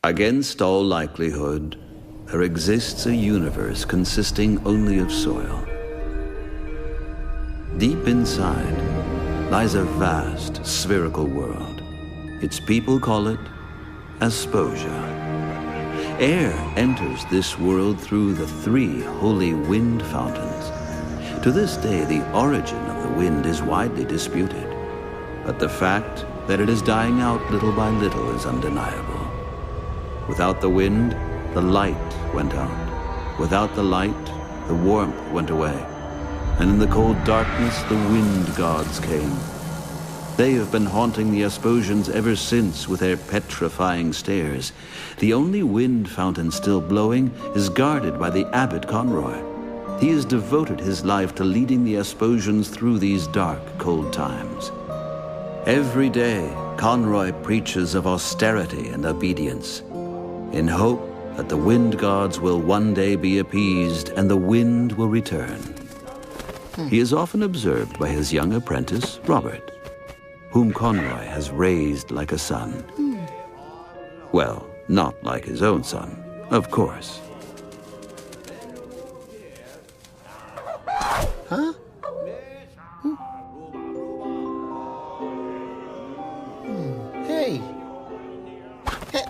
Against all likelihood, there exists a universe consisting only of soil. Deep inside lies a vast spherical world. Its people call it Asposia. Air enters this world through the 3 holy wind fountains. To this day, the origin of the wind is widely disputed, but the fact that it is dying out little by little is undeniable. Without the wind, the light went out. Without the light, the warmth went away. And in the cold darkness, the wind gods came. They have been haunting the Asposians ever since with their petrifying stares. The only wind fountain still blowing is guarded by the abbot Conroy. He has devoted his life to leading the Asposians through these dark, cold times. Every day, Conroy preaches of austerity and obedience, in hope that the wind gods will one day be appeased and the wind will return. He is often observed by his young apprentice, Robert, whom Conroy has raised like a son. Well, not like his own son, of course. Huh? Hey. Hey.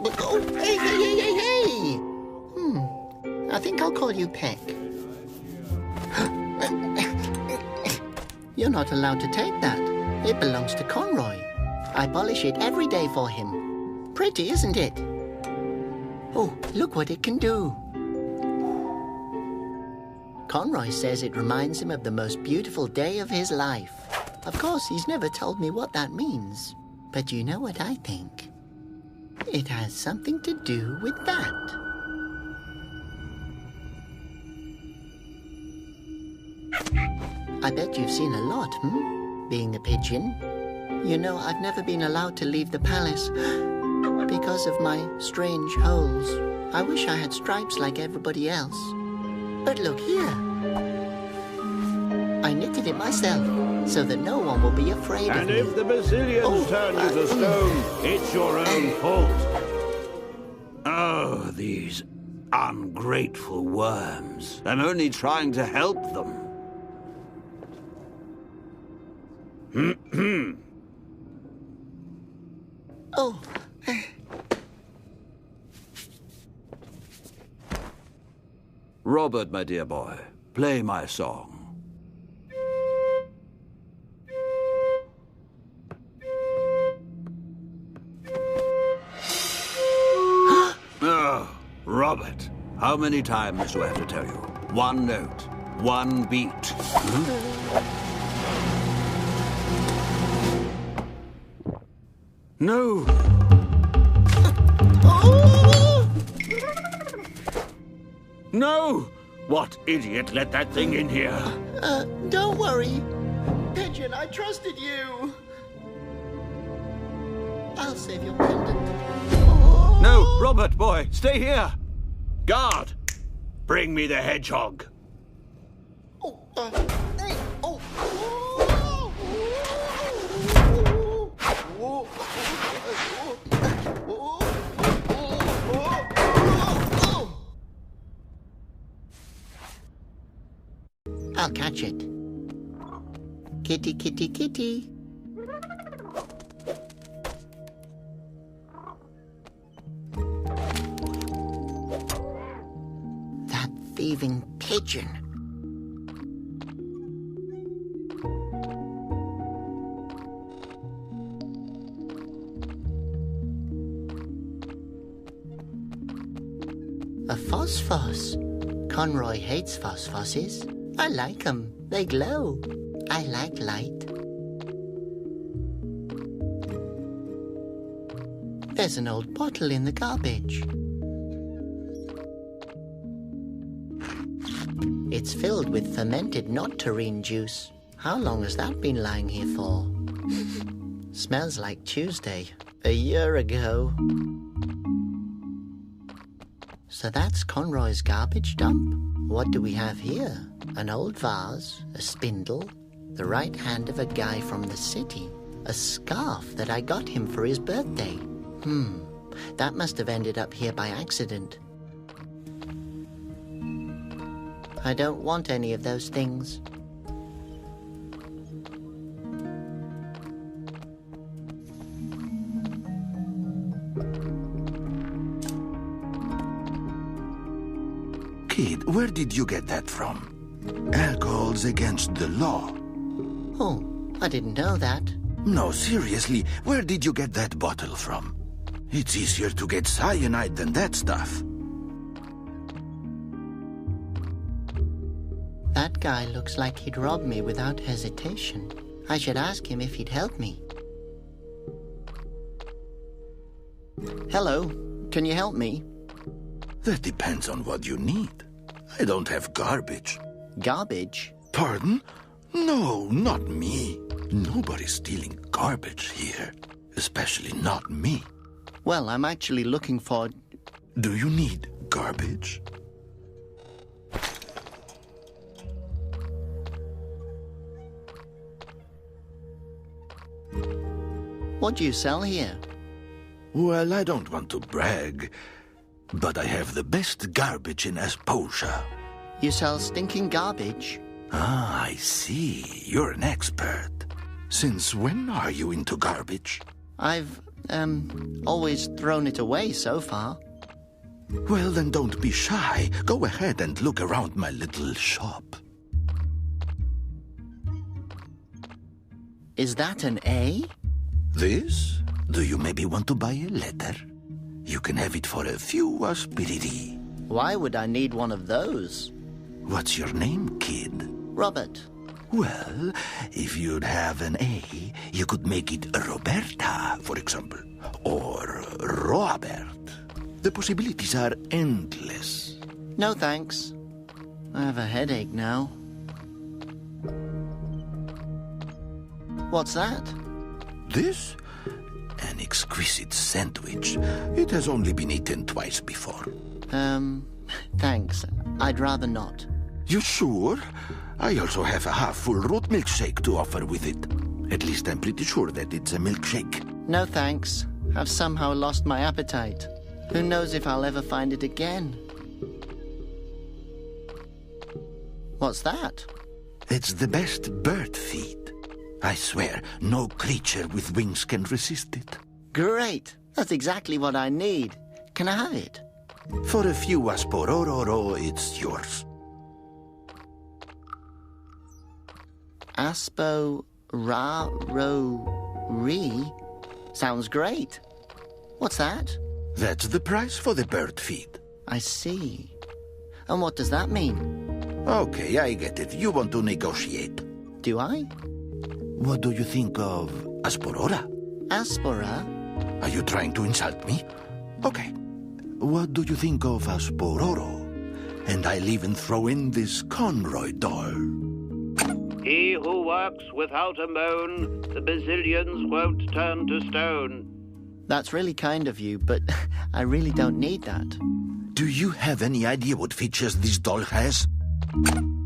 I think I'll call you Peck. You're not allowed to take that. It belongs to Conroy. I polish it every day for him. Pretty, isn't it? Oh, look what it can do. Conroy says it reminds him of the most beautiful day of his life. Of course, he's never told me what that means. But you know what I think? It has something to do with that. I bet you've seen a lot, being a pigeon. You know, I've never been allowed to leave the palace because of my strange holes. I wish I had stripes like everybody else. But look here. I knitted it myself so that no one will be afraid of me. And if the Basilians turn you to stone, it's your own fault. Oh, these ungrateful worms. I'm only trying to help them. Oh. Robert, my dear boy, play my song. Oh, Robert, how many times do I have to tell you? One note, one beat. No! No! What idiot let that thing in here? Don't worry. Pigeon, I trusted you. I'll save your pendant. No, Robert, boy, stay here. Guard! Bring me the hedgehog. I'll catch it. Kitty, kitty, kitty. That thieving pigeon. A phosphos. Conroy hates phosphoses. I like them. They glow. I like light. There's an old bottle in the garbage. It's filled with fermented nectarine juice. How long has that been lying here for? Smells like Tuesday, a year ago. So that's Conroy's garbage dump? What do we have here? An old vase, a spindle, the right hand of a guy from the city, a scarf that I got him for his birthday. That must have ended up here by accident. I don't want any of those things. Kid, where did you get that from? Alcohol's against the law. Oh, I didn't know that. No, seriously, where did you get that bottle from? It's easier to get cyanide than that stuff. That guy looks like he'd rob me without hesitation. I should ask him if he'd help me. Hello, can you help me? That depends on what you need. I don't have garbage. Garbage? Pardon? No, not me. Nobody's stealing garbage here. Especially not me. Well, I'm actually looking for... Do you need garbage? What do you sell here? Well, I don't want to brag, but I have the best garbage in Asposia. You sell stinking garbage? Ah, I see. You're an expert. Since when are you into garbage? I've, always thrown it away so far. Well, then don't be shy. Go ahead and look around my little shop. Is that an A? This? Do you maybe want to buy a letter? You can have it for a few aspiriti. Why would I need one of those? What's your name, kid? Robert. Well, if you'd have an A, you could make it Roberta, for example, or Robert. The possibilities are endless. No thanks. I have a headache now. What's that? This? An exquisite sandwich. It has only been eaten twice before. Thanks. I'd rather not. You sure? I also have a half-full root milkshake to offer with it. At least I'm pretty sure that it's a milkshake. No thanks. I've somehow lost my appetite. Who knows if I'll ever find it again? What's that? It's the best bird feed. I swear, no creature with wings can resist it. Great! That's exactly what I need. Can I have it? For a few asporororo, it's yours. Aspo-ra-ro-re? Sounds great. What's that? That's the price for the bird feed. I see. And what does that mean? Okay, I get it. You want to negotiate. Do I? What do you think of Asporora? Aspora? Are you trying to insult me? Okay. What do you think of Aspororo? And I'll even throw in this Conroy doll. He who works without a moan, the bazillions won't turn to stone. That's really kind of you, but I really don't need that. Do you have any idea what features this doll has?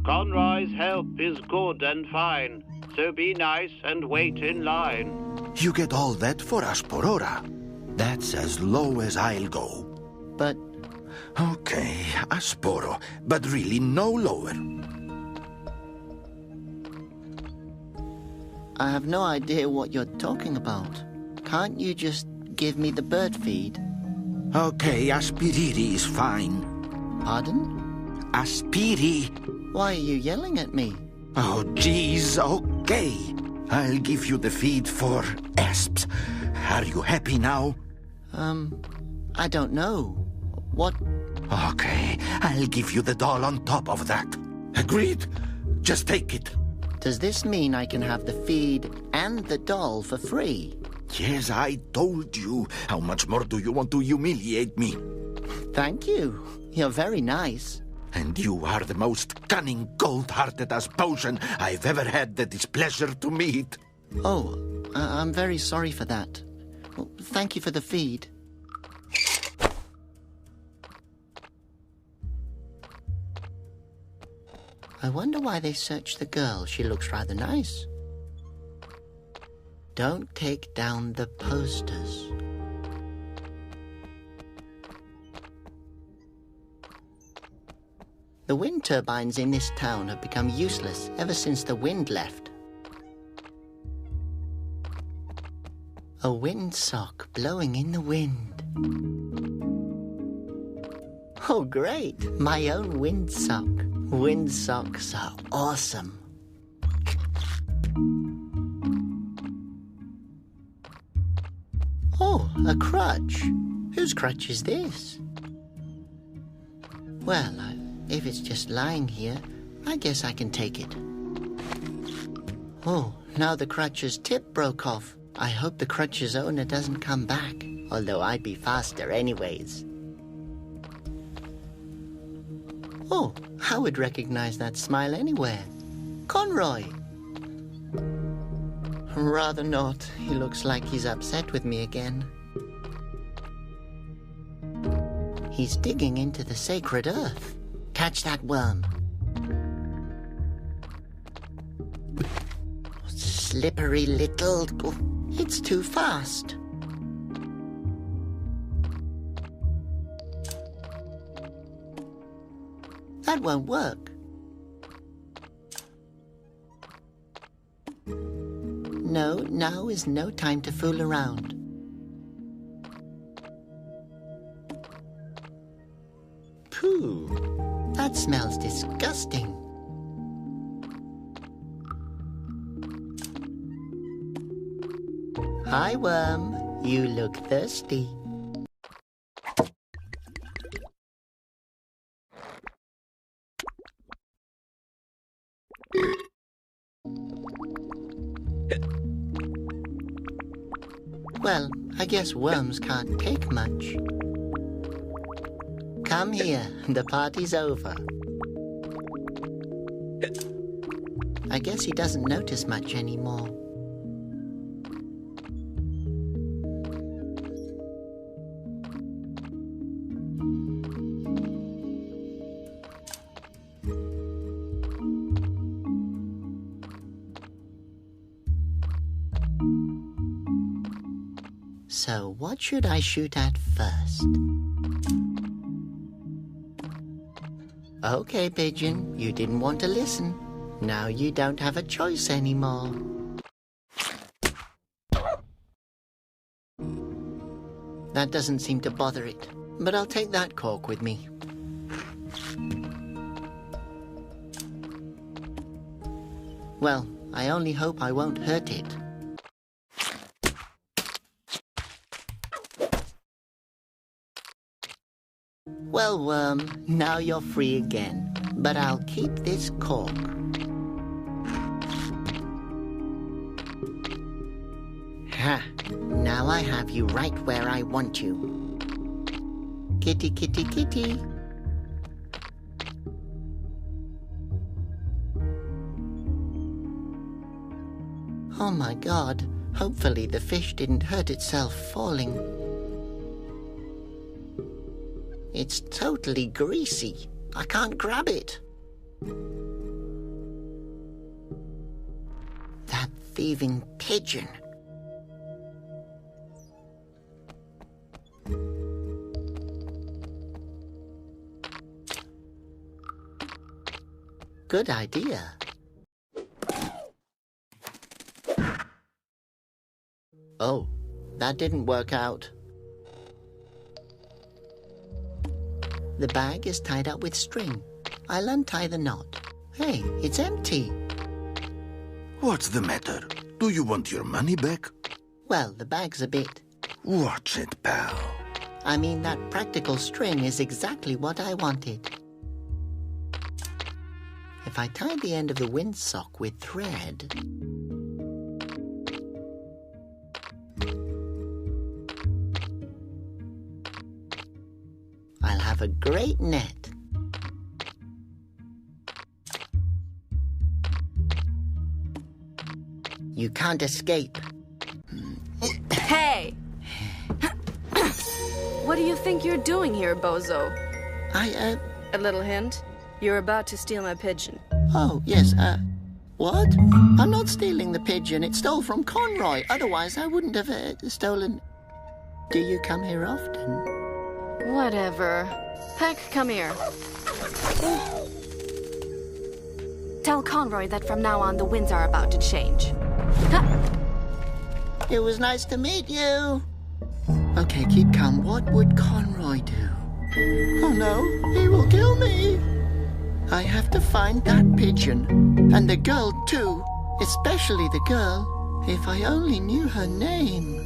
Conroy's help is good and fine, so be nice and wait in line. You get all that for Asporora. That's as low as I'll go. But... Okay, Asporo, but really no lower. I have no idea what you're talking about. Can't you just give me the bird feed? Okay, Aspiriri is fine. Pardon? Aspiri. Why are you yelling at me? Oh, geez, okay. I'll give you the feed for asps. Are you happy now? I don't know. What? Okay, I'll give you the doll on top of that. Agreed? Just take it. Does this mean I can have the feed and the doll for free? Yes, I told you. How much more do you want to humiliate me? Thank you. You're very nice. And you are the most cunning, cold-hearted Asposian I've ever had the displeasure to meet. Oh, I'm very sorry for that. Well, thank you for the feed. I wonder why they searched the girl. She looks rather nice. Don't take down the posters. The wind turbines in this town have become useless ever since the wind left. A windsock blowing in the wind. Oh, great! My own windsock. Windsocks are awesome. Oh, a crutch. Whose crutch is this? Well, if it's just lying here, I guess I can take it. Oh, now the crutch's tip broke off. I hope the crutch's owner doesn't come back, although I'd be faster anyways. Oh, I would recognize that smile anywhere. Conroy! Rather not. He looks like he's upset with me again. He's digging into the sacred earth. Catch that worm. Slippery little... It's too fast. That won't work. No, now is no time to fool around. Pooh, that smells disgusting. Hi, worm. You look thirsty. Well, I guess worms can't take much. Come here, the party's over. I guess he doesn't notice much anymore. So, what should I shoot at first? Okay, Pigeon, you didn't want to listen. Now you don't have a choice anymore. That doesn't seem to bother it, but I'll take that cork with me. Well, I only hope I won't hurt it. Well, worm, now you're free again, but I'll keep this cork. Ha! Now I have you right where I want you. Kitty, kitty, kitty. Oh my God, hopefully the fish didn't hurt itself falling. It's totally greasy. I can't grab it. That thieving pigeon. Good idea. Oh, that didn't work out. The bag is tied up with string. I'll untie the knot. Hey, it's empty. What's the matter? Do you want your money back? Well, the bag's a bit... Watch it, pal. I mean, that practical string is exactly what I wanted. If I tie the end of the windsock with thread... I'll have a great net. You can't escape. Hey! What do you think you're doing here, bozo? A little hint? You're about to steal my pigeon. Oh, yes, what? I'm not stealing the pigeon. It stole from Conroy. Otherwise, I wouldn't have stolen... Do you come here often? Whatever. Heck, come here. Tell Conroy that from now on the winds are about to change. Ha! It was nice to meet you. Okay, keep calm. What would Conroy do? Oh no, he will kill me. I have to find that pigeon. And the girl too. Especially the girl. If I only knew her name.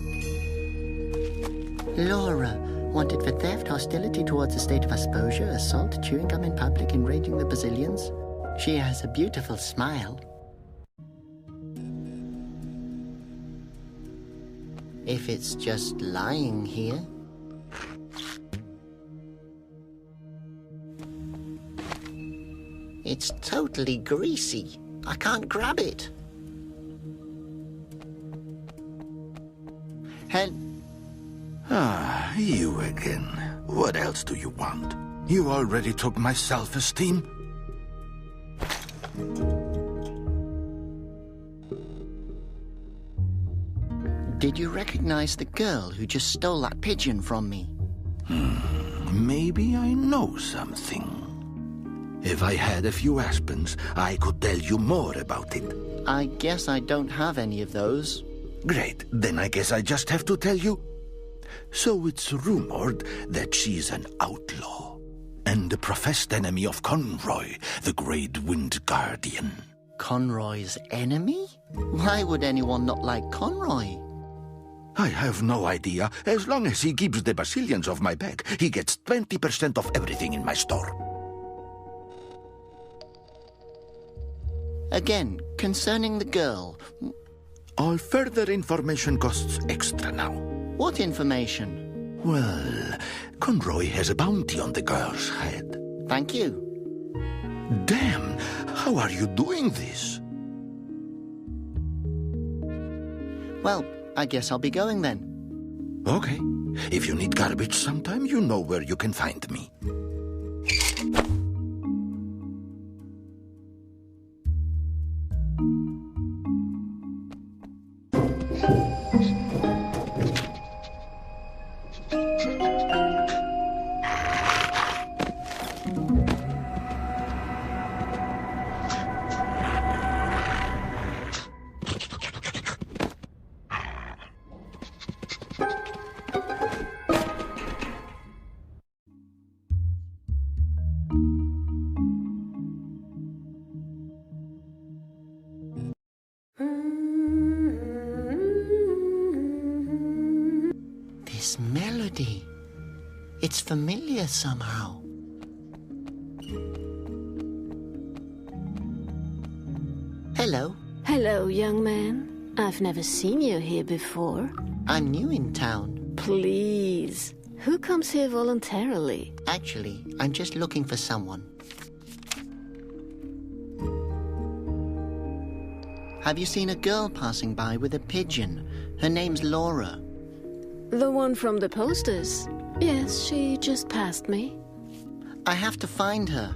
Laura. Wanted for theft, hostility towards the state of Asposia, assault, chewing gum in public, enraging the Basilians. She has a beautiful smile. If it's just lying here. It's totally greasy. I can't grab it. You again. What else do you want? You already took my self-esteem. Did you recognize the girl who just stole that pigeon from me? Maybe I know something. If I had a few aspens, I could tell you more about it. I guess I don't have any of those. Great, then I guess I just have to tell you. So it's rumored that she's an outlaw, and a professed enemy of Conroy, the Great Wind Guardian. Conroy's enemy? Why would anyone not like Conroy? I have no idea. As long as he keeps the Basilians off my back, he gets 20% of everything in my store. Again, concerning the girl. All further information costs extra now. What information? Well, Conroy has a bounty on the girl's head. Thank you. Damn, how are you doing this? Well, I guess I'll be going then. Okay. If you need garbage sometime, you know where you can find me. This melody. It's familiar somehow. Hello. Hello, young man. I've never seen you here before. I'm new in town. Please. Who comes here voluntarily? Actually, I'm just looking for someone. Have you seen a girl passing by with a pigeon? Her name's Laura. The one from the posters? Yes, she just passed me. I have to find her.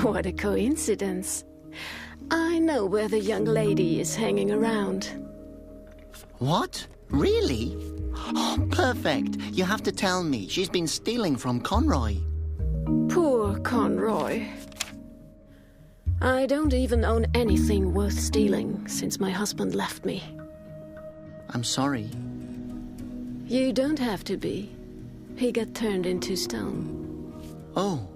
What a coincidence. I know where the young lady is hanging around. What? Really? Oh, perfect. You have to tell me. She's been stealing from Conroy. Poor Conroy. I don't even own anything worth stealing since my husband left me. I'm sorry. You don't have to be. He got turned into stone. Oh.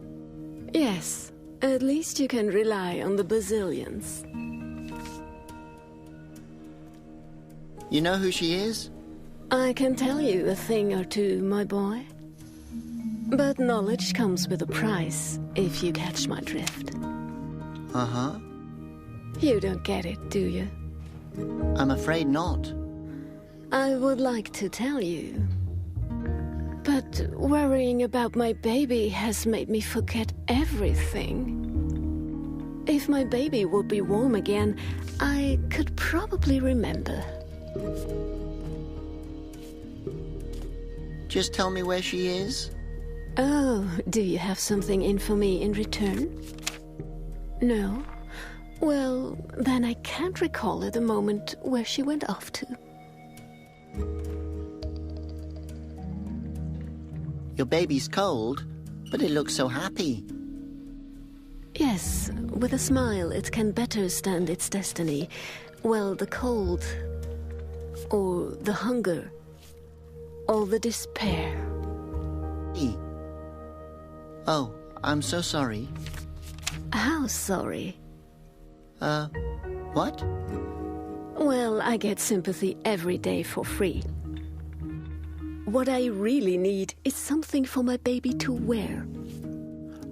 Yes, at least you can rely on the Basilians. You know who she is? I can tell you a thing or two, my boy. But knowledge comes with a price, if you catch my drift. Uh-huh. You don't get it, do you? I'm afraid not. I would like to tell you. But worrying about my baby has made me forget everything. If my baby would be warm again, I could probably remember. Just tell me where she is. Oh, do you have something in for me in return? No? Well, then I can't recall at the moment where she went off to. Your baby's cold, but it looks so happy. Yes, with a smile it can better stand its destiny. Well, the cold, or the hunger, or the despair. Oh, I'm so sorry. How sorry? What? Well, I get sympathy every day for free. What I really need is something for my baby to wear.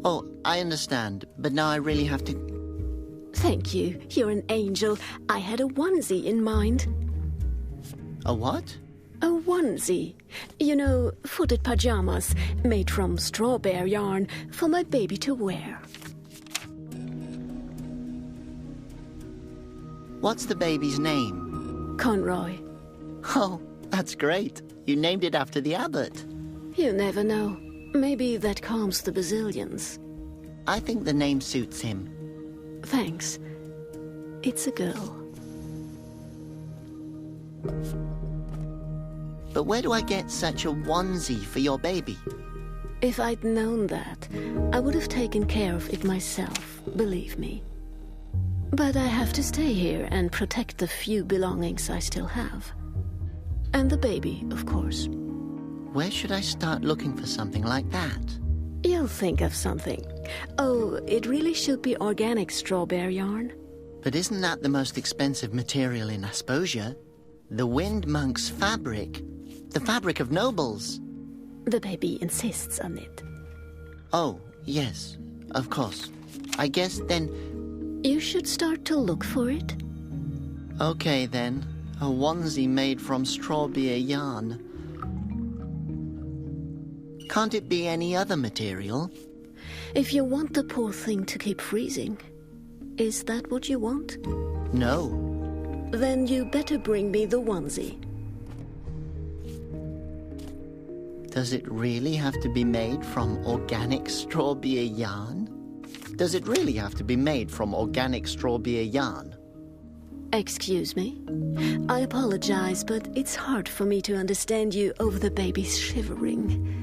Oh, I understand, but now I really have to... Thank you. You're an angel. I had a onesie in mind. A what? A onesie. You know, footed pajamas made from strawberry yarn for my baby to wear. What's the baby's name? Conroy. Oh, that's great. You named it after the abbot. You never know. Maybe that calms the Basilians. I think the name suits him. Thanks. It's a girl. But where do I get such a onesie for your baby? If I'd known that, I would have taken care of it myself, believe me. But I have to stay here and protect the few belongings I still have. And the baby, of course. Where should I start looking for something like that? You'll think of something. Oh, it really should be organic strawberry yarn. But isn't that the most expensive material in Asposia? The Wind Monk's fabric. The fabric of nobles. The baby insists on it. Oh, yes, of course. I guess then... You should start to look for it. Okay, then. A onesie made from strawberry yarn. Can't it be any other material? If you want the poor thing to keep freezing. Is that what you want? No. Then you better bring me the onesie. Does it really have to be made from organic strawberry yarn? Does it really have to be made from organic strawberry yarn? Excuse me? I apologize, but it's hard for me to understand you over the baby's shivering.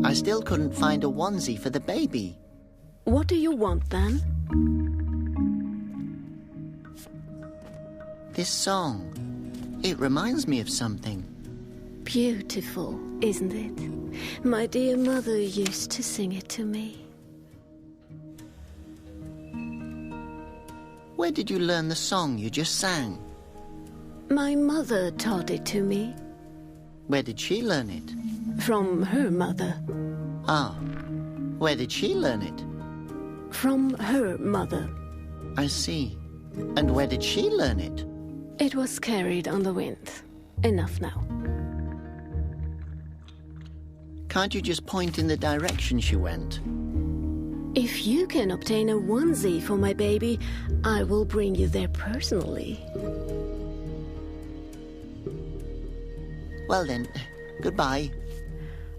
I still couldn't find a onesie for the baby. What do you want, then? This song. It reminds me of something. Beautiful, isn't it? My dear mother used to sing it to me. Where did you learn the song you just sang? My mother taught it to me. Where did she learn it? From her mother. Ah, where did she learn it? From her mother. I see. And where did she learn it? It was carried on the wind. Enough now. Can't you just point in the direction she went? If you can obtain a onesie for my baby, I will bring you there personally. Well then, goodbye.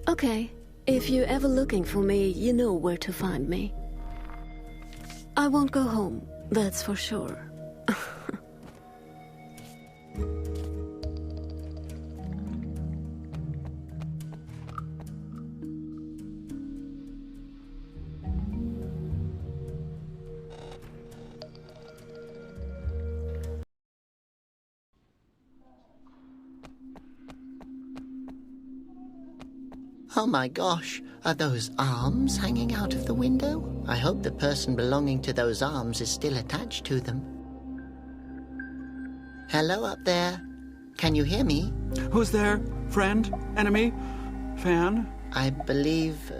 Okay, if you're ever looking for me, you know where to find me. I won't go home, that's for sure. Oh my gosh, are those arms hanging out of the window? I hope the person belonging to those arms is still attached to them. Hello up there. Can you hear me? Who's there? Friend? Enemy? Fan? I believe...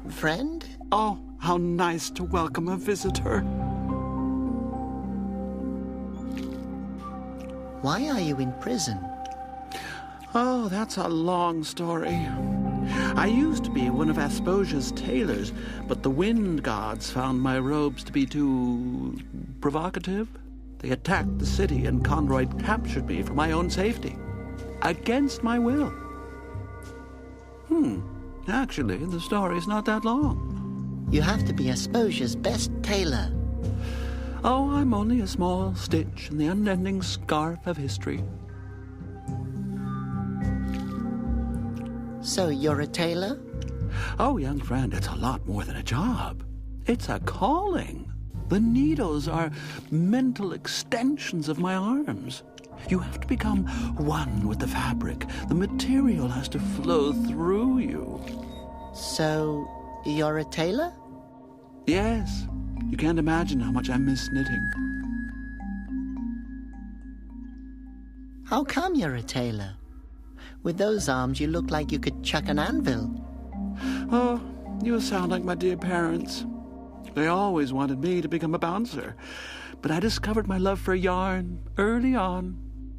friend? Oh, how nice to welcome a visitor. Why are you in prison? Oh, that's a long story. I used to be one of Asposia's tailors, but the wind gods found my robes to be too provocative. They attacked the city and Conroy captured me for my own safety. Against my will. Actually, the story's not that long. You have to be Asposia's best tailor. Oh, I'm only a small stitch in the unending scarf of history. So you're a tailor? Oh, young friend, it's a lot more than a job. It's a calling. The needles are mental extensions of my arms. You have to become one with the fabric. The material has to flow through you. So, you're a tailor? Yes. You can't imagine how much I miss knitting. How come you're a tailor? With those arms, you look like you could chuck an anvil. Oh, you sound like my dear parents. They always wanted me to become a bouncer. But I discovered my love for yarn early on.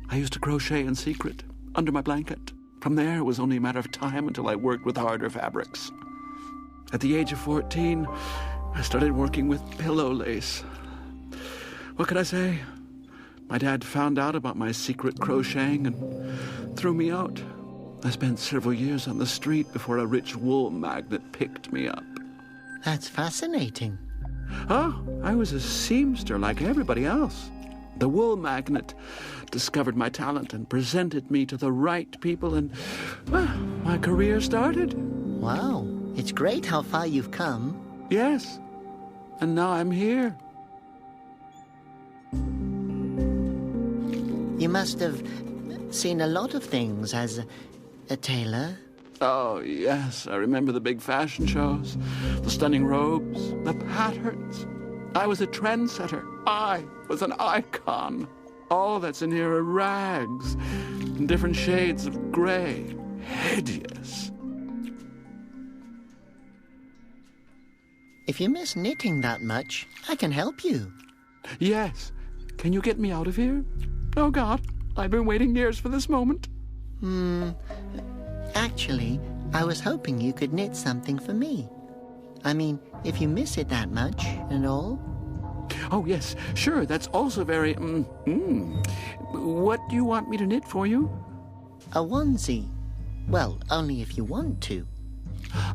I used to crochet in secret, under my blanket. From there, it was only a matter of time until I worked with harder fabrics. At the age of 14, I started working with pillow lace. What could I say? My dad found out about my secret crocheting and threw me out. I spent several years on the street before a rich wool magnate picked me up. That's fascinating. Oh, I was a seamster like everybody else. The wool magnate discovered my talent and presented me to the right people, and, well, my career started. Wow, it's great how far you've come. Yes, and now I'm here. You must have seen a lot of things as a tailor. Oh, yes, I remember the big fashion shows, the stunning robes, the patterns. I was a trendsetter. I was an icon. All that's in here are rags, in different shades of gray. Hideous. If you miss knitting that much, I can help you. Yes. Can you get me out of here? Oh, God, I've been waiting years for this moment. Actually, I was hoping you could knit something for me. I mean, if you miss it that much and all. Oh, yes, sure, that's also very, What do you want me to knit for you? A onesie. Well, only if you want to.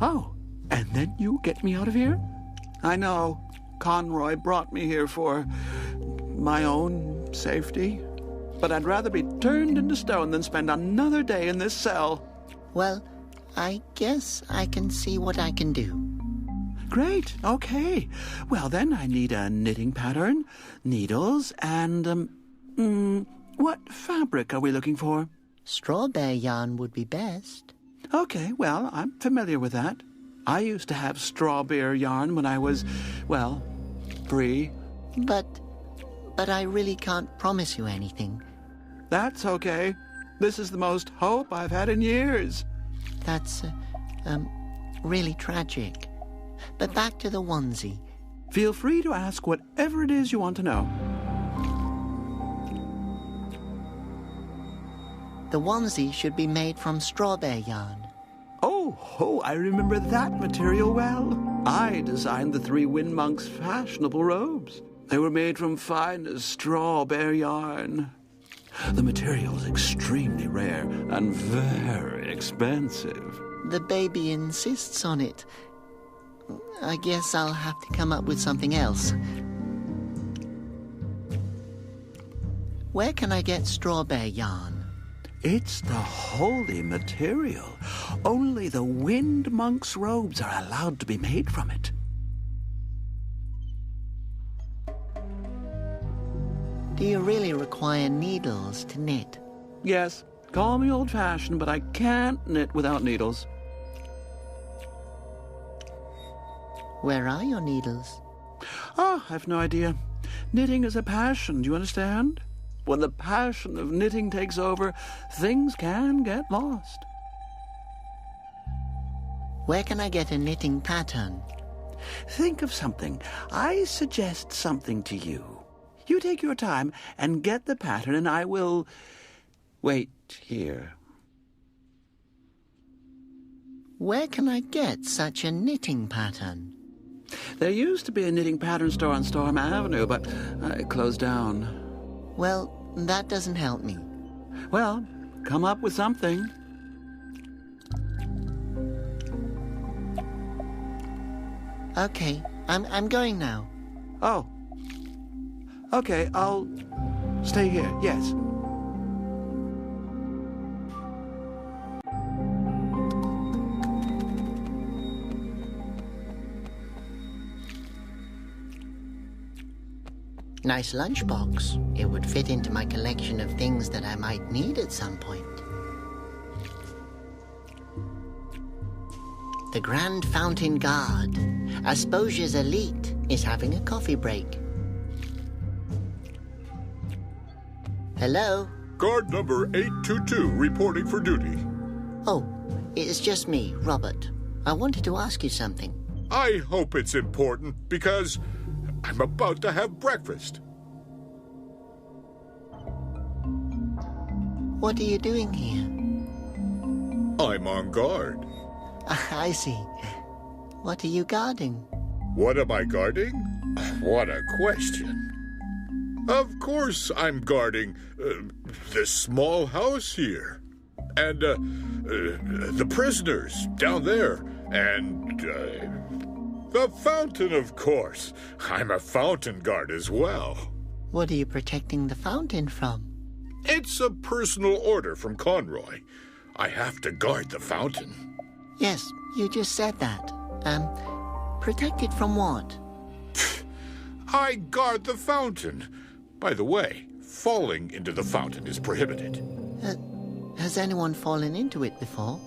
Oh, and then you get me out of here? I know. Conroy brought me here for my own safety. But I'd rather be turned into stone than spend another day in this cell. Well, I guess I can see what I can do. Great, okay. Well, then I need a knitting pattern, needles, and, what fabric are we looking for? Strawberry yarn would be best. Okay, well, I'm familiar with that. I used to have strawberry yarn when I was, well, free. But I really can't promise you anything. That's okay. This is the most hope I've had in years. That's, really tragic. But back to the onesie. Feel free to ask whatever it is you want to know. The onesie should be made from strawberry yarn. Oh, I remember that material well. I designed the 3 Wind Monks' fashionable robes. They were made from finest strawberry yarn. The material is extremely rare and very expensive. The baby insists on it. I guess I'll have to come up with something else. Where can I get strawberry yarn? It's the holy material. Only the Wind Monks' robes are allowed to be made from it. Do you really require needles to knit? Yes, call me old-fashioned, but I can't knit without needles. Where are your needles? Oh, I've no idea. Knitting is a passion, do you understand? When the passion of knitting takes over, things can get lost. Where can I get a knitting pattern? Think of something. I suggest something to you. You take your time and get the pattern, and I will wait here. Where can I get such a knitting pattern? There used to be a knitting pattern store on Storm Avenue, but it closed down. Well, that doesn't help me. Well, come up with something. Okay, I'm going now. Oh. Okay, I'll stay here, yes. Nice lunchbox. It would fit into my collection of things that I might need at some point. The Grand Fountain Guard, Asposia's elite, is having a coffee break. Hello? Guard number 822 reporting for duty. Oh, it's just me, Robert. I wanted to ask you something. I hope it's important because I'm about to have breakfast. What are you doing here? I'm on guard. I see. What are you guarding? What am I guarding? What a question. Of course I'm guarding this small house here. And the prisoners down there. And the fountain, of course. I'm a fountain guard as well. What are you protecting the fountain from? It's a personal order from Conroy. I have to guard the fountain. Yes, you just said that. Protect it from what? I guard the fountain. By the way, falling into the fountain is prohibited. Has anyone fallen into it before?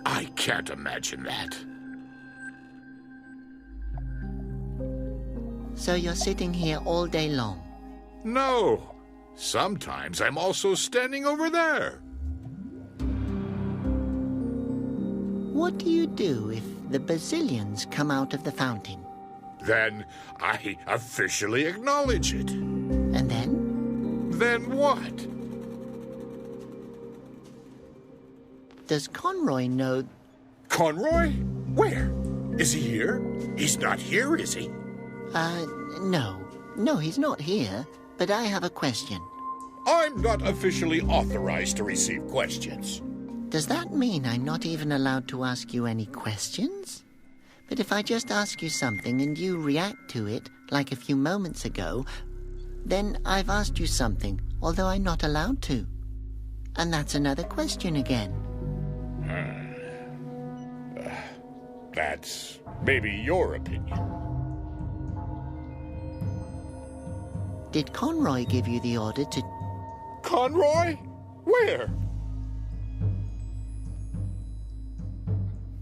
I can't imagine that. So you're sitting here all day long? No. Sometimes I'm also standing over there. What do you do if the Basilians come out of the fountain? Then I officially acknowledge it. And then? Then what? Does Conroy know... Conroy? Where? Is he here? He's not here, is he? No. No, he's not here. But I have a question. I'm not officially authorized to receive questions. Does that mean I'm not even allowed to ask you any questions? But if I just ask you something and you react to it, like a few moments ago, then I've asked you something, although I'm not allowed to. And that's another question again. That's maybe your opinion. Did Conroy give you the order to... Conroy? Where?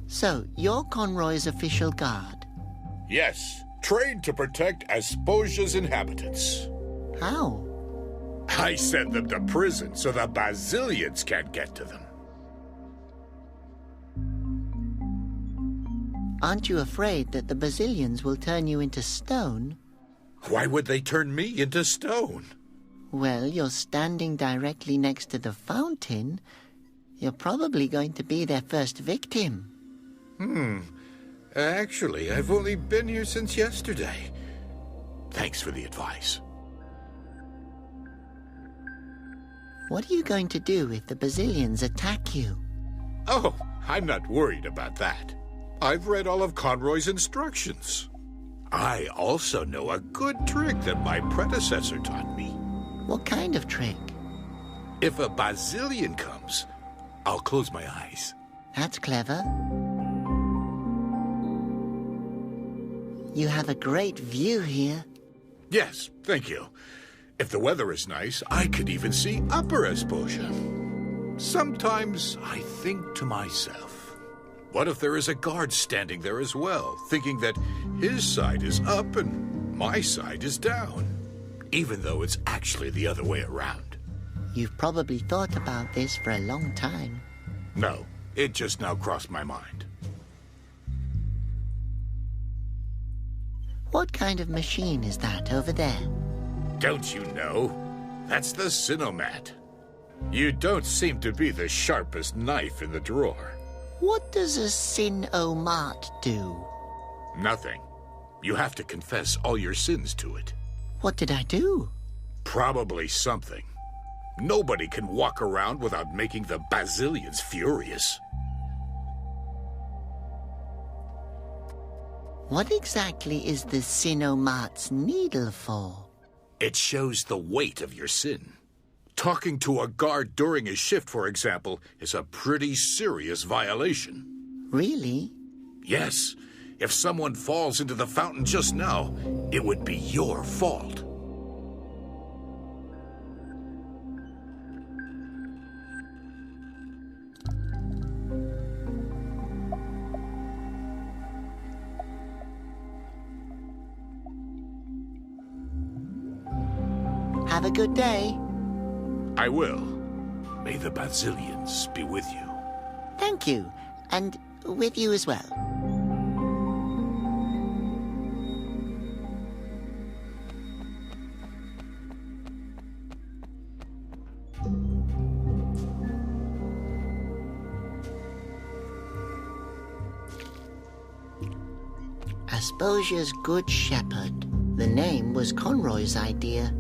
So, you're Conroy's official guard? Yes, trained to protect Asposia's inhabitants. How? I send them to prison so the Basilians can't get to them. Aren't you afraid that the Basilians will turn you into stone? Why would they turn me into stone? Well, you're standing directly next to the fountain. You're probably going to be their first victim. Actually, I've only been here since yesterday. Thanks for the advice. What are you going to do if the Basilians attack you? Oh, I'm not worried about that. I've read all of Conroy's instructions. I also know a good trick that my predecessor taught me. What kind of trick? If a Basilian comes, I'll close my eyes. That's clever. You have a great view here. Yes, thank you. If the weather is nice, I could even see Upper Asposia. Sometimes I think to myself, what if there is a guard standing there as well, thinking that his side is up and my side is down, even though it's actually the other way around? You've probably thought about this for a long time. No, it just now crossed my mind. What kind of machine is that over there? Don't you know? That's the Sinomat. You don't seem to be the sharpest knife in the drawer. What does a Sinomat do? Nothing. You have to confess all your sins to it. What did I do? Probably something. Nobody can walk around without making the Basilians furious. What exactly is the Sinomat's needle for? It shows the weight of your sin. Talking to a guard during a shift, for example, is a pretty serious violation. Really? Yes. If someone falls into the fountain just now, it would be your fault. Have a good day. I will. May the Basilians be with you. Thank you. And with you as well. Asposia's Good Shepherd. The name was Conroy's idea.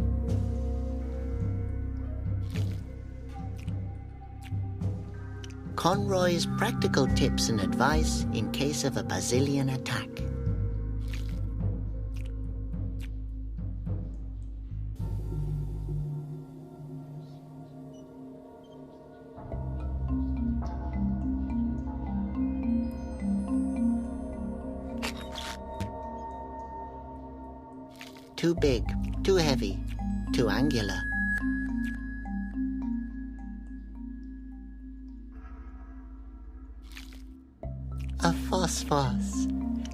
Conroy's practical tips and advice in case of a Basilian attack. Too big, too heavy, too angular. A phosphos.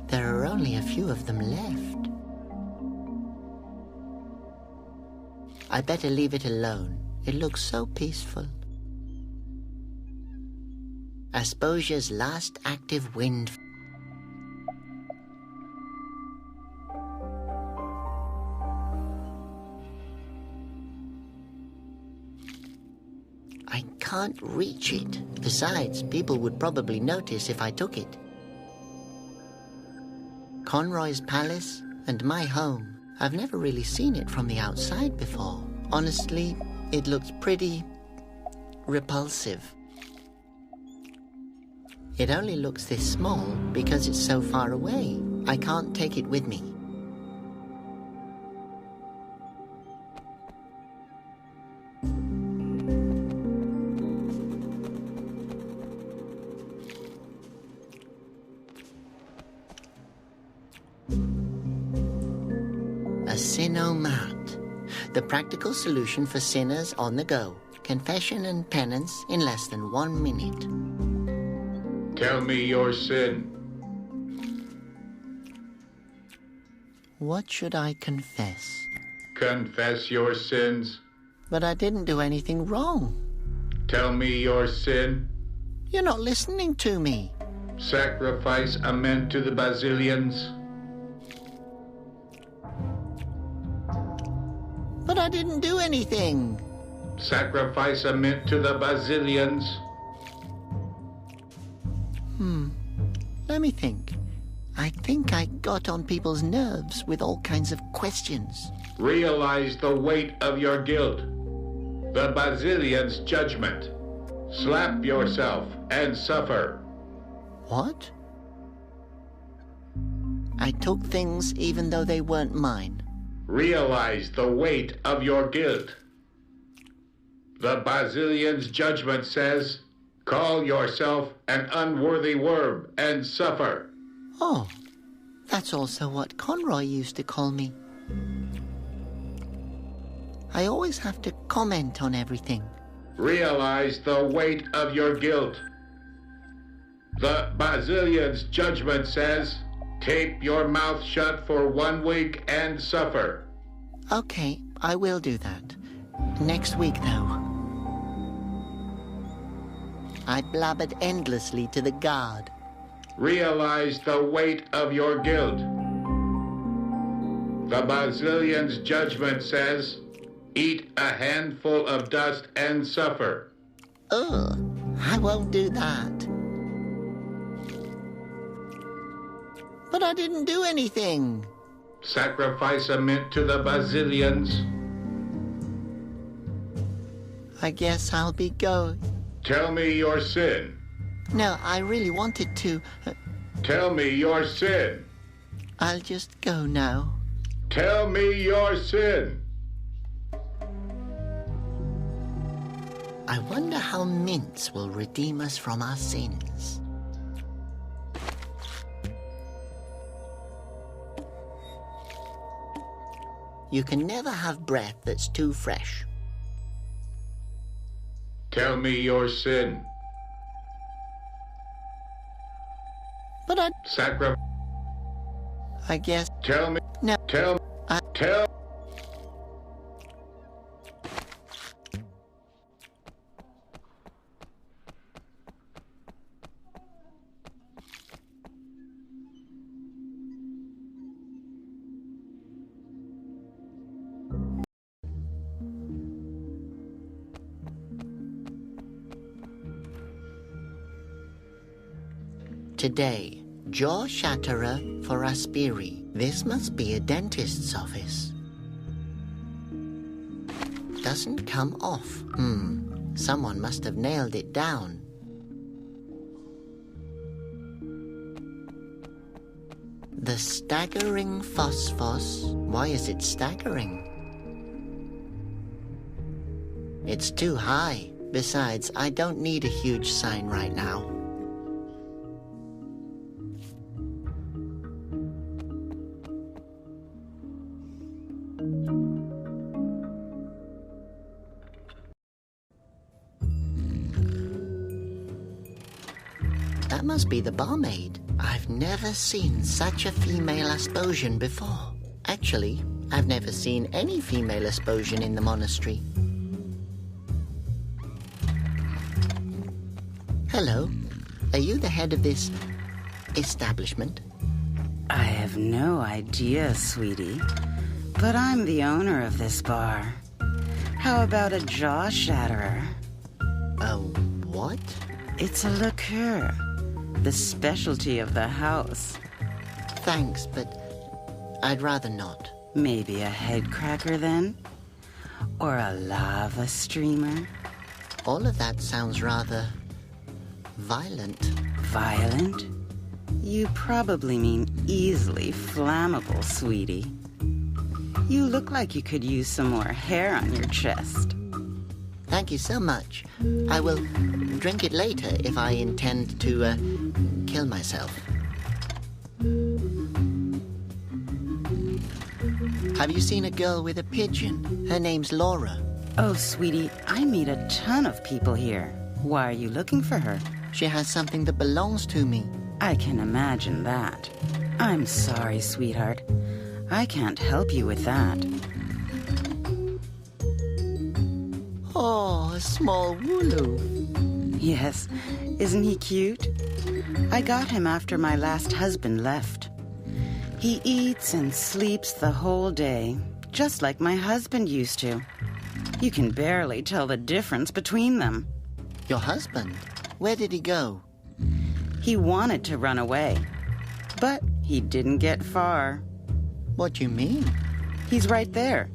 There are only a few of them left. I better leave it alone. It looks so peaceful. Asposia's last active wind. I can't reach it. Besides, people would probably notice if I took it. Conroy's palace and my home. I've never really seen it from the outside before. Honestly, it looks pretty repulsive. It only looks this small because it's so far away. I can't take it with me. A Sinomat, the practical solution for sinners on the go. Confession and penance in less than 1 minute. Tell me your sin. What should I confess? Confess your sins. But I didn't do anything wrong. Tell me your sin. You're not listening to me. Sacrifice a mint to the Basilians. But I didn't do anything. Sacrifice a mint to the Basilians. Let me think. I think I got on people's nerves with all kinds of questions. Realize the weight of your guilt. The Basilians' judgment. Slap yourself and suffer. What? I took things even though they weren't mine. Realize the weight of your guilt. The Basilians' judgment says, call yourself an unworthy worm and suffer. Oh, that's also what Conroy used to call me. I always have to comment on everything. Realize the weight of your guilt. The Basilians' judgment says, tape your mouth shut for 1 week and suffer. Okay, I will do that. Next week, though. I blabbered endlessly to the guard. Realize the weight of your guilt. The Basilians' judgment says, eat a handful of dust and suffer. Ugh, I won't do that. But I didn't do anything. Sacrifice a mint to the Basilians. I guess I'll be going. Tell me your sin. No, I really wanted to. Tell me your sin. I'll just go now. Tell me your sin. I wonder how mints will redeem us from our sins. You can never have breath that's too fresh. Tell me your sin. But I guess... Tell me... No. Tell... Today, jaw shatterer for Aspiri. This must be a dentist's office. Doesn't come off. Someone must have nailed it down. The staggering phosphos. Why is it staggering? It's too high. Besides, I don't need a huge sign right now. That must be the barmaid. I've never seen such a female Asposian before. Actually, I've never seen any female Asposian in the monastery. Hello. Are you the head of this establishment? I have no idea, sweetie. But I'm the owner of this bar. How about a jaw shatterer? Oh, what? It's a liqueur. The specialty of the house. Thanks, but I'd rather not. Maybe a head cracker then? Or a lava streamer? All of that sounds rather violent. Violent? You probably mean easily flammable, sweetie. You look like you could use some more hair on your chest. Thank you so much. I will drink it later if I intend to kill myself. Have you seen a girl with a pigeon? Her name's Laura. Oh, sweetie, I meet a ton of people here. Why are you looking for her? She has something that belongs to me. I can imagine that. I'm sorry, sweetheart. I can't help you with that. Oh, a small wooloo. Yes, isn't he cute? I got him after my last husband left. He eats and sleeps the whole day, just like my husband used to. You can barely tell the difference between them. Your husband? Where did he go? He wanted to run away, but he didn't get far. What do you mean? He's right there.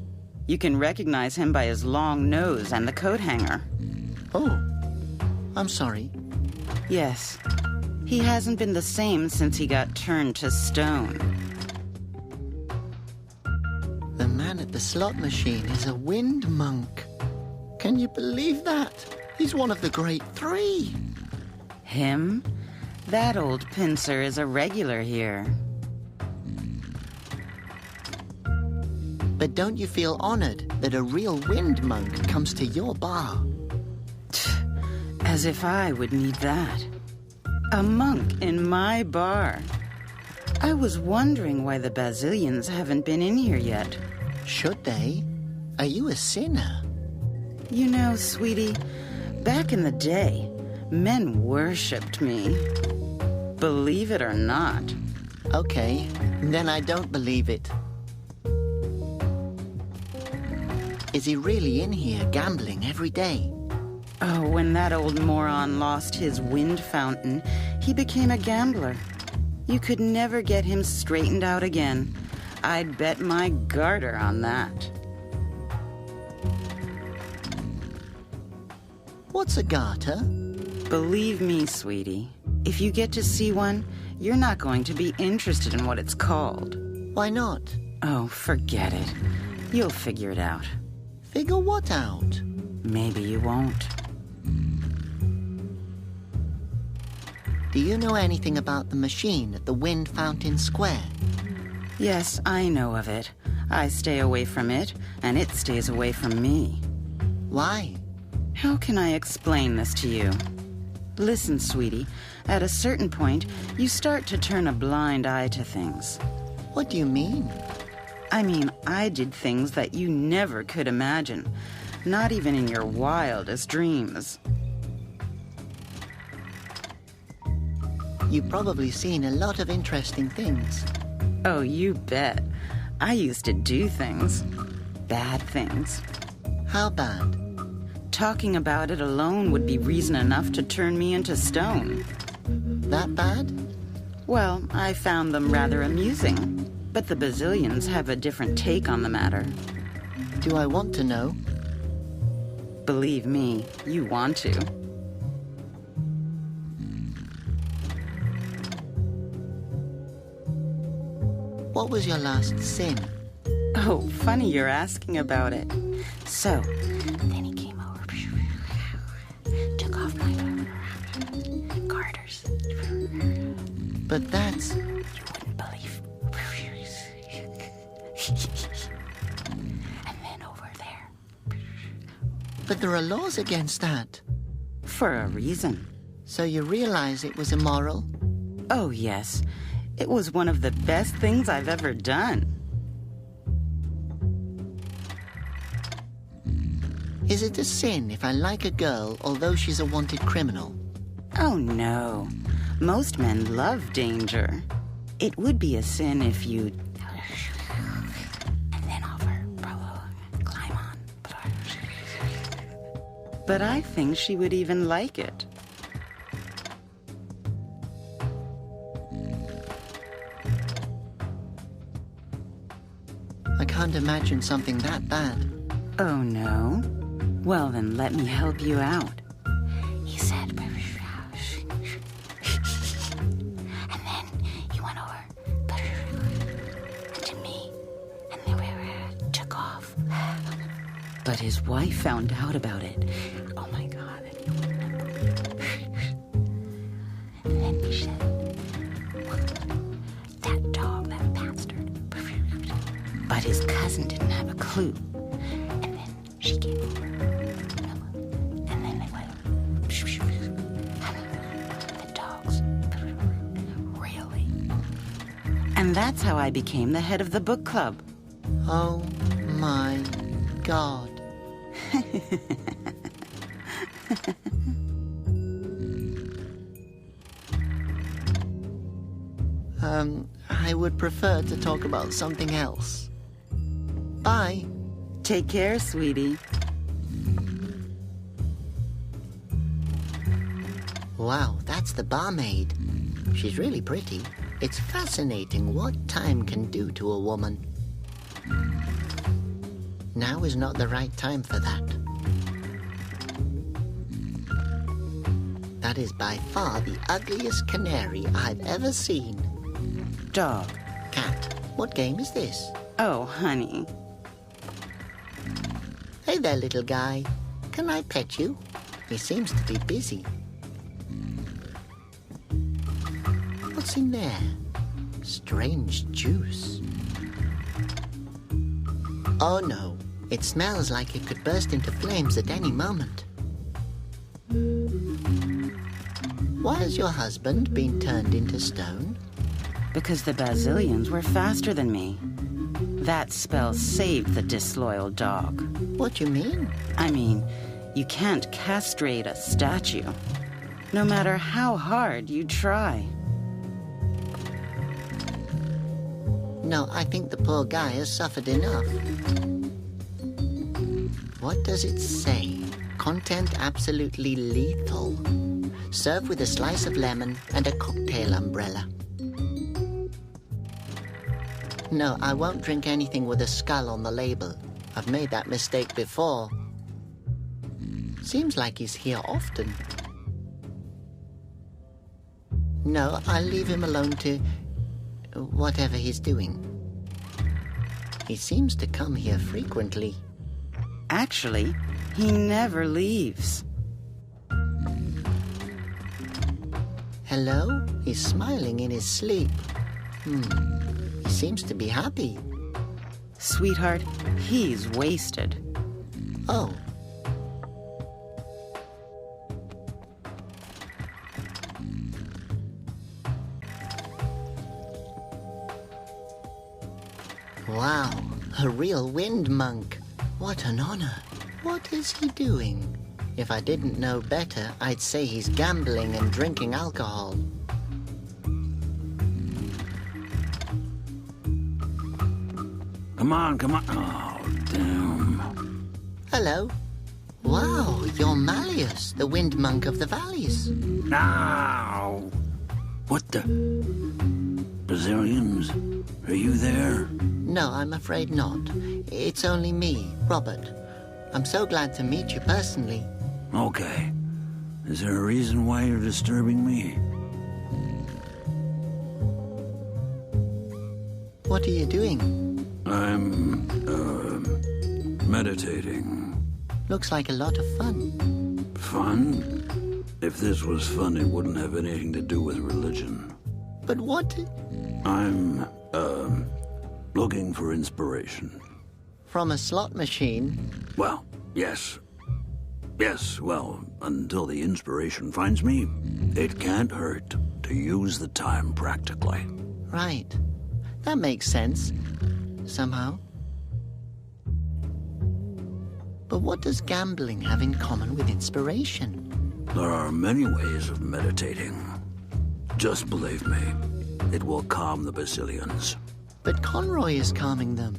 You can recognize him by his long nose and the coat hanger. Oh, I'm sorry. Yes. He hasn't been the same since he got turned to stone. The man at the slot machine is a wind monk. Can you believe that? He's one of the great three. Him? That old pincer is a regular here. But don't you feel honored that a real wind monk comes to your bar? As if I would need that. A monk in my bar. I was wondering why the Basilians haven't been in here yet. Should they? Are you a sinner? You know, sweetie, back in the day, men worshipped me. Believe it or not. Okay, then I don't believe it. Is he really in here gambling every day? Oh, when that old moron lost his wind fountain, he became a gambler. You could never get him straightened out again. I'd bet my garter on that. What's a garter? Believe me, sweetie, if you get to see one, you're not going to be interested in what it's called. Why not? Oh, forget it. You'll figure it out. Figure what out? Maybe you won't. Do you know anything about the machine at the Wind Fountain Square? Yes, I know of it. I stay away from it, and it stays away from me. Why? How can I explain this to you? Listen, sweetie, at a certain point, you start to turn a blind eye to things. What do you mean? I mean, I did things that you never could imagine, not even in your wildest dreams. You've probably seen a lot of interesting things. Oh, you bet. I used to do things. Bad things. How bad? Talking about it alone would be reason enough to turn me into stone. That bad? Well, I found them rather amusing. But the Basilians have a different take on the matter. Do I want to know? Believe me, you want to. What was your last sin? Oh, funny you're asking about it. So, then he came over, took off my garters. But that's... You wouldn't believe. And then over there. But there are laws against that. For a reason. So you realize it was immoral? Oh, yes. It was one of the best things I've ever done. Is it a sin if I like a girl, although she's a wanted criminal? Oh, no. Most men love danger. It would be a sin if you... and then over, climb on. But I think she would even like it. I can't imagine something that bad. Oh, no? Well, then let me help you out. He said... and then he went over... to me. And then we took off. But his wife found out about it. Oh, my God. And then she said... that dog, that bastard. But his cousin didn't have a clue. And then she came over. And then they went. The dogs. Really. And that's how I became the head of the book club. Oh my God. I would prefer to talk about something else. Bye. Take care, sweetie. Wow, that's the barmaid. She's really pretty. It's fascinating what time can do to a woman. Now is not the right time for that. That is by far the ugliest canary I've ever seen. Dog. Cat. What game is this? Oh, honey. Hey there, little guy. Can I pet you? He seems to be busy. What's in there? Strange juice. Oh no, it smells like it could burst into flames at any moment. Why has your husband been turned into stone? Because the Basilians were faster than me. That spell saved the disloyal dog. What do you mean? I mean, you can't castrate a statue, no matter how hard you try. No, I think the poor guy has suffered enough. What does it say? Content absolutely lethal. Serve with a slice of lemon and a cocktail umbrella. No, I won't drink anything with a skull on the label. I've made that mistake before. Seems like he's here often. No, I'll leave him alone to... whatever he's doing. He seems to come here frequently. Actually, he never leaves. Hello? He's smiling in his sleep. He seems to be happy. Sweetheart, he's wasted. Oh. Wow, a real wind monk. What an honor. What is he doing? If I didn't know better, I'd say he's gambling and drinking alcohol. Come on, come on. Oh, damn. Hello. Wow, you're Malleus, the wind monk of the valleys. Now. What the? Bazillions? Are you there? No, I'm afraid not. It's only me, Robert. I'm so glad to meet you personally. Okay. Is there a reason why you're disturbing me? What are you doing? I'm, meditating. Looks like a lot of fun. Fun? If this was fun, it wouldn't have anything to do with religion. But what? I'm, looking for inspiration. From a slot machine? Well, yes. Yes, well, until the inspiration finds me, it can't hurt to use the time practically. Right. That makes sense. Somehow. But what does gambling have in common with inspiration? There are many ways of meditating. Just believe me, it will calm the Bazillions. But Conroy is calming them.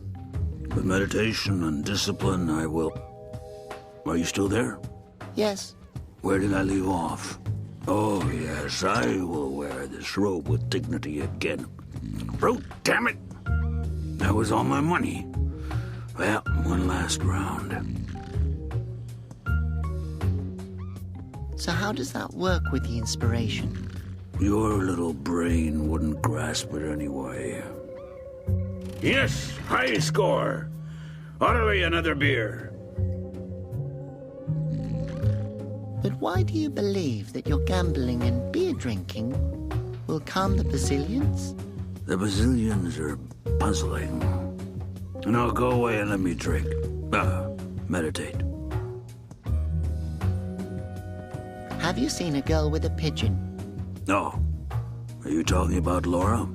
With meditation and discipline, I will... Are you still there? Yes. Where did I leave off? Oh, yes, I will wear this robe with dignity again. Oh, damn it! That was all my money. Well, one last round. So how does that work with the inspiration? Your little brain wouldn't grasp it anyway. Yes, high score. Order me another beer. But why do you believe that your gambling and beer drinking will calm the Bazillions? The Bazillions are puzzling. Now go away and let me drink. Meditate. Have you seen a girl with a pigeon? No. Are you talking about Laura?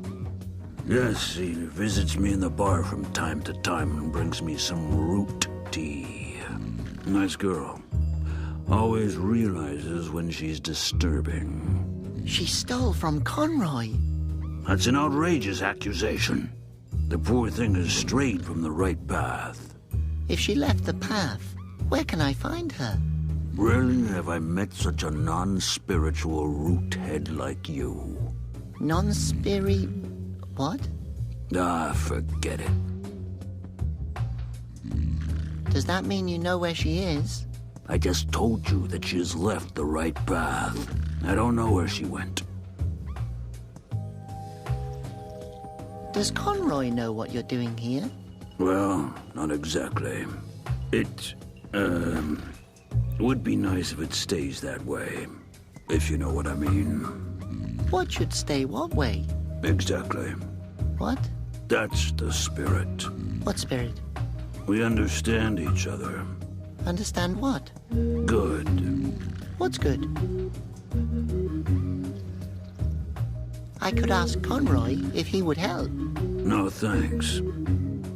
Yes, she visits me in the bar from time to time and brings me some root tea. Nice girl. Always realizes when she's disturbing. She stole from Conroy. That's an outrageous accusation. The poor thing has strayed from the right path. If she left the path, where can I find her? Rarely have I met such a non-spiritual root head like you. Non-spiri... what? Forget it. Does that mean you know where she is? I just told you that she has left the right path. I don't know where she went. Does Conroy know what you're doing here? Well, not exactly. It, would be nice if it stays that way. If you know what I mean. What should stay what way? Exactly. What? That's the spirit. What spirit? We understand each other. Understand what? Good. What's good? I could ask Conroy if he would help. No, thanks.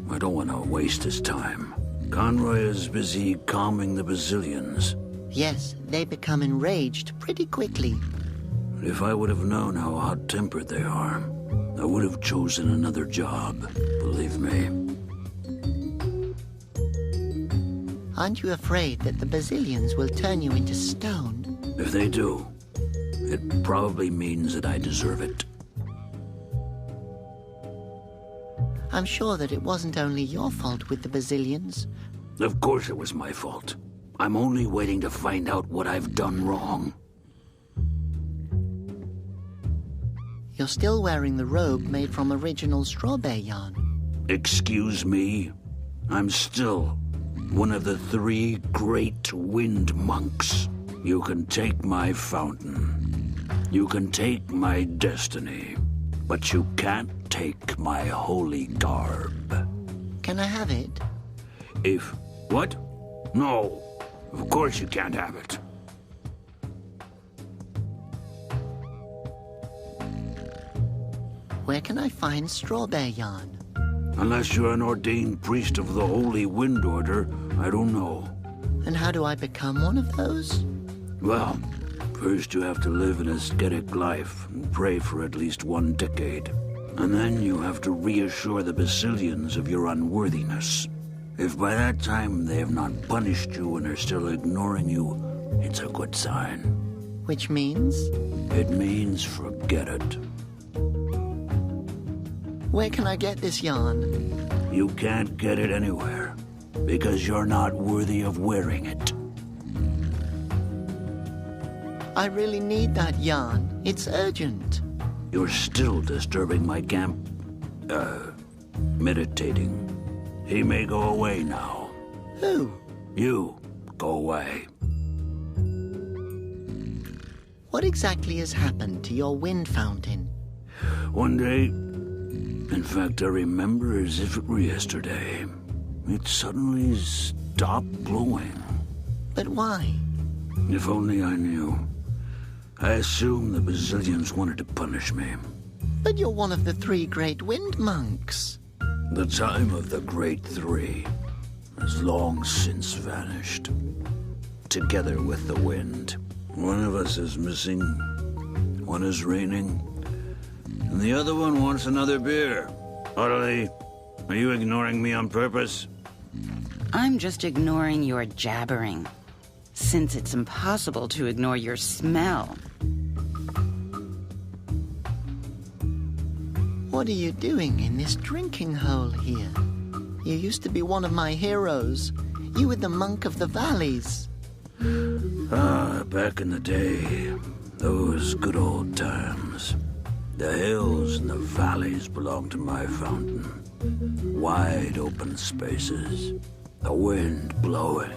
I don't want to waste his time. Conroy is busy calming the Bazillions. Yes, they become enraged pretty quickly. If I would have known how hot-tempered they are, I would have chosen another job, believe me. Aren't you afraid that the Bazillions will turn you into stone? If they do, it probably means that I deserve it. I'm sure that it wasn't only your fault with the Bazillions. Of course it was my fault. I'm only waiting to find out what I've done wrong. You're still wearing the robe made from original strawberry yarn. Excuse me? I'm still one of the 3 great wind monks. You can take my fountain. You can take my destiny. But you can't take my holy garb. Can I have it? If... what? No. Of course you can't have it. Where can I find strawberry yarn? Unless you're an ordained priest of the Holy Wind Order, I don't know. And how do I become one of those? Well, first you have to live an ascetic life and pray for at least 1 decade. And then you have to reassure the Bazillions of your unworthiness. If by that time they have not punished you and are still ignoring you, it's a good sign. Which means? It means forget it. Where can I get this yarn? You can't get it anywhere, because you're not worthy of wearing it. I really need that yarn. It's urgent. You're still disturbing my camp. Meditating. He may go away now. Who? You. Go away. What exactly has happened to your wind fountain? One day, in fact, I remember as if it were yesterday, it suddenly stopped blowing. But why? If only I knew. I assumed the Basilians wanted to punish me. But you're one of the 3 great wind monks. The time of the Great Three has long since vanished. Together with the wind. One of us is missing, one is reigning, and the other one wants another beer. Audley, are you ignoring me on purpose? I'm just ignoring your jabbering, since it's impossible to ignore your smell. What are you doing in this drinking hole here? You used to be one of my heroes. You were the monk of the valleys. Back in the day, those good old times. The hills and the valleys belonged to my fountain. Wide open spaces, the wind blowing,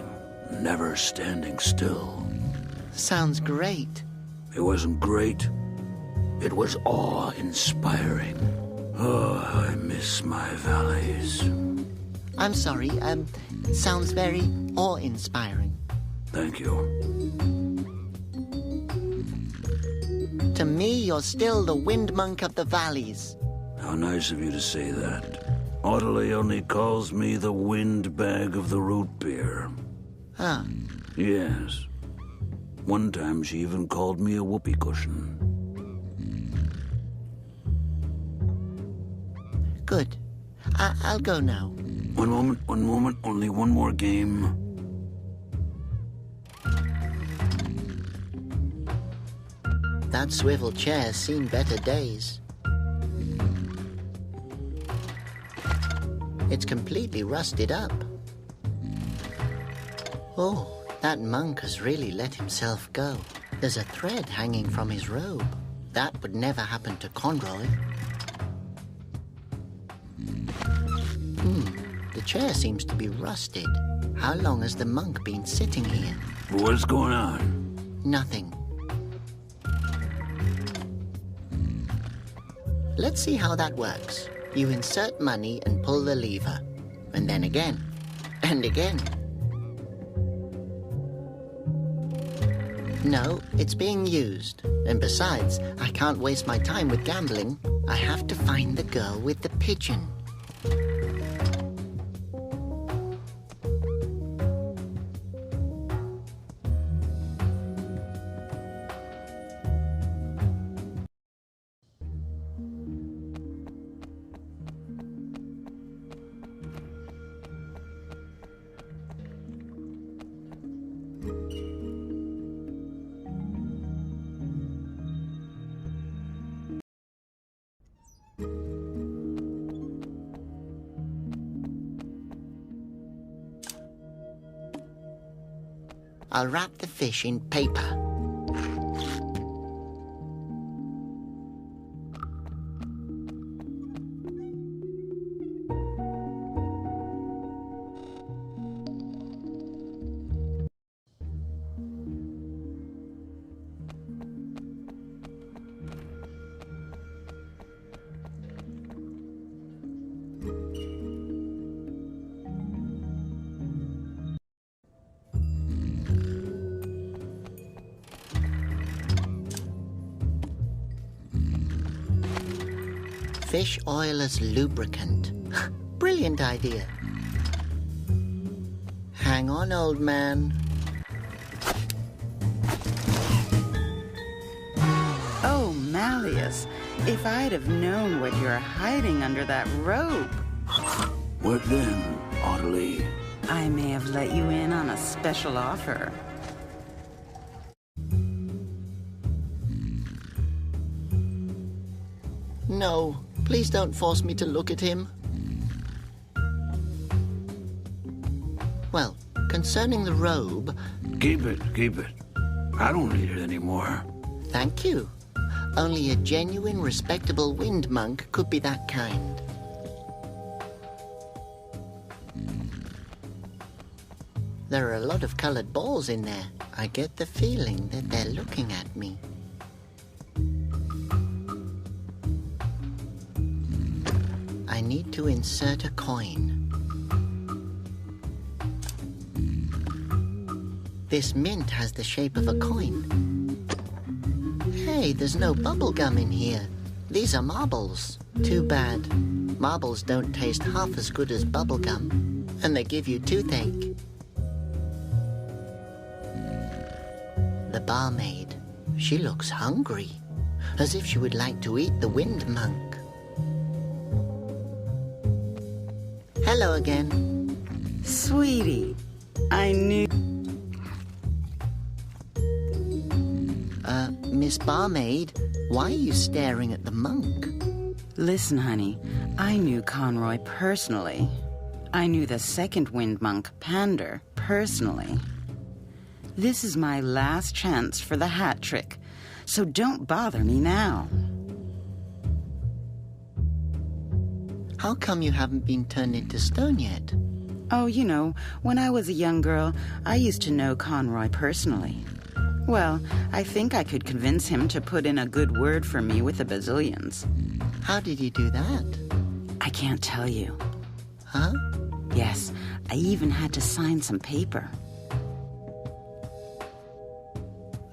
never standing still. Sounds great. It wasn't great. It was awe-inspiring. Oh, I miss my valleys. I'm sorry, sounds very awe-inspiring. Thank you. To me, you're still the wind monk of the valleys. How nice of you to say that. Audley only calls me the windbag of the root beer. Huh. Yes. One time she even called me a whoopee cushion. Good. I'll go now. One moment. Only one more game. That swivel chair's seen better days. It's completely rusted up. Oh, that monk has really let himself go. There's a thread hanging from his robe. That would never happen to Conroy. The chair seems to be rusted. How long has the monk been sitting here? What's going on? Nothing. Let's see how that works. You insert money and pull the lever. And then again. And again. No, it's being used. And besides, I can't waste my time with gambling. I have to find the girl with the pigeon. I'll wrap the fish in paper. Fish oil as lubricant. Brilliant idea. Hang on, old man. Oh, Malleus, if I'd have known what you're hiding under that robe. What then, Audley? I may have let you in on a special offer. No, please don't force me to look at him. Well, concerning the robe... Keep it. I don't need it anymore. Thank you. Only a genuine, respectable wind monk could be that kind. There are a lot of colored balls in there. I get the feeling that they're looking at me. I need to insert a coin. This mint has the shape of a coin. Hey, there's no bubble gum in here. These are marbles. Too bad. Marbles don't taste half as good as bubble gum, and they give you toothache. The barmaid. She looks hungry, as if she would like to eat the wind monk. Hello again. Sweetie, I knew... Miss Barmaid, why are you staring at the monk? Listen, honey, I knew Conroy personally. I knew the second wind monk, Pander, personally. This is my last chance for the hat trick, so don't bother me now. How come you haven't been turned into stone yet? Oh, you know, when I was a young girl, I used to know Conroy personally. Well, I think I could convince him to put in a good word for me with the Basilians. How did you do that? I can't tell you. Huh? Yes, I even had to sign some paper.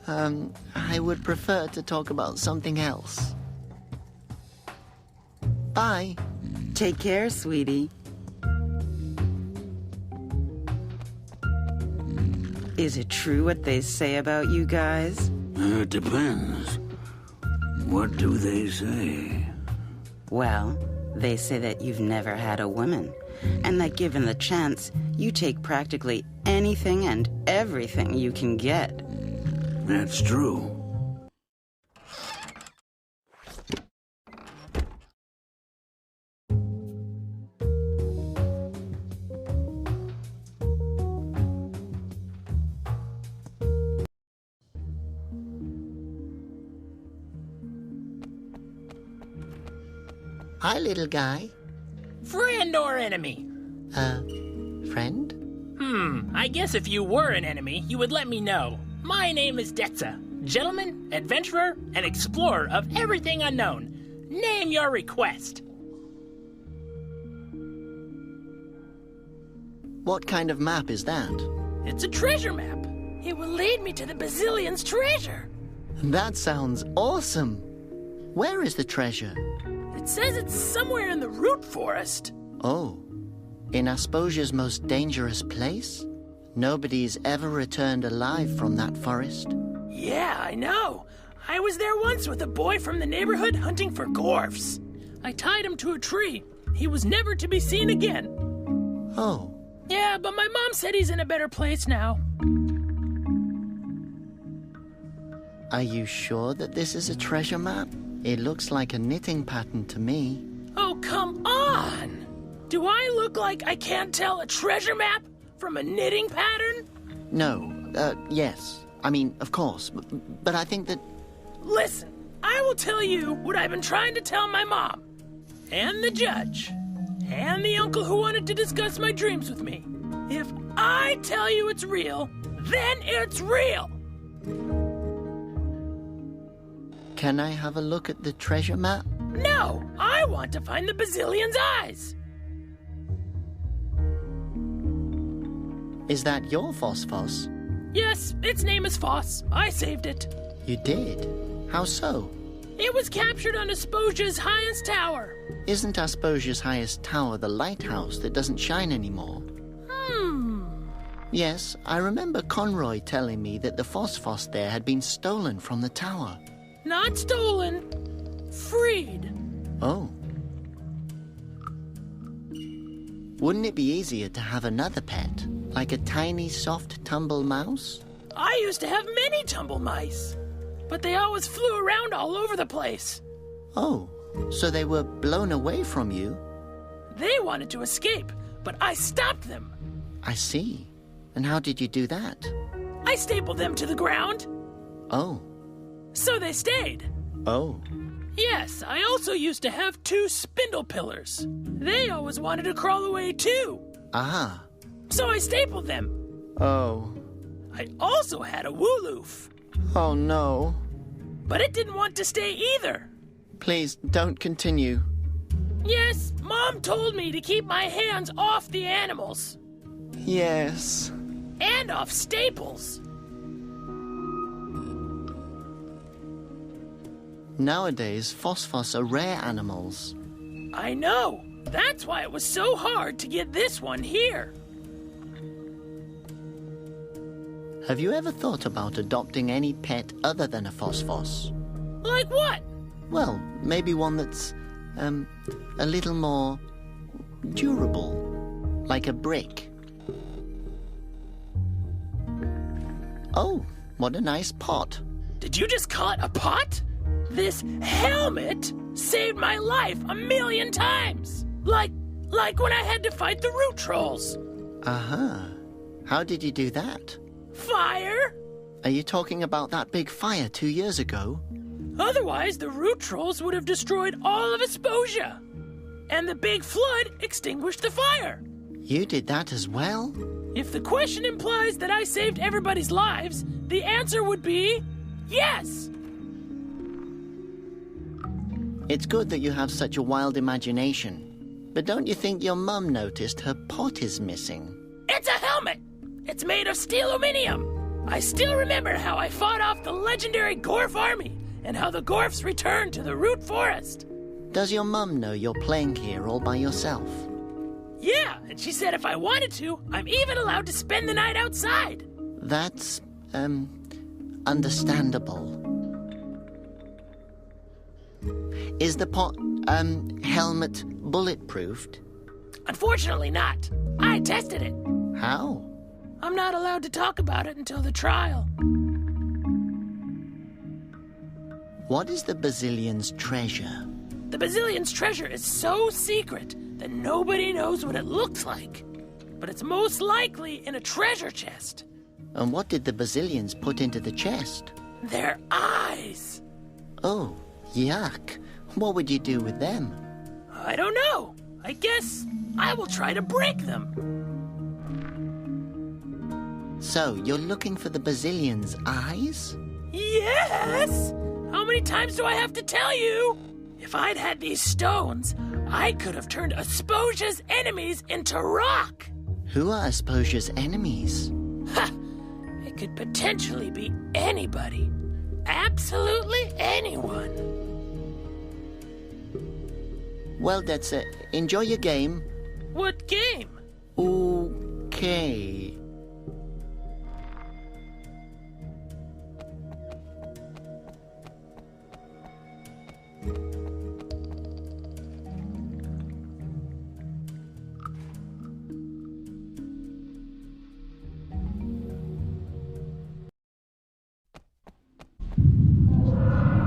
I would prefer to talk about something else. Bye. Take care, sweetie. Is it true what they say about you guys? It depends. What do they say? Well, they say that you've never had a woman, and that given the chance, you take practically anything and everything you can get. That's true. Hi, little guy. Friend or enemy? Friend? I guess if you were an enemy, you would let me know. My name is Detza, gentleman, adventurer, and explorer of everything unknown. Name your request. What kind of map is that? It's a treasure map. It will lead me to the Basilians' treasure. That sounds awesome. Where is the treasure? It says it's somewhere in the root forest. Oh, in Asposia's most dangerous place? Nobody's ever returned alive from that forest. Yeah, I know. I was there once with a boy from the neighborhood hunting for gorfs. I tied him to a tree. He was never to be seen again. Oh. Yeah, but my mom said he's in a better place now. Are you sure that this is a treasure map? It looks like a knitting pattern to me. Oh, come on! Do I look like I can't tell a treasure map from a knitting pattern? No, yes. I mean, of course, but I think that... Listen, I will tell you what I've been trying to tell my mom, and the judge, and the uncle who wanted to discuss my dreams with me. If I tell you it's real, then it's real! Can I have a look at the treasure map? No! I want to find the Basilian's eyes! Is that your Phosphos? Yes, its name is Foss. I saved it. You did? How so? It was captured on Asposia's highest tower. Isn't Asposia's highest tower the lighthouse that doesn't shine anymore? Yes, I remember Conroy telling me that the Phosphos there had been stolen from the tower. Not stolen. Freed. Oh. Wouldn't it be easier to have another pet? Like a tiny, soft tumble mouse? I used to have many tumble mice. But they always flew around all over the place. Oh, So they were blown away from you? They wanted to escape, but I stopped them. I see. And how did you do that? I stapled them to the ground. Oh. So they stayed. Oh. Yes, I also used to have 2 spindle pillars. They always wanted to crawl away too. Ah. So I stapled them. Oh. I also had a wooloof. Oh no. But it didn't want to stay either. Please, don't continue. Yes, Mom told me to keep my hands off the animals. Yes. And off staples. Nowadays, phosphos are rare animals. I know. That's why it was so hard to get this one here. Have you ever thought about adopting any pet other than a phosphos? Like what? Well, maybe one that's, a little more durable, like a brick. Oh, what a nice pot. Did you just call it a pot? This helmet saved my life 1,000,000 times. Like when I had to fight the root trolls. Uh-huh. How did you do that? Fire? Are you talking about that big fire 2 years ago? Otherwise, the root trolls would have destroyed all of Asposia. And the big flood extinguished the fire. You did that as well? If the question implies that I saved everybody's lives, the answer would be yes. It's good that you have such a wild imagination. But don't you think your mum noticed her pot is missing? It's a helmet. It's made of steel aluminium. I still remember how I fought off the legendary Gorf army and how the Gorfs returned to the root forest. Does your mum know you're playing here all by yourself? Yeah, and she said if I wanted to, I'm even allowed to spend the night outside. That's, understandable. Is the pot, helmet bulletproofed? Unfortunately not. I tested it. How? I'm not allowed to talk about it until the trial. What is the Basilion's treasure? The Basilion's treasure is so secret that nobody knows what it looks like. But it's most likely in a treasure chest. And what did the Basilions put into the chest? Their eyes. Oh, yuck. What would you do with them? I don't know. I guess I will try to break them. So, you're looking for the Basilion's eyes? Yes! How many times do I have to tell you? If I'd had these stones, I could have turned Asposia's enemies into rock. Who are Asposia's enemies? Ha! It could potentially be anybody. Absolutely anyone. Well, that's it. Enjoy your game. What game? Okay.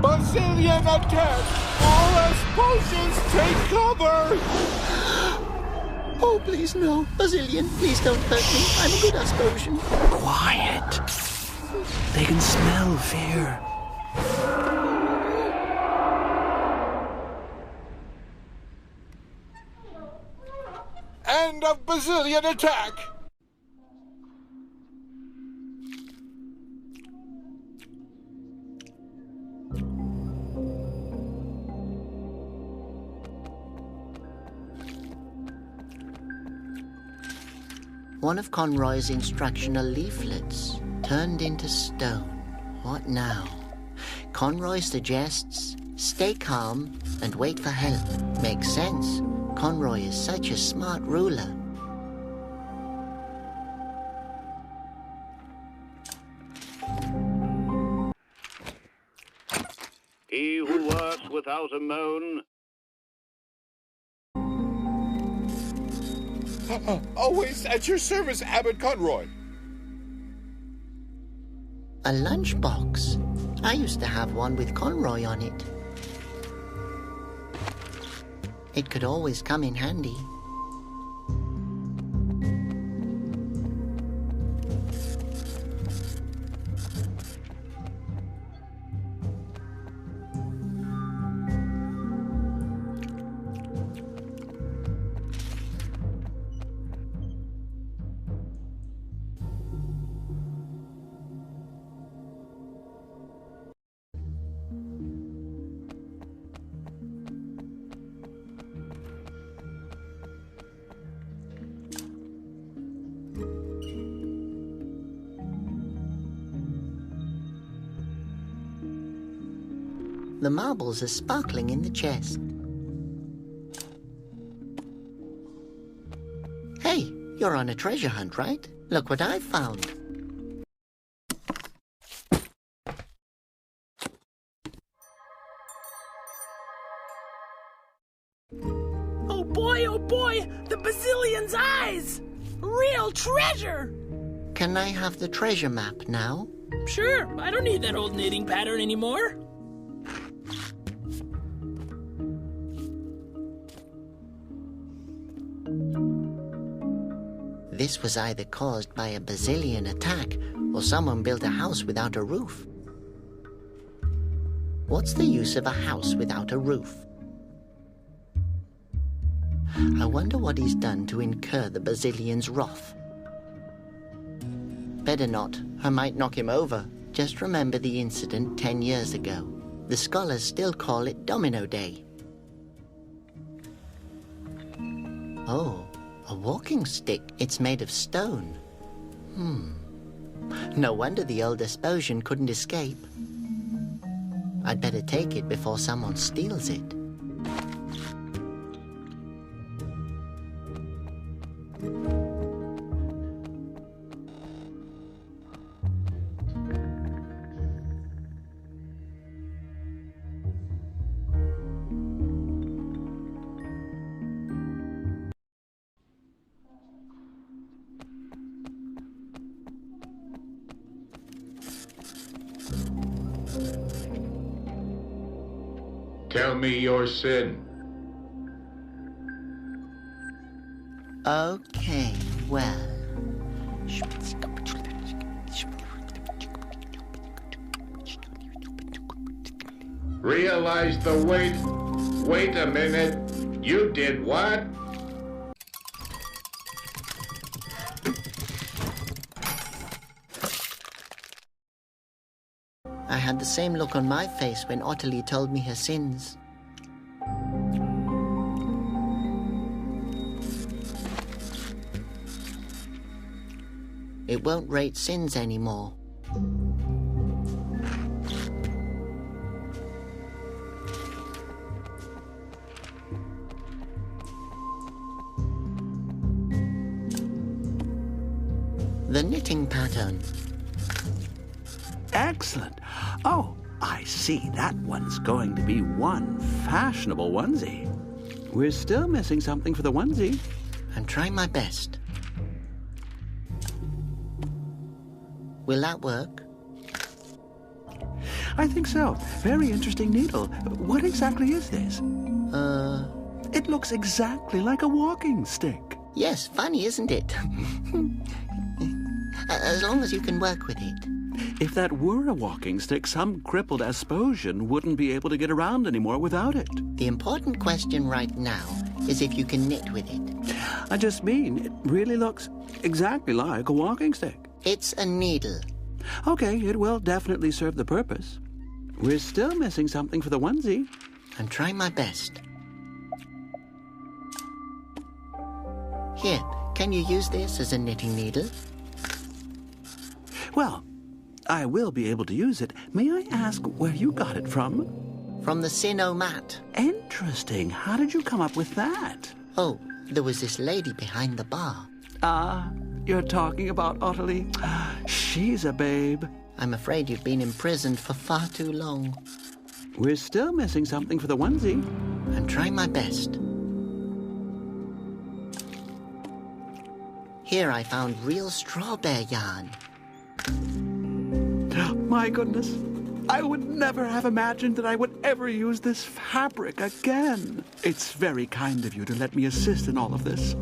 Basilian attack! All Asposians take cover! Oh, please no. Basilian, please don't hurt me. I'm a good Asposian. Quiet. They can smell fear. End of Basilian attack! One of Conroy's instructional leaflets turned into stone. What now? Conroy suggests stay calm and wait for help. Makes sense. Conroy is such a smart ruler. He who works without a moan. Always at your service, Abbot Conroy. A lunchbox. I used to have one with Conroy on it. It could always come in handy. The marbles are sparkling in the chest. Hey, you're on a treasure hunt, right? Look what I've found. Oh boy, the Bazillion's eyes! Real treasure! Can I have the treasure map now? Sure, I don't need that old knitting pattern anymore. This was either caused by a Bazillion attack or someone built a house without a roof. What's the use of a house without a roof? I wonder what he's done to incur the Bazillion's wrath. Better not. I might knock him over. Just remember the incident 10 years ago. The scholars still call it Domino Day. Oh, a walking stick. It's made of stone. No wonder the old Asposian couldn't escape. I'd better take it before someone steals it. Tell me your sin. Okay, well. Realize the weight. Wait a minute. You did what? I had the same look on my face when Ottilie told me her sins. It won't rate sins anymore. The knitting pattern. Excellent. Oh, I see. That one's going to be one fashionable onesie. We're still missing something for the onesie. I'm trying my best. Will that work? I think so. Very interesting needle. What exactly is this? It looks exactly like a walking stick. Yes, funny, isn't it? As long as you can work with it. If that were a walking stick, some crippled Asposian wouldn't be able to get around anymore without it. The important question right now is if you can knit with it. I just mean, it really looks exactly like a walking stick. It's a needle. Okay, it will definitely serve the purpose. We're still missing something for the onesie. I'm trying my best. Here, can you use this as a knitting needle? Well, I will be able to use it. May I ask where you got it from? From the Sinnoh mat. Interesting. How did you come up with that? Oh, there was this lady behind the bar. You're talking about Ottilie? She's a babe. I'm afraid you've been imprisoned for far too long. We're still missing something for the onesie. I'm trying my best. Here I found real straw bear yarn. My goodness. I would never have imagined that I would ever use this fabric again. It's very kind of you to let me assist in all of this.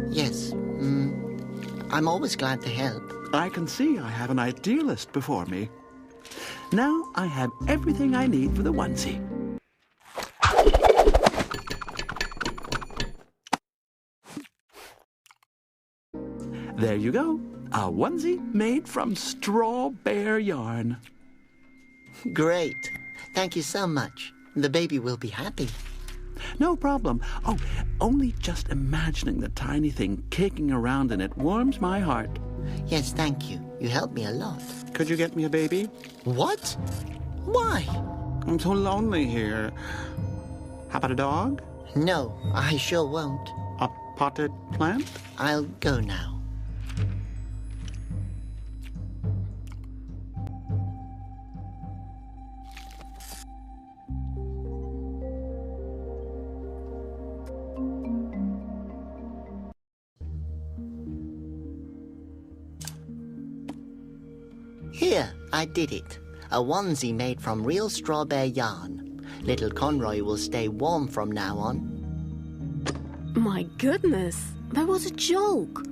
Yes, I'm always glad to help. I can see I have an idealist before me. Now I have everything I need for the onesie. There you go. A onesie made from straw bear yarn. Great. Thank you so much. The baby will be happy. No problem. Oh, only just imagining the tiny thing kicking around in it warms my heart. Yes, thank you. You helped me a lot. Could you get me a baby? What? Why? I'm so lonely here. How about a dog? No, I sure won't. A potted plant? I'll go now. Here, I did it. A onesie made from real straw bear yarn. Little Conroy will stay warm from now on. My goodness, that was a joke.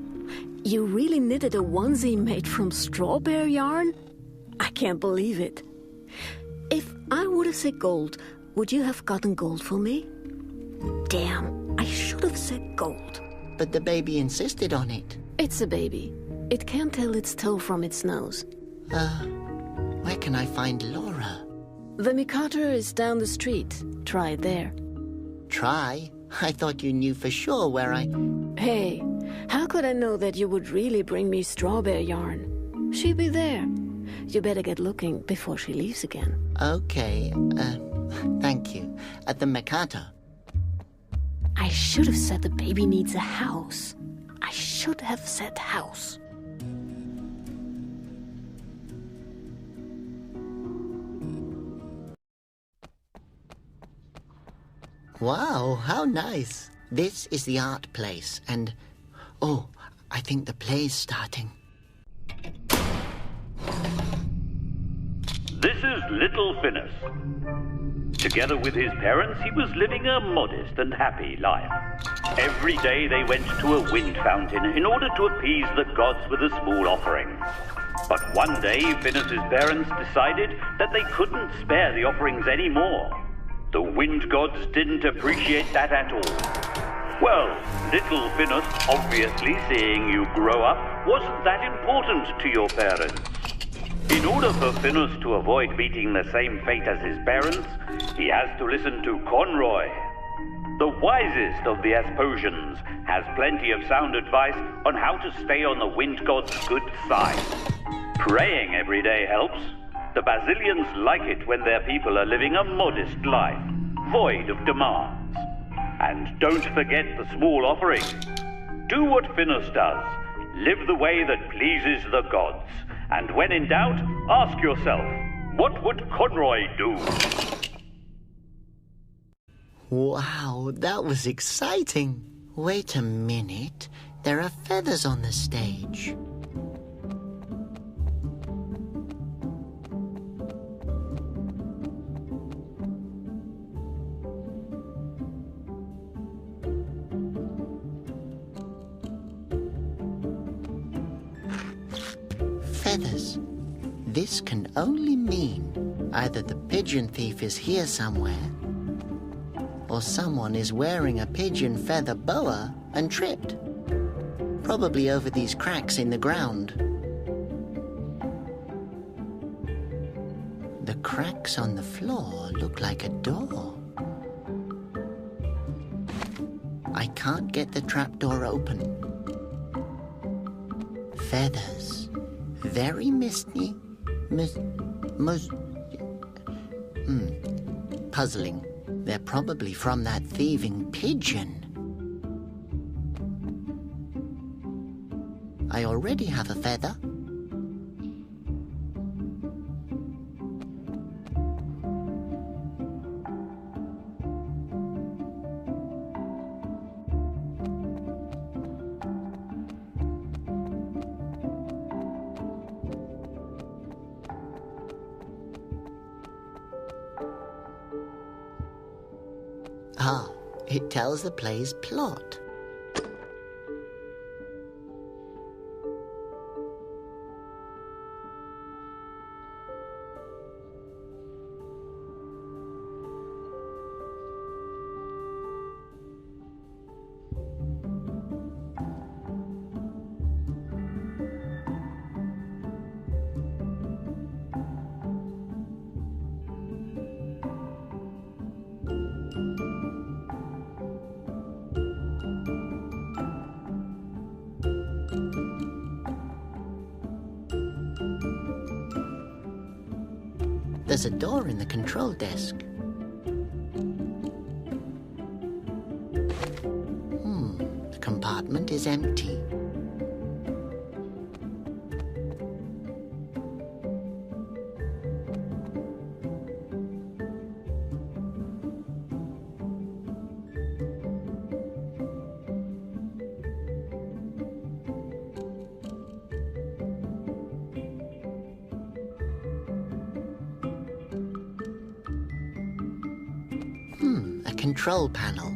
You really knitted a onesie made from straw bear yarn? I can't believe it. If I would have said gold, would you have gotten gold for me? Damn, I should have said gold. But the baby insisted on it. It's a baby. It can't tell its toe from its nose. Where can I find Laura? The Mikado is down the street. Try it there. Try? I thought you knew for sure where I... Hey, how could I know that you would really bring me straw bear yarn? She'll be there. You better get looking before she leaves again. Okay, thank you. At the Mikado. I should have said the baby needs a house. I should have said house. Wow, how nice. This is the art place, and... Oh, I think the play's starting. This is little Phineas. Together with his parents, he was living a modest and happy life. Every day they went to a wind fountain in order to appease the gods with a small offering. But one day, Phineas's parents decided that they couldn't spare the offerings anymore. The wind gods didn't appreciate that at all. Well, little Phineas, obviously seeing you grow up, wasn't that important to your parents. In order for Phineas to avoid meeting the same fate as his parents, he has to listen to Conroy. The wisest of the Asposians has plenty of sound advice on how to stay on the wind god's good side. Praying every day helps. The Basilians like it when their people are living a modest life, void of demands. And don't forget the small offering. Do what Phineas does. Live the way that pleases the gods. And when in doubt, ask yourself, what would Conroy do? Wow, that was exciting. Wait a minute. There are feathers on the stage. Feathers. This can only mean either the pigeon thief is here somewhere, or someone is wearing a pigeon feather boa and tripped. Probably over these cracks in the ground. The cracks on the floor look like a door. I can't get the trapdoor open. Feathers. Very misty. Puzzling. They're probably from that thieving pigeon. I already have a feather. Ah, it tells the play's plot. There's a door in the control desk. The compartment is empty. A control panel.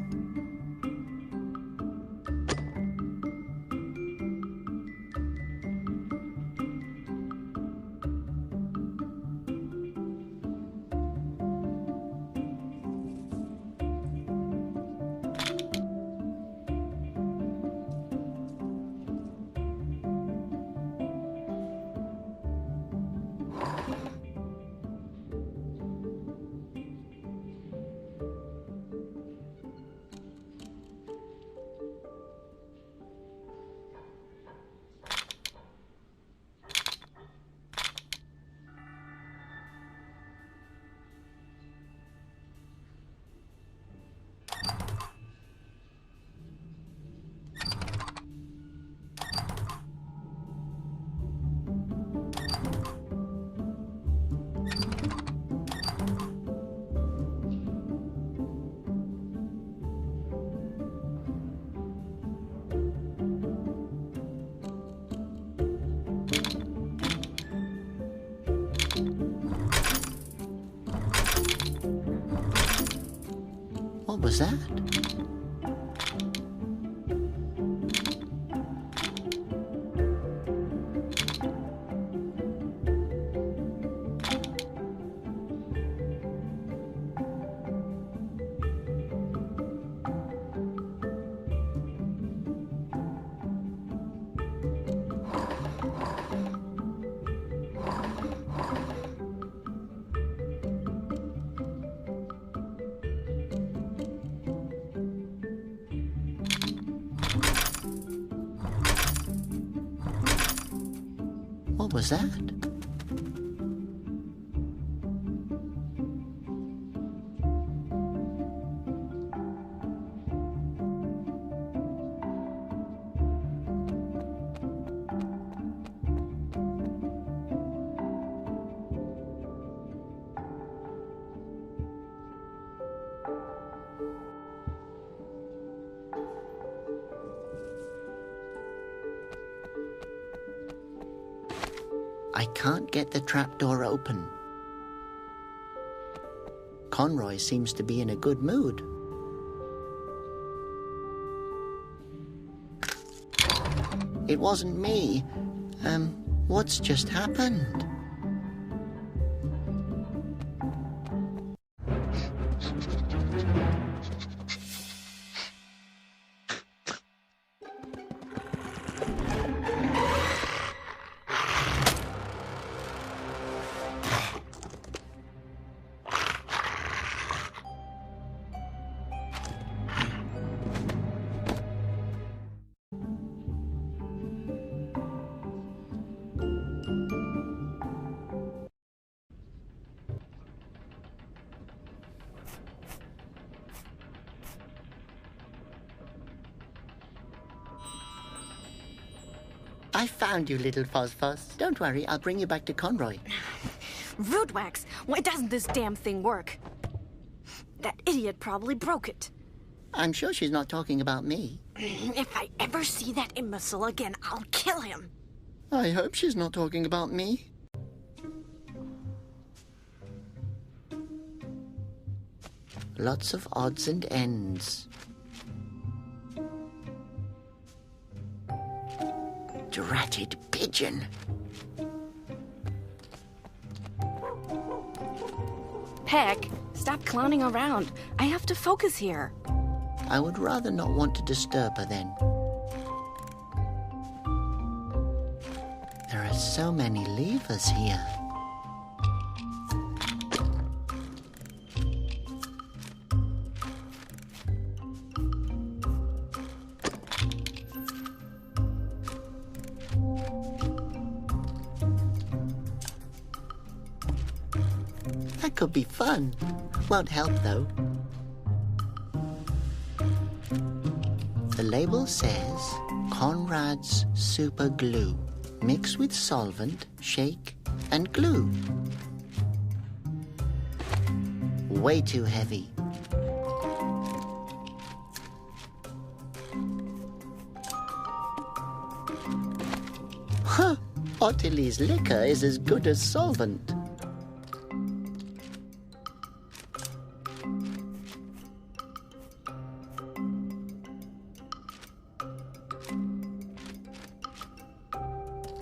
What was that? What was that? I can't get the trapdoor open. Conroy seems to be in a good mood. It wasn't me. What's just happened? I found you, little Phosphos. Don't worry, I'll bring you back to Conroy. Rootwax, why doesn't this damn thing work? That idiot probably broke it. I'm sure she's not talking about me. If I ever see that imbecile again, I'll kill him. I hope she's not talking about me. Lots of odds and ends. Dratted pigeon. Peck, stop clowning around. I have to focus here. I would rather not want to disturb her then. There are so many levers here. That could be fun. Won't help, though. The label says Conrad's Super Glue. Mix with solvent, shake, and glue. Way too heavy. Huh! Ottilie's liquor is as good as solvent.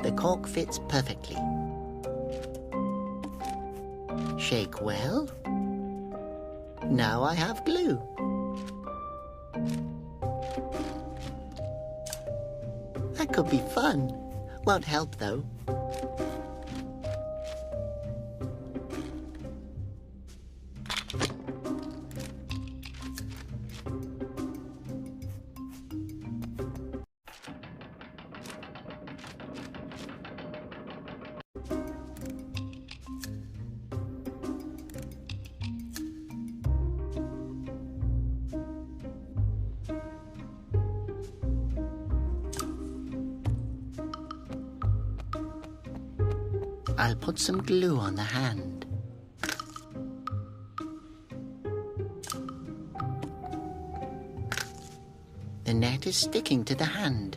The cork fits perfectly. Shake well. Now I have glue. That could be fun. Won't help, though. I'll put some glue on the hand. The net is sticking to the hand.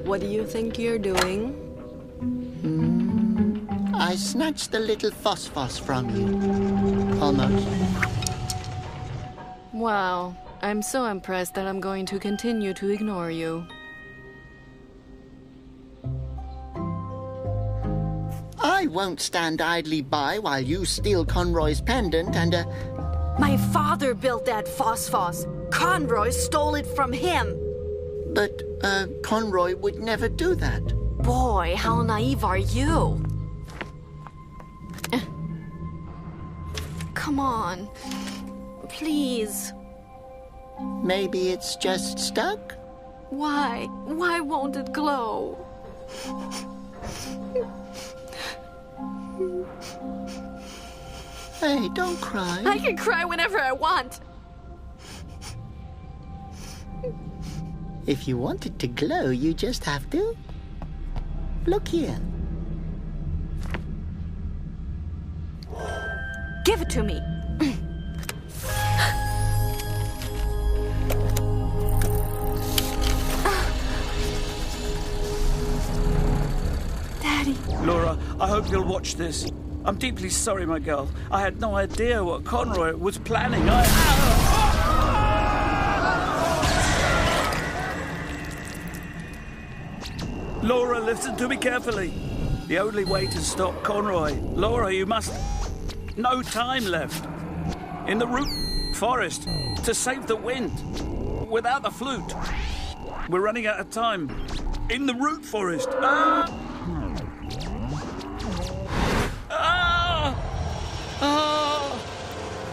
What do you think you're doing? I snatched the little phosphos from you. Almost. Wow, I'm so impressed that I'm going to continue to ignore you. I won't stand idly by while you steal Conroy's pendant and My father built that phosphos. Conroy stole it from him. But, Conroy would never do that. Boy, how naive are you? Come on. Please. Maybe it's just stuck? Why? Why won't it glow? Hey, don't cry. I can cry whenever I want. If you want it to glow, you just have to... Look here. Give it to me. Daddy. Laura, I hope you'll watch this. I'm deeply sorry, my girl. I had no idea what Conroy was planning. Laura, listen to me carefully. The only way to stop Conroy... Laura, you must... No time left. In the root forest. To save the wind. Without the flute. We're running out of time. In the root forest.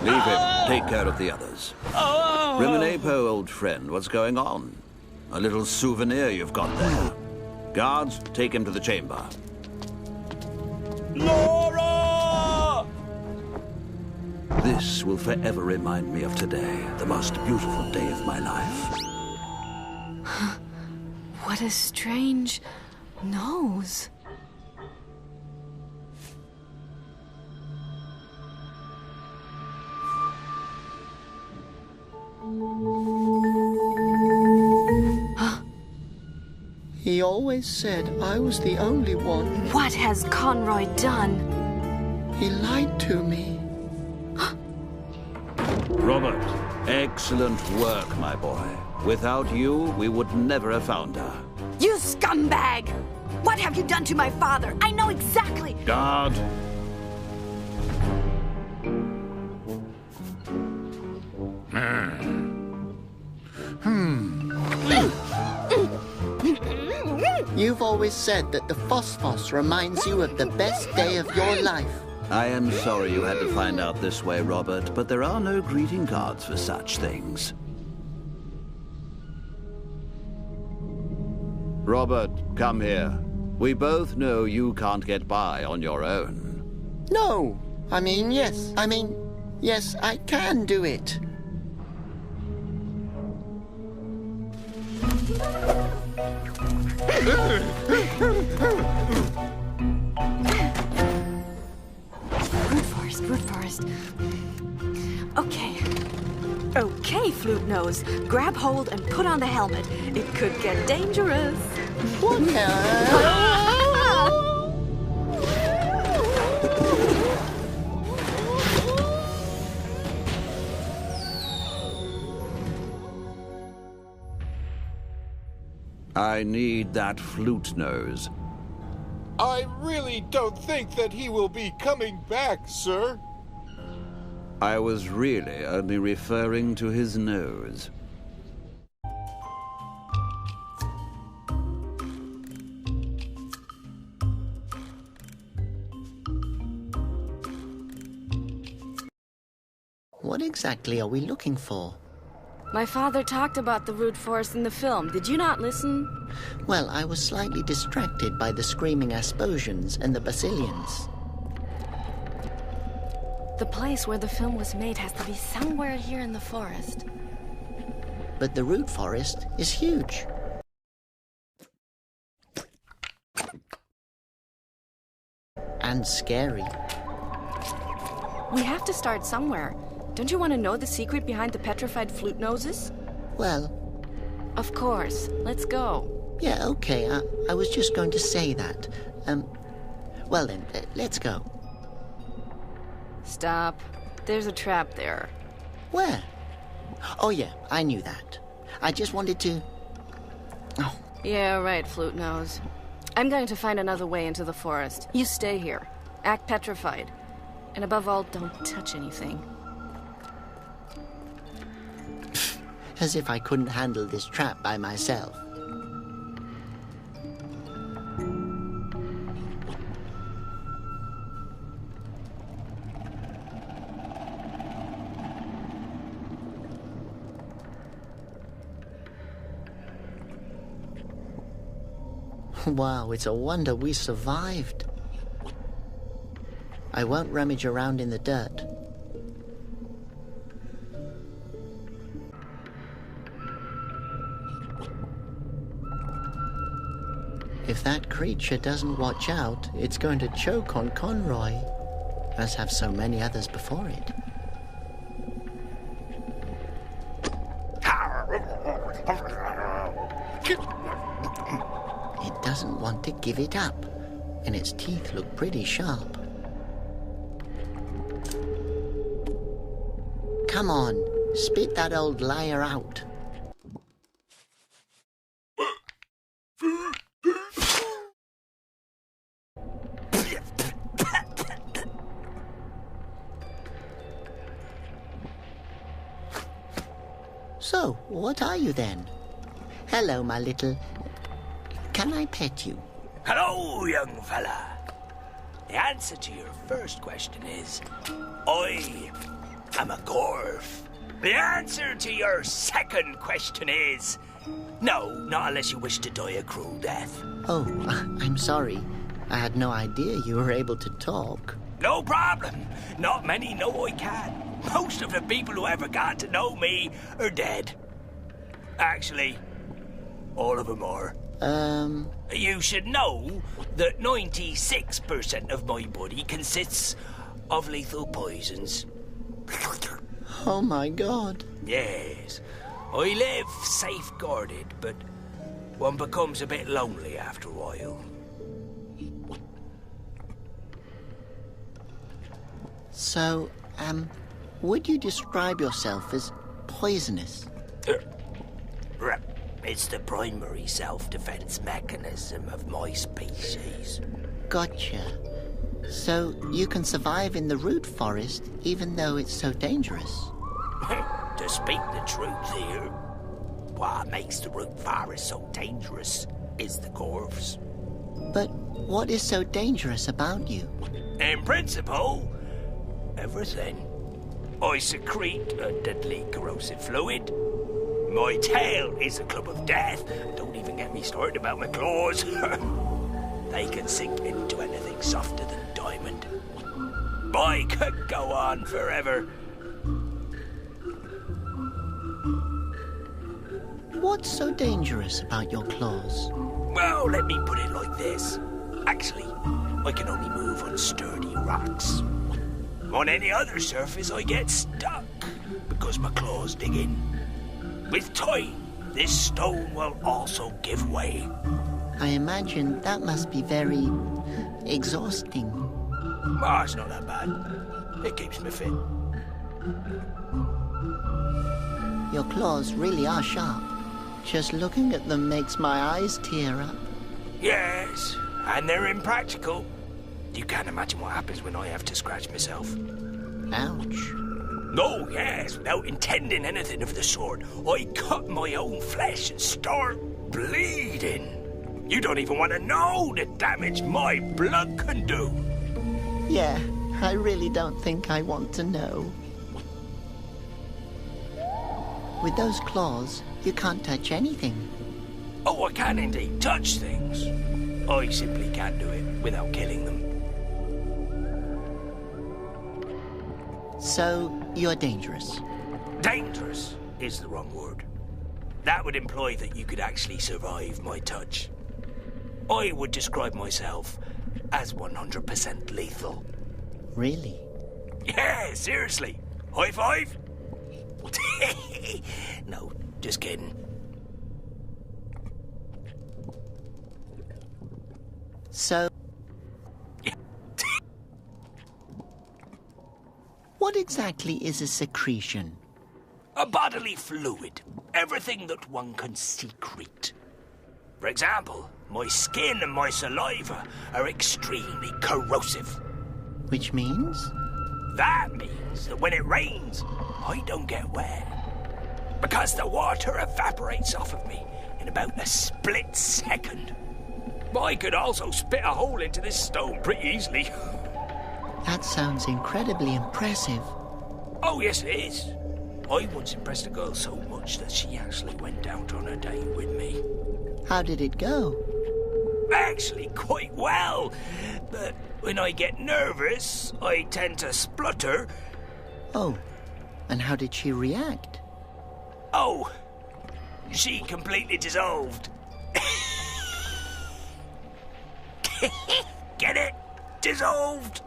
Leave him. Take care of the others. Rimenepo, old friend, what's going on? A little souvenir you've got there. Guards, take him to the chamber. Laura! This will forever remind me of today, the most beautiful day of my life. What a strange nose. He always said I was the only one. What has Conroy done? He lied to me. Robert, excellent work, my boy. Without you, we would never have found her. You scumbag! What have you done to my father? I know exactly. Guard. You've always said that the phosphos reminds you of the best day of your life. I am sorry you had to find out this way, Robert, but there are no greeting cards for such things. Robert, come here. We both know you can't get by on your own. No. Yes, I can do it. Root forest. Okay, Flute Nose. Grab hold and put on the helmet. It could get dangerous. What I need that Flute Nose. I really don't think that he will be coming back, sir. I was really only referring to his nose. What exactly are we looking for? My father talked about the root forest in the film. Did you not listen? Well, I was slightly distracted by the screaming Asposians and the Basilians. The place where the film was made has to be somewhere here in the forest. But the root forest is huge. And scary. We have to start somewhere. Don't you want to know the secret behind the petrified flute noses? Well... Of course. Let's go. Yeah, okay. I was just going to say that. Well then, let's go. Stop. There's a trap there. Where? Oh yeah, I knew that. I just wanted to... Oh. Yeah, right, Flute Nose. I'm going to find another way into the forest. You stay here. Act petrified. And above all, don't touch anything. As if I couldn't handle this trap by myself. Wow, it's a wonder we survived. I won't rummage around in the dirt. If that creature doesn't watch out, it's going to choke on Conroy, as have so many others before it. It doesn't want to give it up, and its teeth look pretty sharp. Come on, spit that old liar out. So, what are you then? Hello, my little... Can I pet you? Hello, young fella. The answer to your first question is... I am a Gorf. The answer to your second question is... No, not unless you wish to die a cruel death. Oh, I'm sorry. I had no idea you were able to talk. No problem. Not many know I can. Most of the people who ever got to know me are dead. Actually, All of them are. You should know that 96% of my body consists of lethal poisons. Oh my God. Yes. I live safeguarded, but one becomes a bit lonely after a while. So, would you describe yourself as poisonous? It's the primary self-defense mechanism of my species. Gotcha. So, you can survive in the root forest even though it's so dangerous? To speak the truth here, what makes the root forest so dangerous is the corvs. But what is so dangerous about you? In principle, everything. I secrete a deadly corrosive fluid. My tail is a club of death. Don't even get me started about my claws. They can sink into anything softer than diamond. I could go on forever. What's so dangerous about your claws? Well, let me put it like this. Actually, I can only move on sturdy rocks. On any other surface, I get stuck because my claws dig in. With time, this stone will also give way. I imagine that must be very exhausting. Oh, it's not that bad. It keeps me fit. Your claws really are sharp. Just looking at them makes my eyes tear up. Yes, and they're impractical. You can't imagine what happens when I have to scratch myself. Ouch. No, yes, without intending anything of the sort. I cut my own flesh and start bleeding. You don't even want to know the damage my blood can do. Yeah, I really don't think I want to know. With those claws, you can't touch anything. Oh, I can indeed touch things. I simply can't do it without killing them. So, you're dangerous. Dangerous is the wrong word. That would imply that you could actually survive my touch. I would describe myself as 100% lethal. Really? Yeah, seriously. High five? No, just kidding. So... What exactly is a secretion? A bodily fluid. Everything that one can secrete. For example, my skin and my saliva are extremely corrosive. Which means? That means that when it rains, I don't get wet. Because the water evaporates off of me in about a split second. I could also spit a hole into this stone pretty easily. That sounds incredibly impressive. Oh, yes, it is. I once impressed a girl so much that she actually went out on a date with me. How did it go? Actually, quite well. But when I get nervous, I tend to splutter. Oh, and how did she react? Oh, she completely dissolved. Get it? Dissolved.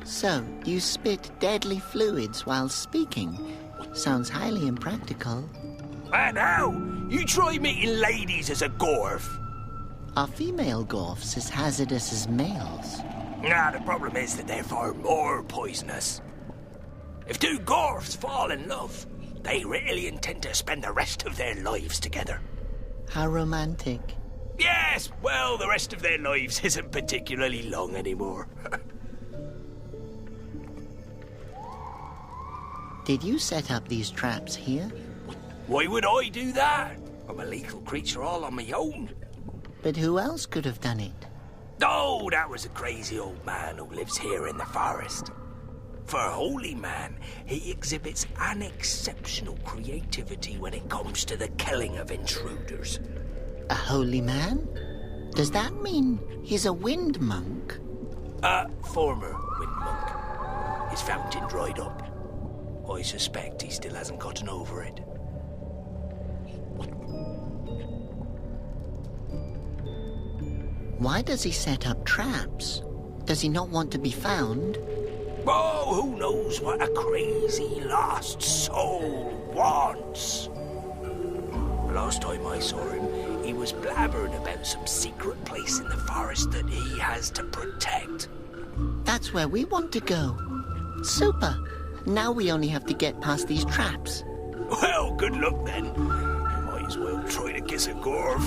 So, you spit deadly fluids while speaking. Sounds highly impractical. And how? You try meeting ladies as a gorf. Are female gorfs as hazardous as males? Nah, the problem is that they're far more poisonous. If two gorfs fall in love, they really intend to spend the rest of their lives together. How romantic. Yes, well, the rest of their lives isn't particularly long anymore. Did you set up these traps here? Why would I do that? I'm a lethal creature all on my own. But who else could have done it? Oh, that was a crazy old man who lives here in the forest. For a holy man, he exhibits an exceptional creativity when it comes to the killing of intruders. A holy man? Does that mean he's a wind monk? A former wind monk. His fountain dried up. I suspect he still hasn't gotten over it. Why does he set up traps? Does he not want to be found? Oh, who knows what a crazy lost soul wants? Last time I saw him, he was blabbering about some secret place in the forest that he has to protect. That's where we want to go. Super. Now we only have to get past these traps. Well, good luck then. You might as well try to kiss a Gorf.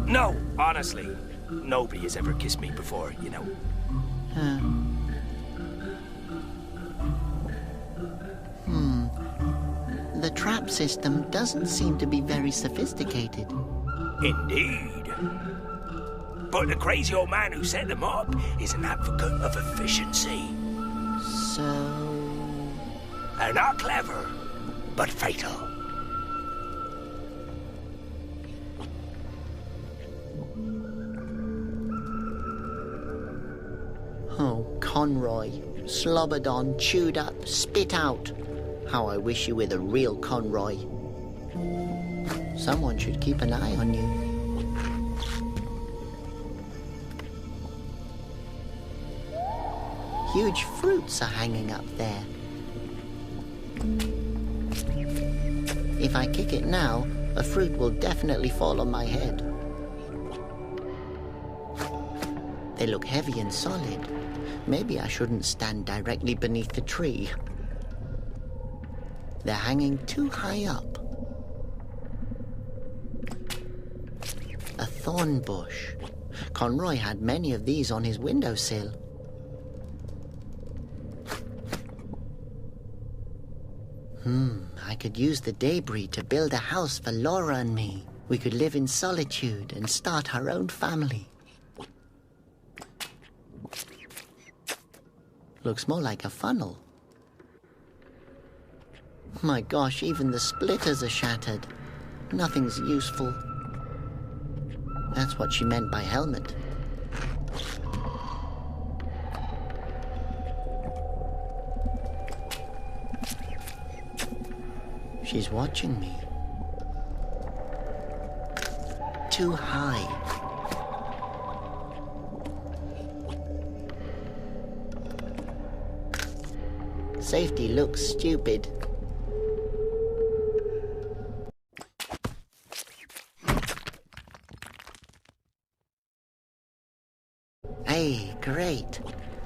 No, honestly. Nobody has ever kissed me before, you know. The trap system doesn't seem to be very sophisticated. Indeed. But the crazy old man who set them up is an advocate of efficiency. So... They're not clever, but fatal. Oh, Conroy. Slobbered on, chewed up, spit out. How I wish you were the real Conroy. Someone should keep an eye on you. Huge fruits are hanging up there. If I kick it now, a fruit will definitely fall on my head. They look heavy and solid. Maybe I shouldn't stand directly beneath the tree. They're hanging too high up. A thorn bush. Conroy had many of these on his windowsill. I could use the debris to build a house for Laura and me. We could live in solitude and start our own family. Looks more like a funnel. My gosh, even the splitters are shattered. Nothing's useful. That's what she meant by helmet. She's watching me. Too high. Safety looks stupid. Hey, great.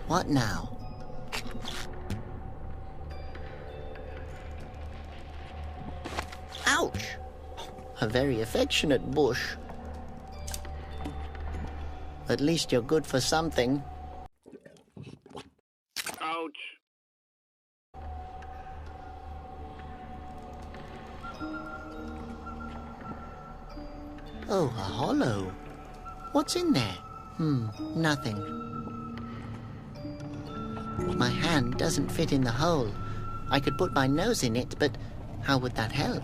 What now? Ouch! A very affectionate bush. At least you're good for something. Ouch. Oh, a hollow. What's in there? Nothing. My hand doesn't fit in the hole. I could put my nose in it, but how would that help?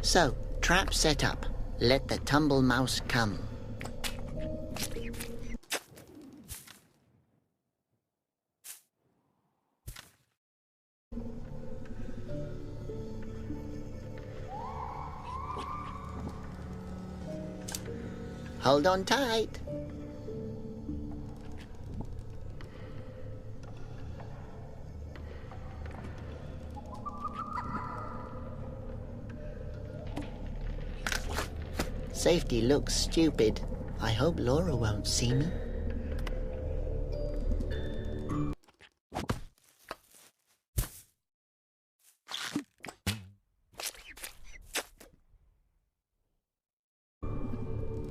So, trap set up. Let the tumble mouse come. Hold on tight. Safety looks stupid. I hope Laura won't see me.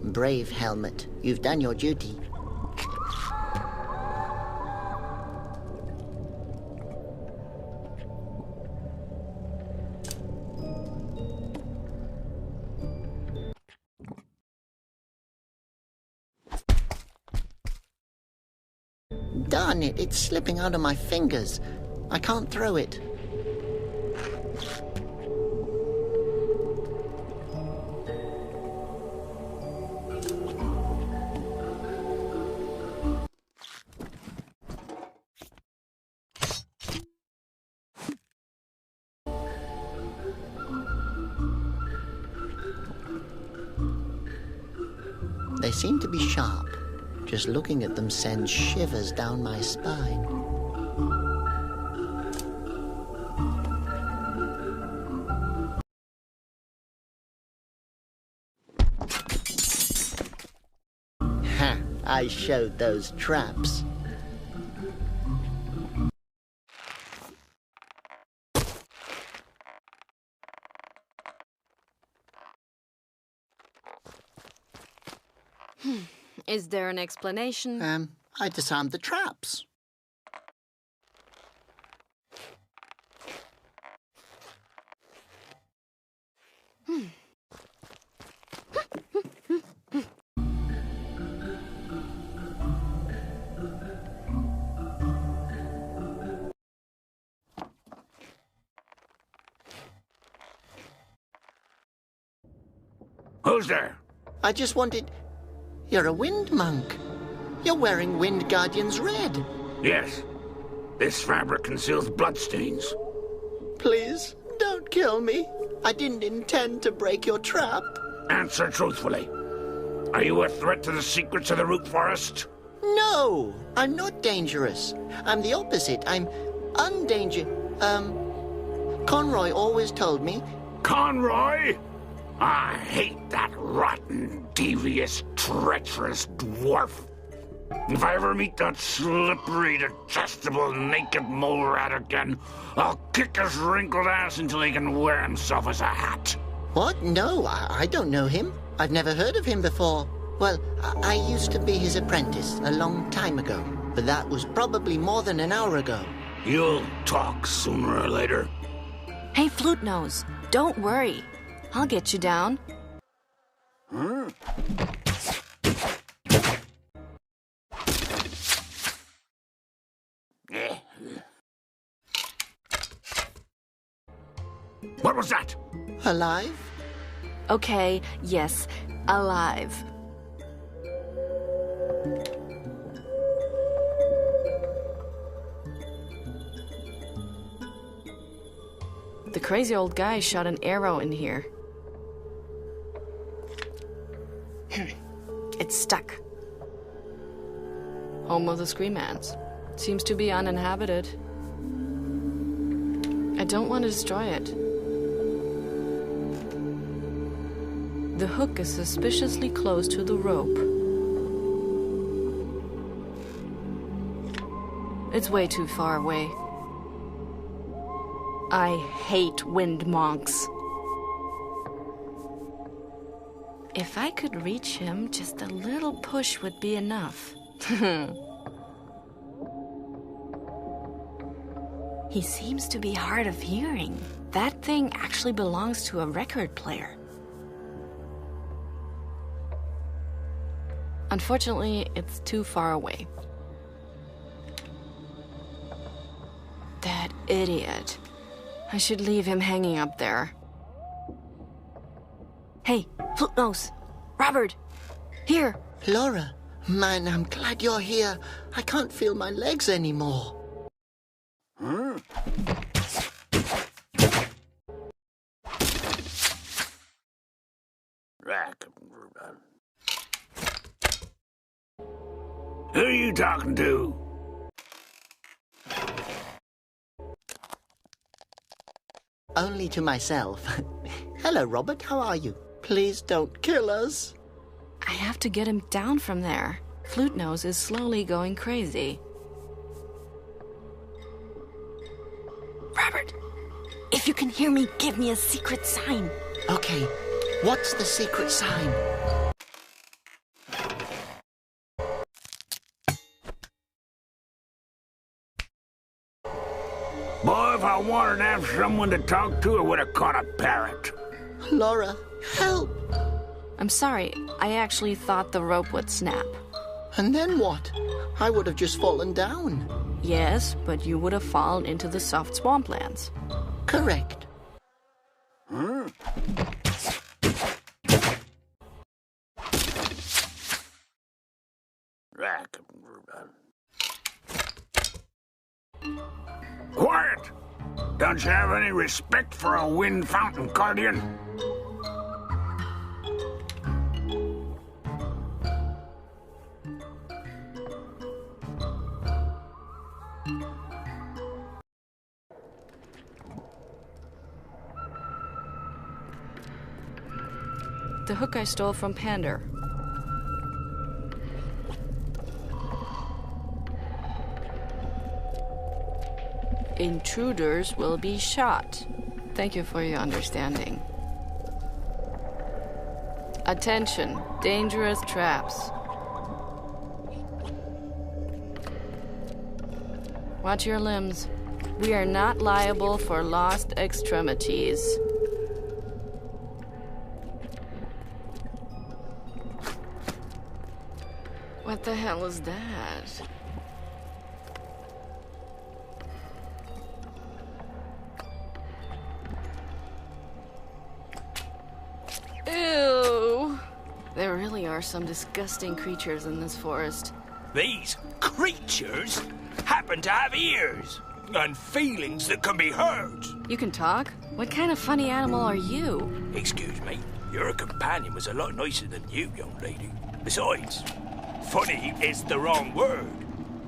Brave helmet. You've done your duty. Darn it, it's slipping out of my fingers. I can't throw it. They seem to be sharp. Just looking at them sends shivers down my spine. Ha! I showed those traps. Is there an explanation? I disarmed the traps. Who's there? I just wanted... You're a wind monk. You're wearing Wind Guardian's red. Yes. This fabric conceals bloodstains. Please, don't kill me. I didn't intend to break your trap. Answer truthfully. Are you a threat to the secrets of the root forest? No, I'm not dangerous. I'm the opposite. I'm Conroy always told me... Conroy? I hate that rotten, devious, treacherous dwarf. If I ever meet that slippery, digestible, naked mole rat again, I'll kick his wrinkled ass until he can wear himself as a hat. What? No, I don't know him. I've never heard of him before. Well, I used to be his apprentice a long time ago, but that was probably more than an hour ago. You'll talk sooner or later. Hey, Flute Nose, don't worry. I'll get you down. Huh? What was that? Alive? Okay, yes, alive. The crazy old guy shot an arrow in here. It's stuck. Home of the Screamans. Seems to be uninhabited. I don't want to destroy it. The hook is suspiciously close to the rope. It's way too far away. I hate wind monks. If I could reach him, just a little push would be enough. He seems to be hard of hearing. That thing actually belongs to a record player. Unfortunately, it's too far away. That idiot. I should leave him hanging up there. Hey, Flute Nose! Robert! Here! Laura, man, I'm glad you're here. I can't feel my legs anymore. Huh? Who are you talking to? Only to myself. Hello, Robert, how are you? Please don't kill us. I have to get him down from there. Flute Nose is slowly going crazy. Robert, if you can hear me, give me a secret sign. Okay, what's the secret sign? Boy, if I wanted to have someone to talk to, I would have caught a parrot. Laura, help! I'm sorry, I actually thought the rope would snap. And then what? I would have just fallen down. Yes, but you would have fallen into the soft swamplands. Correct. Huh? Quiet! Don't you have any respect for a wind fountain guardian? The hook I stole from Pander. Intruders will be shot. Thank you for your understanding. Attention, dangerous traps. Watch your limbs. We are not liable for lost extremities. What the hell is that? Ew! There really are some disgusting creatures in this forest. These creatures happen to have ears and feelings that can be heard. You can talk? What kind of funny animal are you? Excuse me, your companion was a lot nicer than you, young lady. Besides, funny is the wrong word,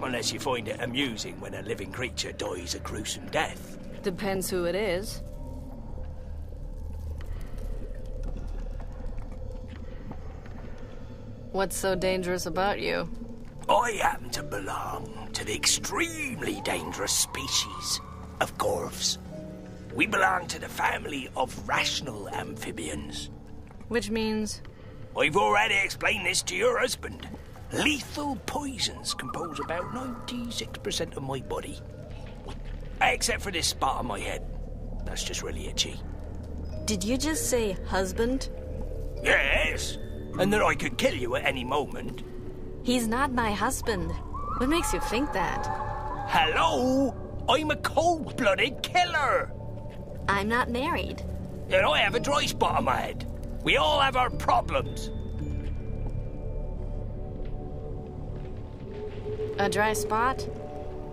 unless you find it amusing when a living creature dies a gruesome death. Depends who it is. What's so dangerous about you? I happen to belong to the extremely dangerous species of gorfs. We belong to the family of rational amphibians. Which means? I've already explained this to your husband. Lethal poisons compose about 96% of my body. Except for this spot on my head. That's just really itchy. Did you just say husband? Yes, and that I could kill you at any moment. He's not my husband. What makes you think that? Hello? I'm a cold-blooded killer. I'm not married. And I have a dry spot on my head. We all have our problems. A dry spot?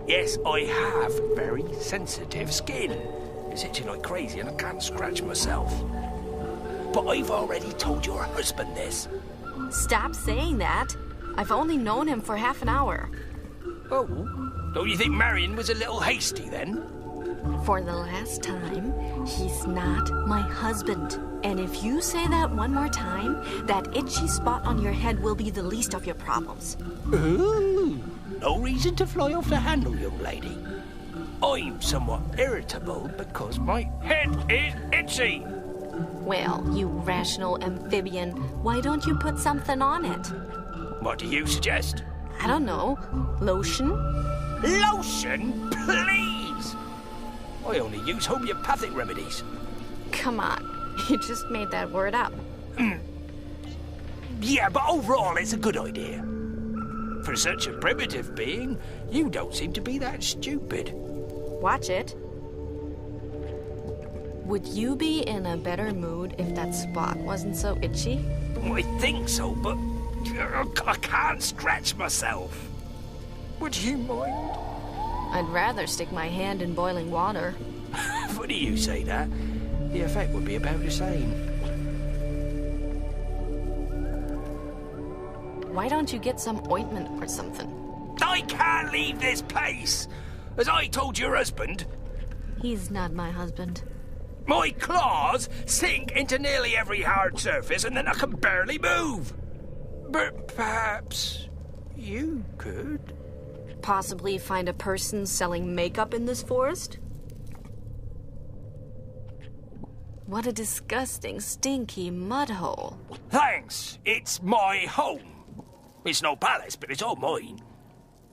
Yes, I have very sensitive skin. It's itching like crazy and I can't scratch myself. But I've already told your husband this. Stop saying that. I've only known him for half an hour. Oh? Don't you think Marion was a little hasty then? For the last time, he's not my husband. And if you say that one more time, that itchy spot on your head will be the least of your problems. Ooh, no reason to fly off the handle, young lady. I'm somewhat irritable because my head is itchy. Well, you rational amphibian, why don't you put something on it? What do you suggest? I don't know. Lotion? Lotion? Please! I only use homeopathic remedies. Come on, you just made that word up. Yeah, but overall it's a good idea. For such a primitive being, you don't seem to be that stupid. Watch it. Would you be in a better mood if that spot wasn't so itchy? I think so, but I can't stretch myself. Would you mind? I'd rather stick my hand in boiling water. Funny you say that. The effect would be about the same. Why don't you get some ointment or something? I can't leave this place! As I told your husband. He's not my husband. My claws sink into nearly every hard surface and then I can barely move. But perhaps you could? Possibly find a person selling makeup in this forest? What a disgusting, stinky mud hole. Thanks. It's my home. It's no palace, but it's all mine.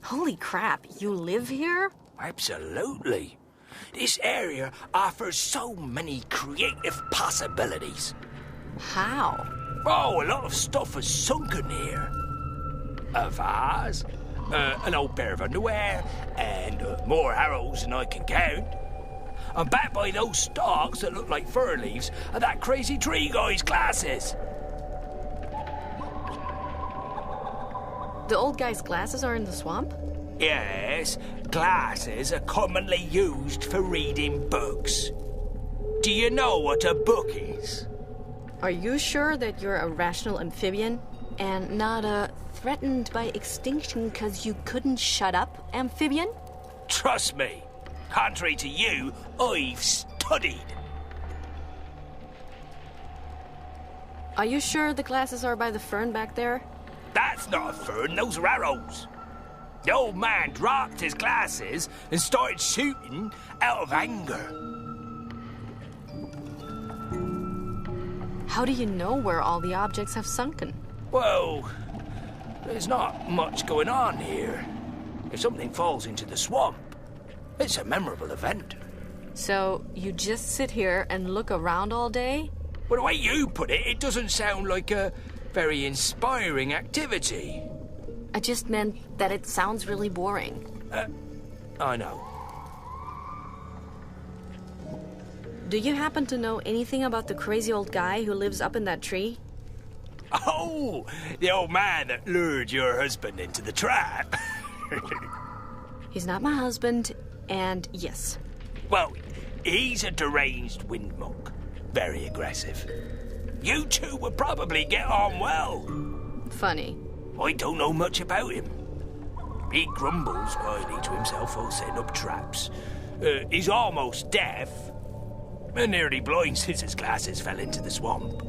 Holy crap, you live here? Absolutely. This area offers so many creative possibilities. How? Oh, a lot of stuff is sunken here. A vase, an old pair of underwear, and more arrows than I can count. I'm backed by those stalks that look like fir leaves and that crazy tree guy's glasses. The old guy's glasses are in the swamp? Yes, glasses are commonly used for reading books. Do you know what a book is? Are you sure that you're a rational amphibian and not a threatened by extinction because you couldn't shut up amphibian? Trust me, contrary to you, I've studied. Are you sure the glasses are by the fern back there? That's not a fern, those are arrows. The old man dropped his glasses and started shooting out of anger. How do you know where all the objects have sunken? Well, there's not much going on here. If something falls into the swamp, it's a memorable event. So, you just sit here and look around all day? Well, the way you put it, it doesn't sound like a very inspiring activity. I just meant that it sounds really boring. I know. Do you happen to know anything about the crazy old guy who lives up in that tree? Oh, the old man that lured your husband into the trap. He's not my husband, and yes. Well, he's a deranged wind monk. Very aggressive. You two would probably get on well. Funny. I don't know much about him. He grumbles quietly to himself while setting up traps. He's almost deaf, and nearly blind since his glasses fell into the swamp.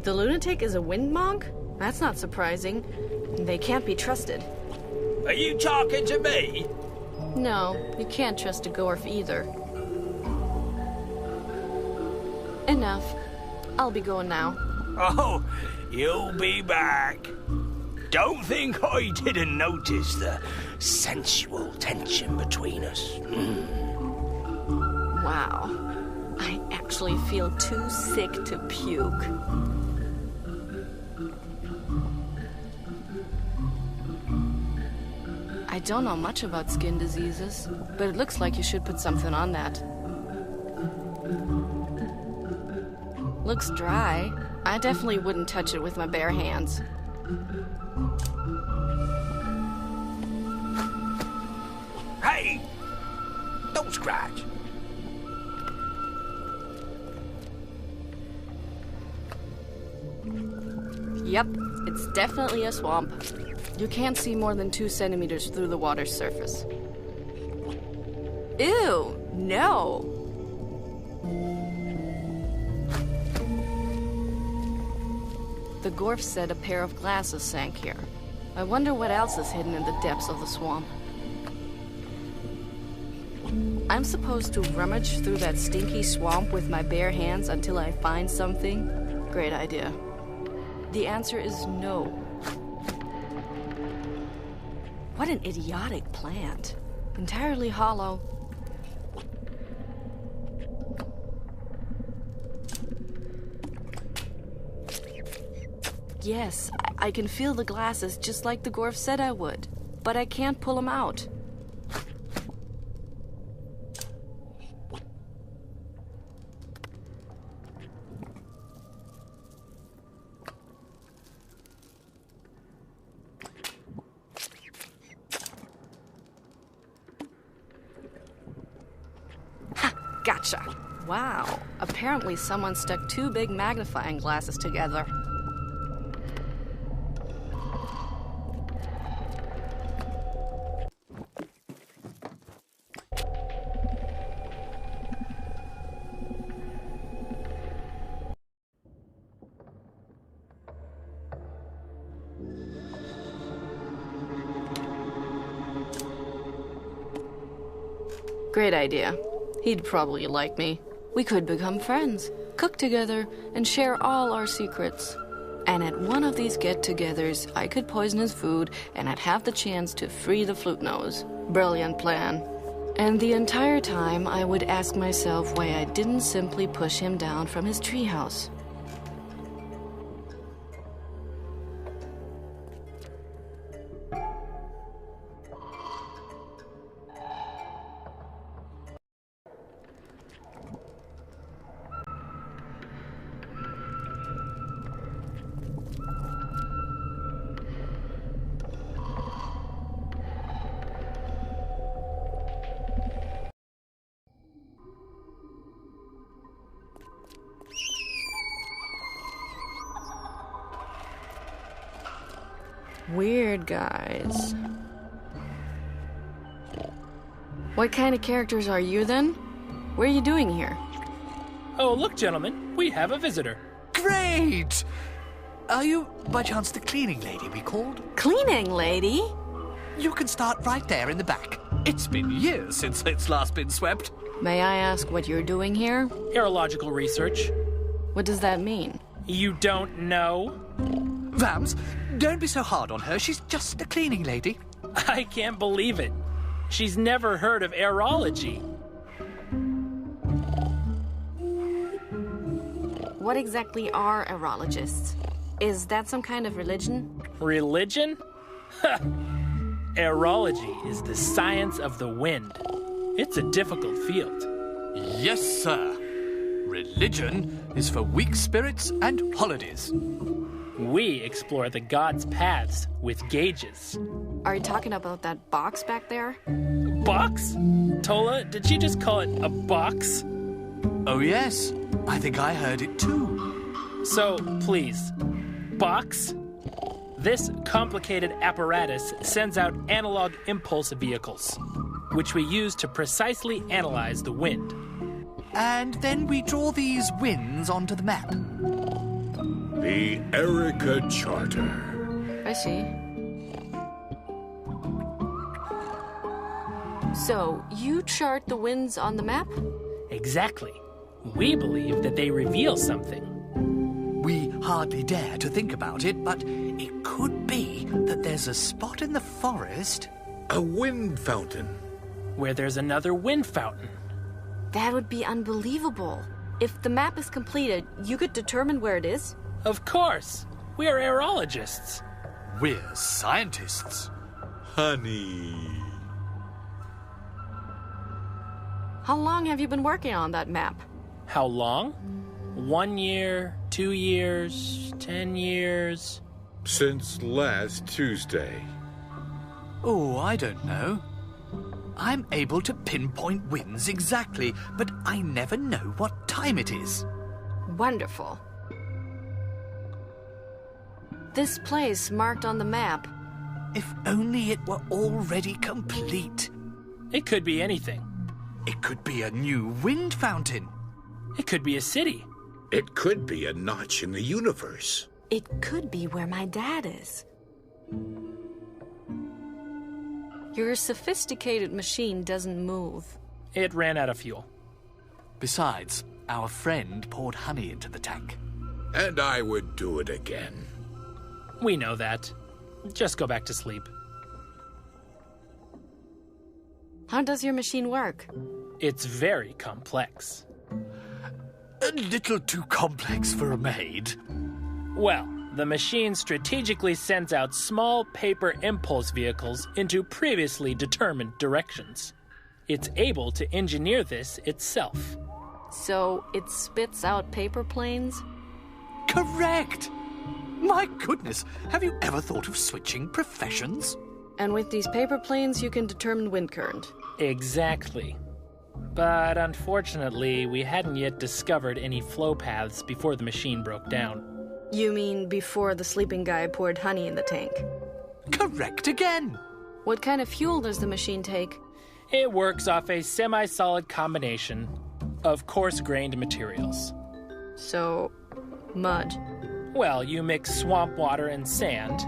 The lunatic is a wind monk? That's not surprising. They can't be trusted. Are you talking to me? No, you can't trust a Gorf either. Enough. I'll be going now. Oh, you'll be back. Don't think I didn't notice the sensual tension between us. Wow. I actually feel too sick to puke. I don't know much about skin diseases, but it looks like you should put something on that. Looks dry. I definitely wouldn't touch it with my bare hands. Hey! Don't scratch. Yep, it's definitely a swamp. You can't see more than 2 centimeters through the water's surface. Ew, no! The Gorf said a pair of glasses sank here. I wonder what else is hidden in the depths of the swamp. I'm supposed to rummage through that stinky swamp with my bare hands until I find something? Great idea. The answer is no. What an idiotic plant. Entirely hollow. Yes, I can feel the glasses just like the Gorf said I would, but I can't pull them out. Ha! Gotcha! Wow, apparently someone stuck 2 big magnifying glasses together. Great idea. He'd probably like me. We could become friends, cook together, and share all our secrets. And at one of these get-togethers, I could poison his food, and I'd have the chance to free the flute nose. Brilliant plan. And the entire time, I would ask myself why I didn't simply push him down from his treehouse. Weird guys. What kind of characters are you then? What are you doing here? Oh, look, gentlemen, we have a visitor. Great! Are you, by chance, the cleaning lady we called? Cleaning lady? You can start right there in the back. It's been years since it's last been swept. May I ask what you're doing here? Aerological research. What does that mean? You don't know? Vams, don't be so hard on her. She's just a cleaning lady. I can't believe it. She's never heard of aerology. What exactly are aerologists? Is that some kind of religion? Religion? Aerology is the science of the wind. It's a difficult field. Yes, sir. Religion is for weak spirits and holidays. We explore the gods' paths with gauges. Are you talking about that box back there? Box? Tola, did she just call it a box? Oh, yes. I think I heard it too. So, please, box? This complicated apparatus sends out analog impulse vehicles, which we use to precisely analyze the wind. And then we draw these winds onto the map. The Erica Charter. I see. So, you chart the winds on the map? Exactly. We believe that they reveal something. We hardly dare to think about it, but it could be that there's a spot in the forest. A wind fountain. Where there's another wind fountain. That would be unbelievable. If the map is completed, you could determine where it is? Of course. We are aerologists. We're scientists. Honey. How long have you been working on that map? How long? 1 year, 2 years, 10 years? Since last Tuesday. Oh, I don't know. I'm able to pinpoint winds exactly, but I never know what time it is. Wonderful. This place marked on the map. If only it were already complete. It could be anything. It could be a new wind fountain. It could be a city. It could be a notch in the universe. It could be where my dad is. Your sophisticated machine doesn't move. It ran out of fuel. Besides, our friend poured honey into the tank. And I would do it again. We know that. Just go back to sleep. How does your machine work? It's very complex. A little too complex for a maid. Well, the machine strategically sends out small paper impulse vehicles into previously determined directions. It's able to engineer this itself. So it spits out paper planes? Correct! My goodness, have you ever thought of switching professions? And with these paper planes, you can determine wind current. Exactly. But unfortunately, we hadn't yet discovered any flow paths before the machine broke down. You mean before the sleeping guy poured honey in the tank? Correct again! What kind of fuel does the machine take? It works off a semi-solid combination of coarse-grained materials. So, mud. Well, you mix swamp water and sand.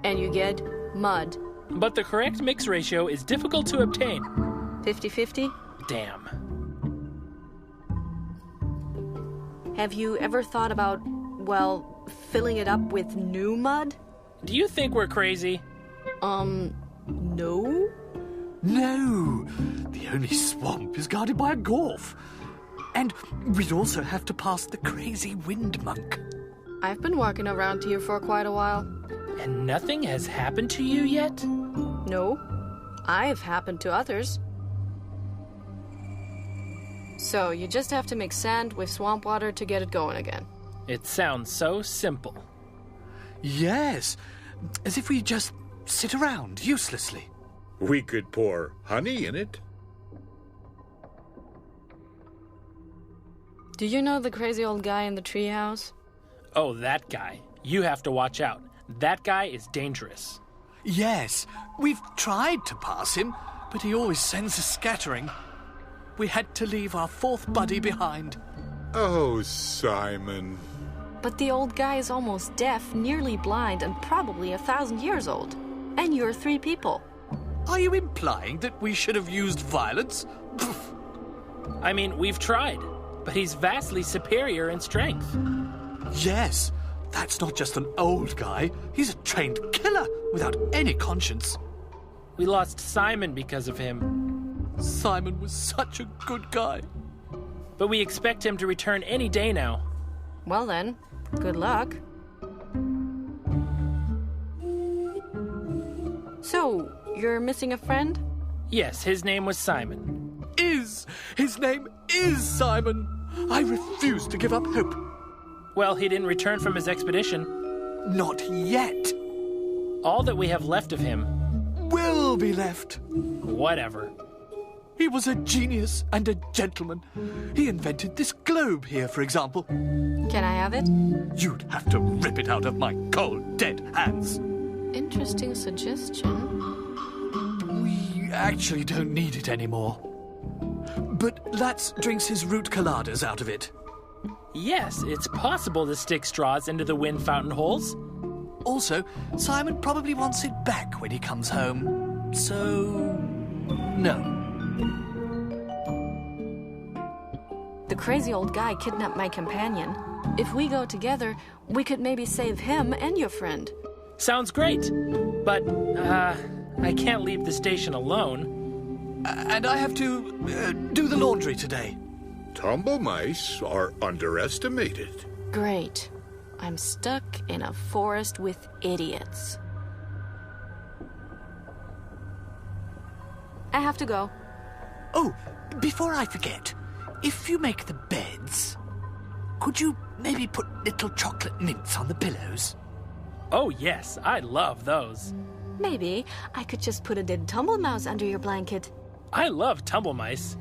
And you get mud. But the correct mix ratio is difficult to obtain. 50-50? Damn. Have you ever thought about, well, filling it up with new mud? Do you think we're crazy? No? No! The only swamp is guarded by a gorf. And we'd also have to pass the crazy wind monk. I've been walking around here for quite a while. And nothing has happened to you yet? No. I've happened to others. So, you just have to mix sand with swamp water to get it going again. It sounds so simple. Yes, as if we just sit around uselessly. We could pour honey in it. Do you know the crazy old guy in the treehouse? Oh, that guy. You have to watch out. That guy is dangerous. Yes, we've tried to pass him, but he always sends us scattering. We had to leave our fourth buddy behind. Oh, Simon. But the old guy is almost deaf, nearly blind, and probably 1,000 years old. And you're 3 people. Are you implying that we should have used violence? I mean, we've tried, but he's vastly superior in strength. Yes, that's not just an old guy. He's a trained killer without any conscience. We lost Simon because of him. Simon was such a good guy. But we expect him to return any day now. Well then, good luck. So, you're missing a friend? Yes, his name was Simon. His name is Simon. I refuse to give up hope. Well, he didn't return from his expedition. Not yet. All that we have left of him will be left. Whatever. He was a genius and a gentleman. He invented this globe here, for example. Can I have it? You'd have to rip it out of my cold, dead hands. Interesting suggestion. We actually don't need it anymore. But Latz drinks his root coladas out of it. Yes, it's possible to stick straws into the wind fountain holes. Also, Simon probably wants it back when he comes home. So, no. The crazy old guy kidnapped my companion. If we go together, we could maybe save him and your friend. Sounds great. But, I can't leave the station alone. And I have to do the laundry today. Tumble mice are underestimated. Great. I'm stuck in a forest with idiots. I have to go. Oh, before I forget, if you make the beds, could you maybe put little chocolate mints on the pillows? Oh, yes, I love those. Maybe I could just put a dead tumble mouse under your blanket. I love tumble mice.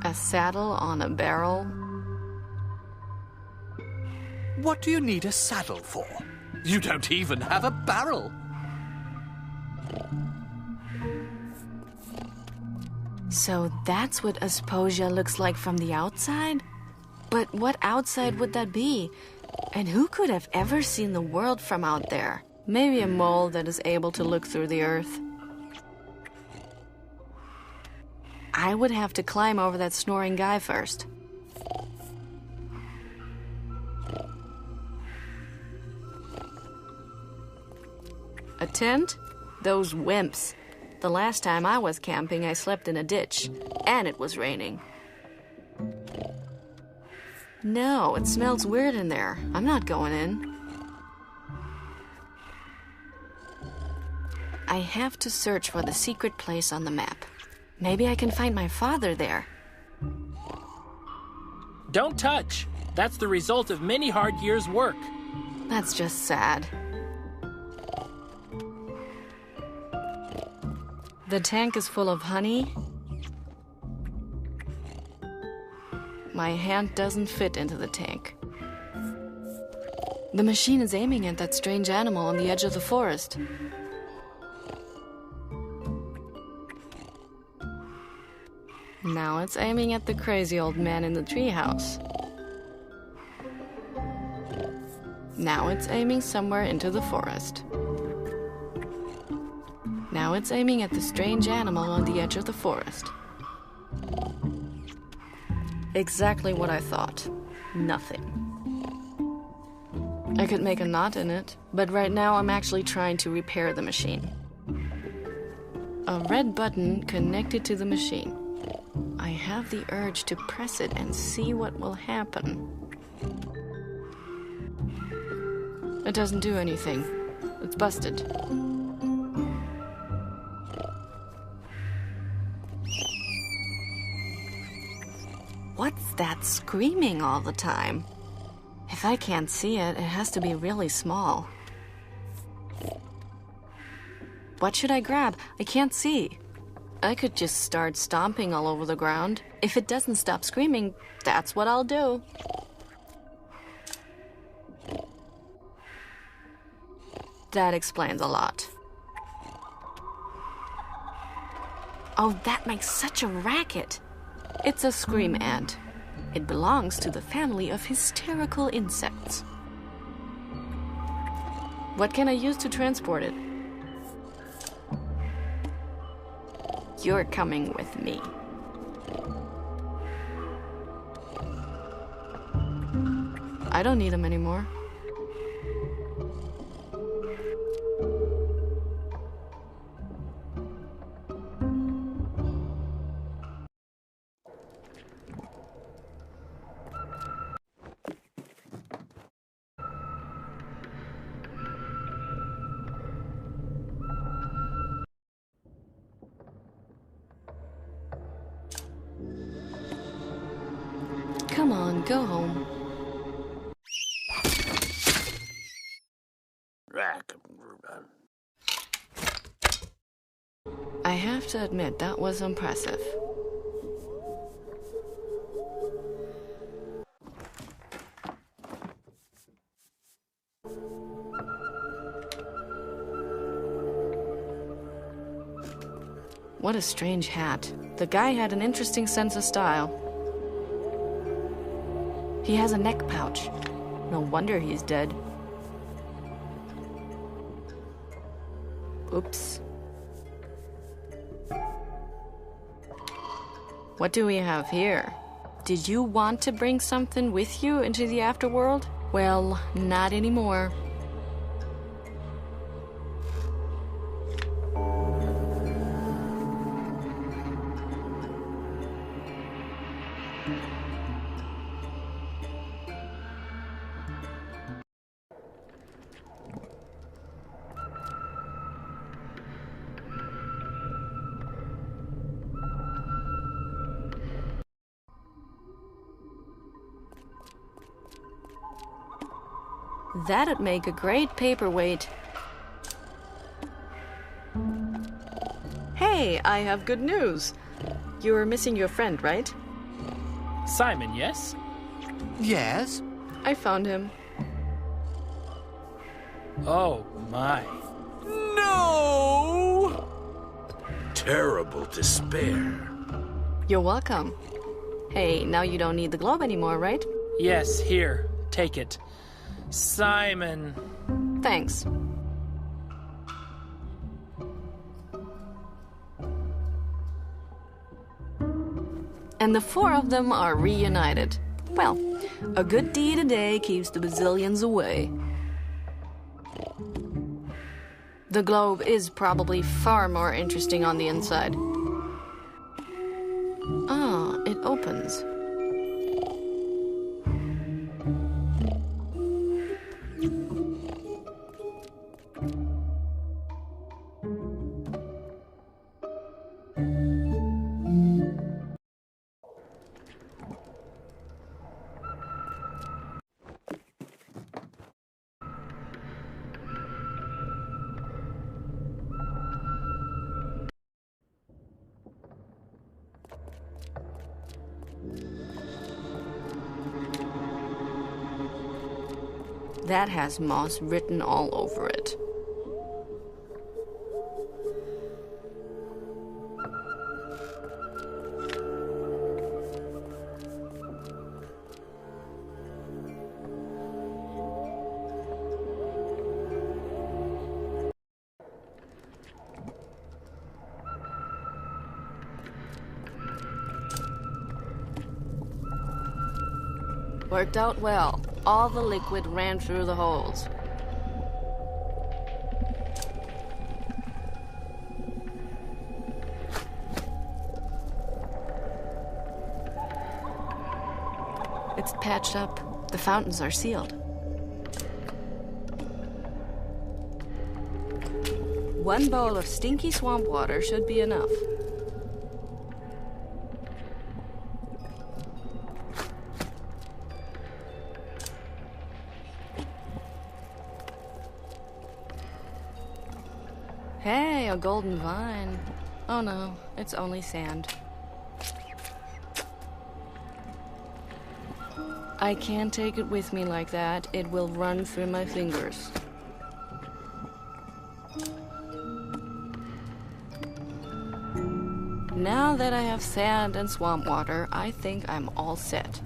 A saddle on a barrel? What do you need a saddle for? You don't even have a barrel. So that's what Asposia looks like from the outside? But what outside would that be? And who could have ever seen the world from out there? Maybe a mole that is able to look through the earth. I would have to climb over that snoring guy first. A tent? Those wimps. The last time I was camping, I slept in a ditch. And it was raining. No, it smells weird in there. I'm not going in. I have to search for the secret place on the map. Maybe I can find my father there. Don't touch. That's the result of many hard years' work. That's just sad. The tank is full of honey. My hand doesn't fit into the tank. The machine is aiming at that strange animal on the edge of the forest. Now it's aiming at the crazy old man in the treehouse. Now it's aiming somewhere into the forest. Now it's aiming at the strange animal on the edge of the forest. Exactly what I thought. Nothing. I could make a knot in it, but right now I'm actually trying to repair the machine. A red button connected to the machine. I have the urge to press it and see what will happen. It doesn't do anything. It's busted. What's that screaming all the time? If I can't see it, it has to be really small. What should I grab? I can't see. I could just start stomping all over the ground. If it doesn't stop screaming, that's what I'll do. That explains a lot. Oh, that makes such a racket. It's a scream ant. It belongs to the family of hysterical insects. What can I use to transport it? You're coming with me. I don't need them anymore. Come on, go home. I have to admit, that was impressive. What a strange hat. The guy had an interesting sense of style. He has a neck pouch. No wonder he's dead. Oops. What do we have here? Did you want to bring something with you into the afterworld? Well, not anymore. That'd make a great paperweight. Hey, I have good news. You were missing your friend, right? Simon, yes? Yes? I found him. Oh, my. No! Terrible despair. You're welcome. Hey, now you don't need the globe anymore, right? Yes, here. Take it. Simon. Thanks. And the four of them are reunited. Well, a good deed a day keeps the bazillions away. The globe is probably far more interesting on the inside. Ah, it opens. That has moss written all over it. Worked out well. All the liquid ran through the holes. It's patched up. The fountains are sealed. One bowl of stinky swamp water should be enough. Hey, a golden vine. Oh no, it's only sand. I can't take it with me like that. It will run through my fingers. Now that I have sand and swamp water, I think I'm all set.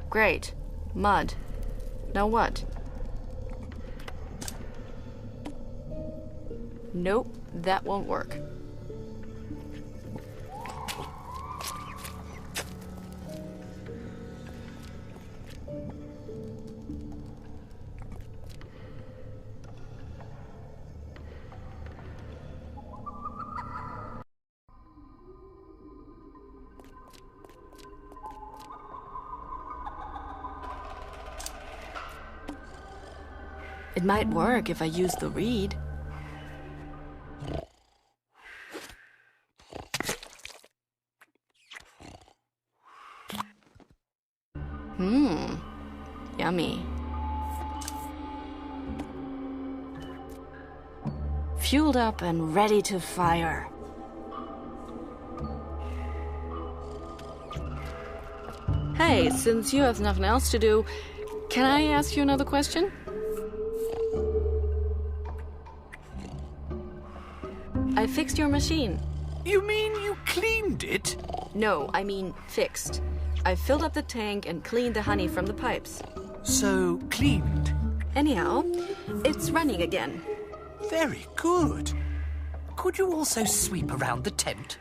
Great. Mud. Now what? Nope, that won't work. It might work if I use the reed. Yummy. Fueled up and ready to fire. Hey, since you have nothing else to do, can I ask you another question? I fixed your machine. You mean you cleaned it? No, I mean fixed. I filled up the tank and cleaned the honey from the pipes. So, cleaned? Anyhow, it's running again. Very good. Could you also sweep around the tent?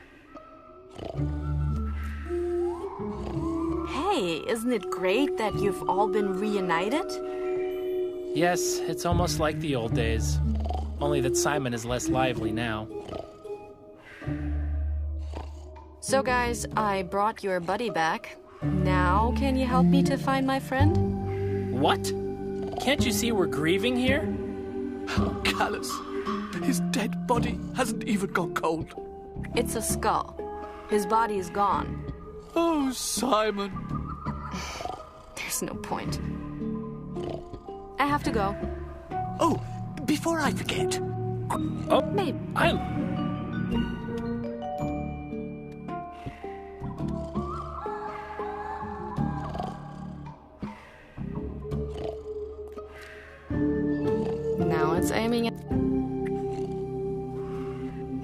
Hey, isn't it great that you've all been reunited? Yes, it's almost like the old days. Only that Simon is less lively now. So guys, I brought your buddy back. Now can you help me to find my friend? What? Can't you see we're grieving here? Oh, callous. His dead body hasn't even gone cold. It's a skull. His body is gone. Oh, Simon. There's no point. I have to go. Oh, before I forget. Oh, maybe.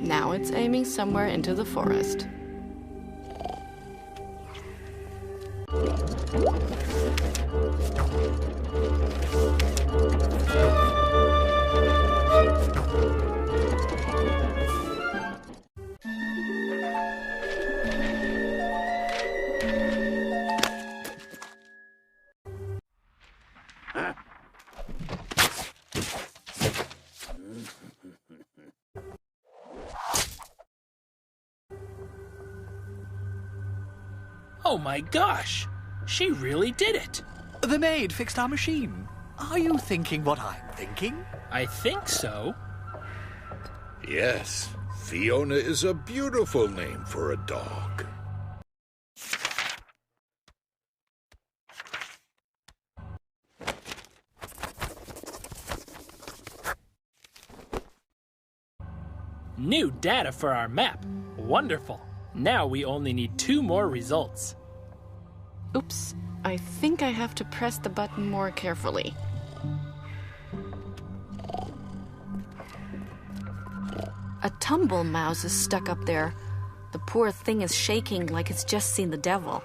Now it's aiming somewhere into the forest. Oh my gosh! She really did it! The maid fixed our machine. Are you thinking what I'm thinking? I think so. Yes, Fiona is a beautiful name for a dog. New data for our map. Wonderful. Now we only need 2 more results. Oops, I think I have to press the button more carefully. A tumble mouse is stuck up there. The poor thing is shaking like it's just seen the devil.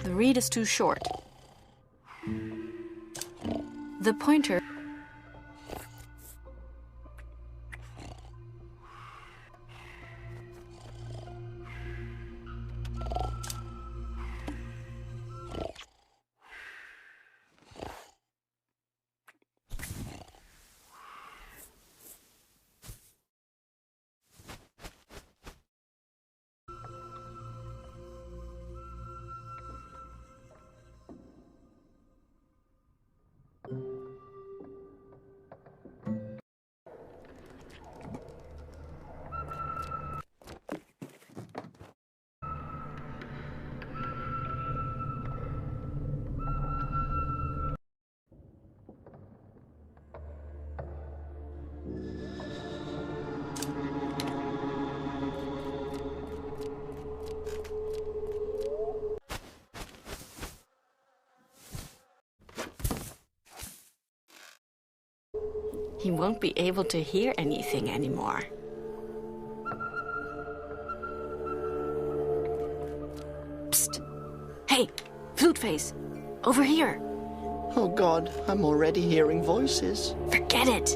The reed is too short. The pointer He won't be able to hear anything anymore. Psst! Hey, Flute Face! Over here! Oh God, I'm already hearing voices. Forget it!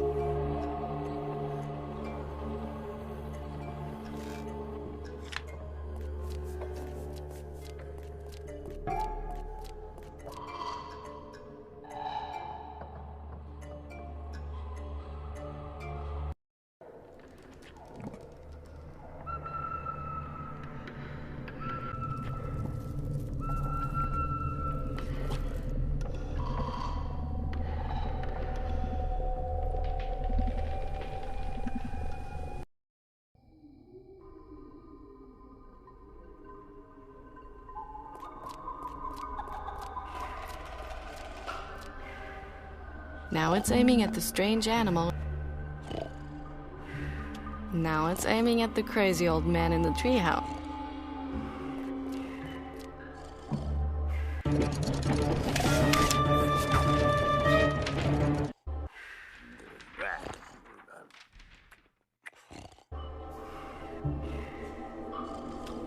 Now it's aiming at the strange animal. Now it's aiming at the crazy old man in the treehouse.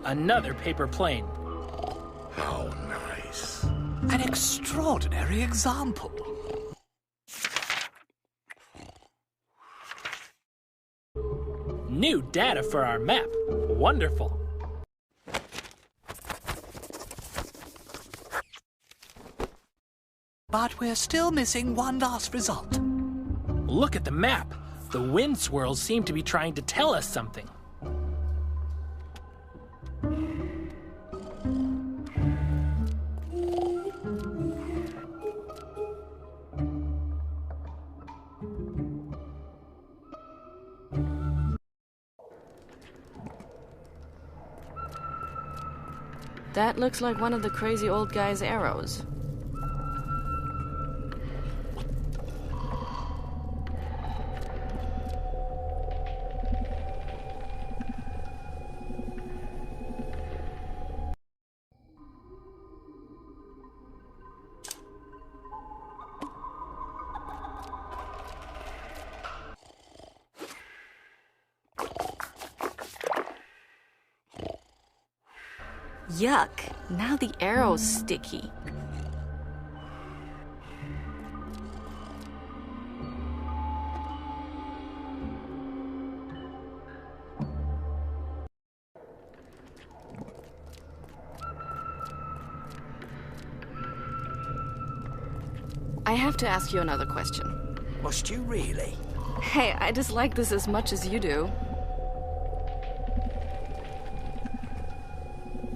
Another paper plane. How nice. An extraordinary example. New data for our map. Wonderful. But we're still missing one last result. Look at the map. The wind swirls seem to be trying to tell us something. That looks like one of the crazy old guy's arrows. Yuck! Now the arrow's sticky. I have to ask you another question. Must you really? Hey, I dislike this as much as you do.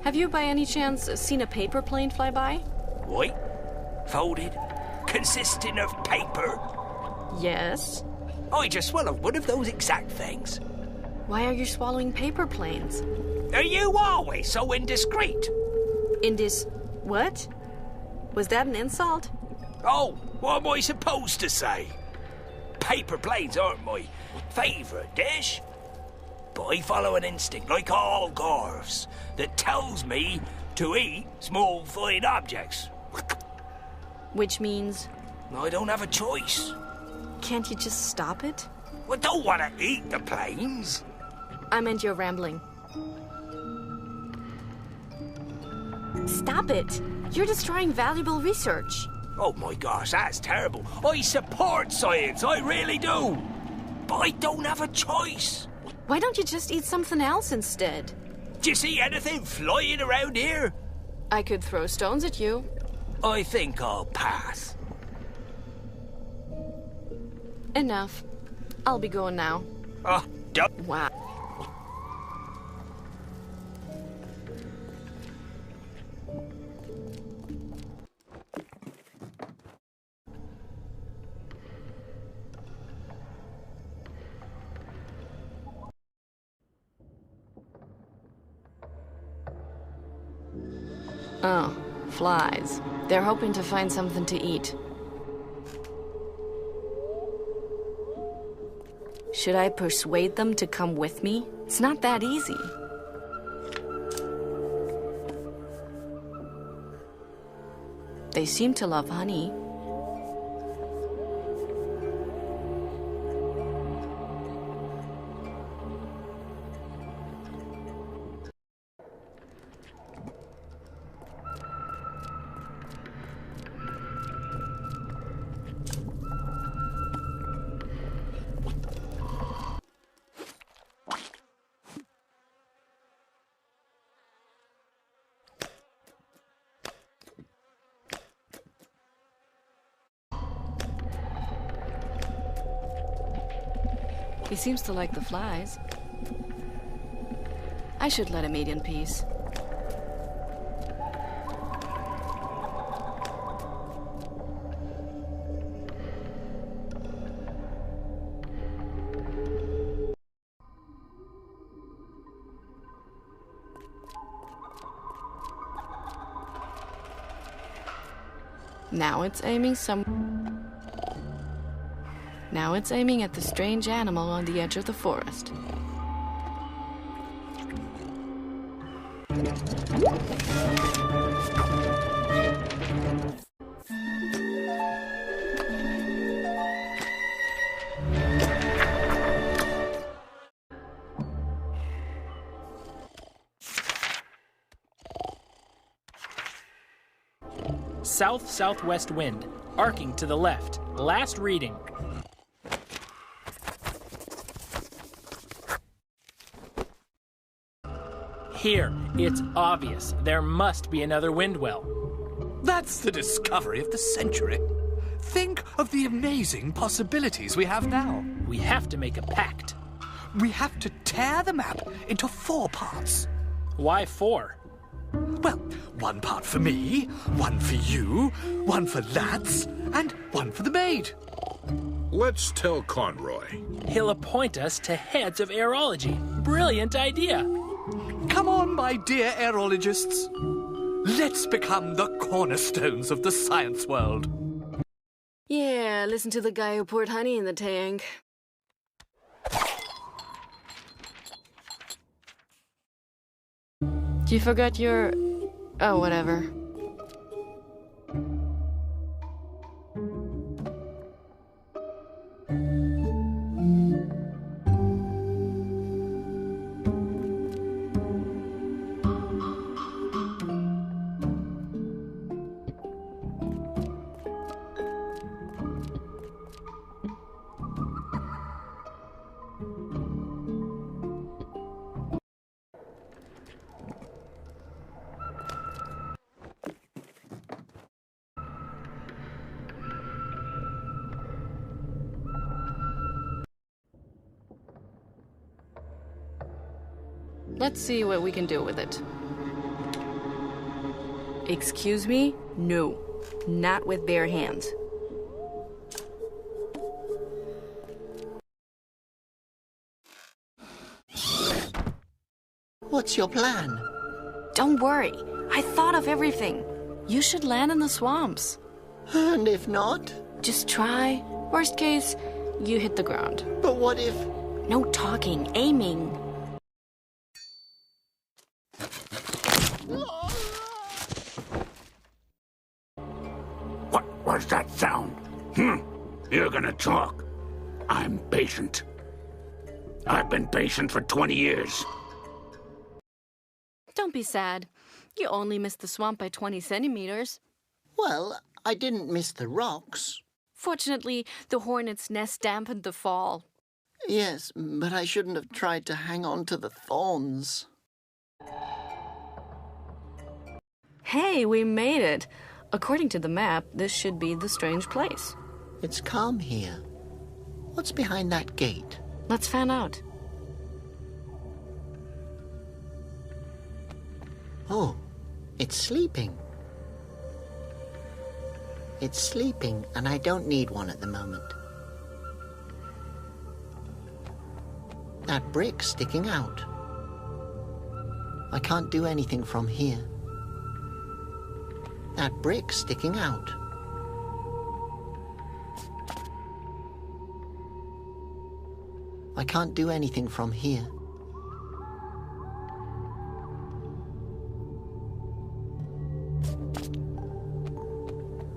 Have you by any chance seen a paper plane fly by? What? Folded? Consisting of paper? Yes. I just swallowed one of those exact things. Why are you swallowing paper planes? Are you always so indiscreet? What? Was that an insult? Oh, what am I supposed to say? Paper planes aren't my favourite dish. But I follow an instinct, like all Gorfs, that tells me to eat small, fine objects. Which means? I don't have a choice. Can't you just stop it? I don't want to eat the planes. I meant you're rambling. Stop it! You're destroying valuable research. Oh my gosh, that's terrible. I support science, I really do. But I don't have a choice. Why don't you just eat something else instead? Do you see anything flying around here? I could throw stones at you. I think I'll pass. Enough. I'll be going now. Oh, don't. Wow. Oh, flies. They're hoping to find something to eat. Should I persuade them to come with me? It's not that easy. They seem to love honey. He seems to like the flies. I should let him eat in peace. Now it's aiming at the strange animal on the edge of the forest. South-southwest wind, arcing to the left. Last reading. Here, it's obvious. There must be another wind well. That's the discovery of the century. Think of the amazing possibilities we have now. We have to make a pact. We have to tear the map into 4 parts. Why 4? Well, 1 part for me, 1 for you, 1 for Lats, and 1 for the maid. Let's tell Conroy. He'll appoint us to heads of aerology. Brilliant idea. Come on, my dear aerologists. Let's become the cornerstones of the science world. Yeah, listen to the guy who poured honey in the tank. You forgot your... Oh, whatever. Let's see what we can do with it. Excuse me? No. Not with bare hands. What's your plan? Don't worry. I thought of everything. You should land in the swamps. And if not? Just try. Worst case, you hit the ground. But what if... No talking, aiming. What's that sound? You're gonna talk. I'm patient. I've been patient for 20 years. Don't be sad. You only missed the swamp by 20 centimeters. Well, I didn't miss the rocks. Fortunately, the hornet's nest dampened the fall. Yes, but I shouldn't have tried to hang on to the thorns. Hey, we made it. According to the map, this should be the strange place. It's calm here. What's behind that gate? Let's find out. Oh, it's sleeping. It's sleeping, and I don't need one at the moment. That brick's sticking out. I can't do anything from here. That brick's sticking out. I can't do anything from here.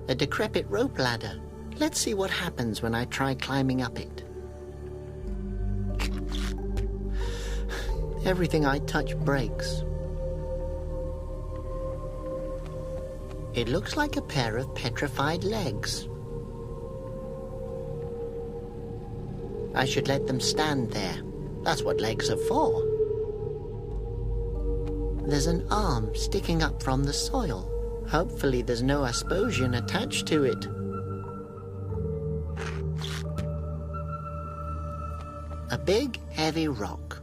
A decrepit rope ladder. Let's see what happens when I try climbing up it. Everything I touch breaks. It looks like a pair of petrified legs. I should let them stand there. That's what legs are for. There's an arm sticking up from the soil. Hopefully there's no asposian attached to it. big, heavy rock.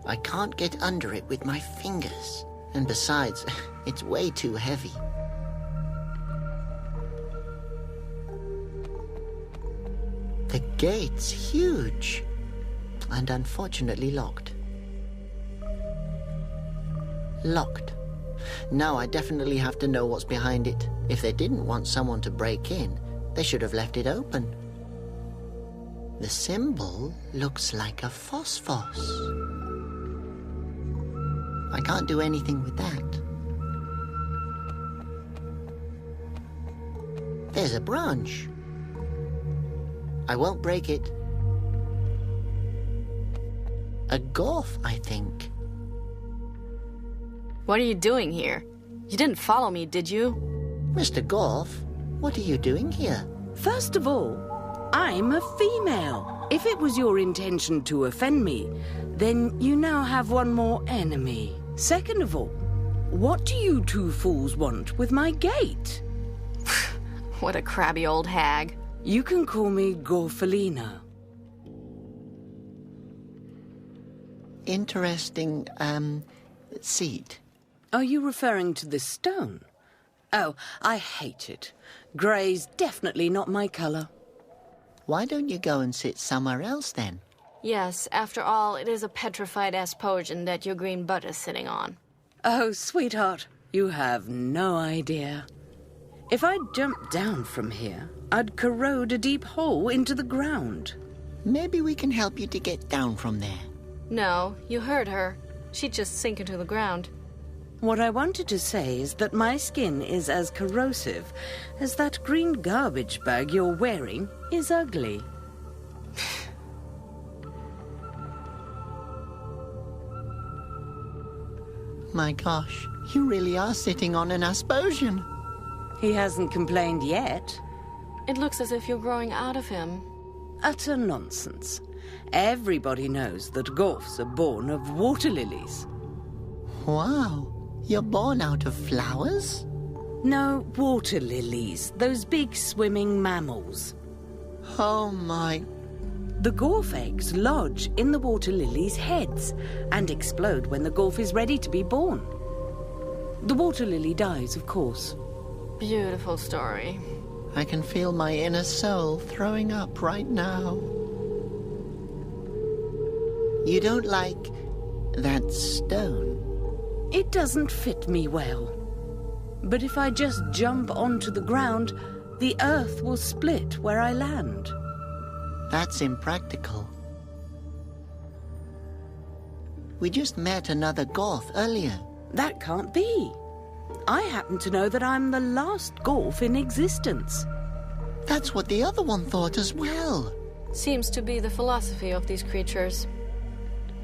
I can't get under it with my fingers. And besides, it's way too heavy. The gate's huge. And unfortunately locked. Locked. Now I definitely have to know what's behind it. If they didn't want someone to break in, they should have left it open. The symbol looks like a phosphos. I can't do anything with that. There's a branch. I won't break it. A Gorf, I think. What are you doing here? You didn't follow me, did you? Mr. Gorf, what are you doing here? First of all, I'm a female. If it was your intention to offend me, then you now have one more enemy. Second of all, what do you two fools want with my gate? What a crabby old hag. You can call me Gorfalina. Interesting, seat. Are you referring to this stone? Oh, I hate it. Grey's definitely not my colour. Why don't you go and sit somewhere else, then? Yes, after all, it is a petrified asposion that your green butt is sitting on. Oh, sweetheart, you have no idea. If I jumped down from here, I'd corrode a deep hole into the ground. Maybe we can help you to get down from there. No, you heard her. She'd just sink into the ground. What I wanted to say is that my skin is as corrosive as that green garbage bag you're wearing is ugly. My gosh, you really are sitting on an asposion. He hasn't complained yet. It looks as if you're growing out of him. Utter nonsense. Everybody knows that Gorfs are born of water lilies. Wow, you're born out of flowers? No, water lilies, those big swimming mammals. Oh my... The Gorf eggs lodge in the water lilies' heads and explode when the Gorf is ready to be born. The water lily dies, of course. Beautiful story. I can feel my inner soul throwing up right now. You don't like that stone? It doesn't fit me well. But if I just jump onto the ground, the earth will split where I land. That's impractical. We just met another Gorf earlier. That can't be. I happen to know that I'm the last Gorf in existence. That's what the other one thought as well. Seems to be the philosophy of these creatures.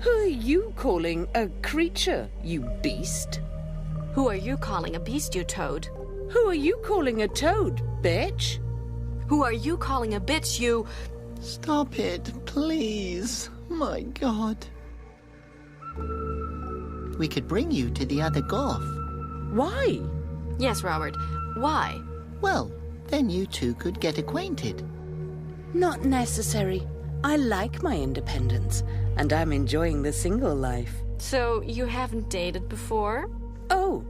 Who are you calling a creature, you beast? Who are you calling a beast, you toad? Who are you calling a toad, bitch? Who are you calling a bitch, you... Stop it, please. My God. We could bring you to the other Gorf. Why? Yes, Robert. Why? Well, then you two could get acquainted. Not necessary. I like my independence, and I'm enjoying the single life. So, you haven't dated before? Oh,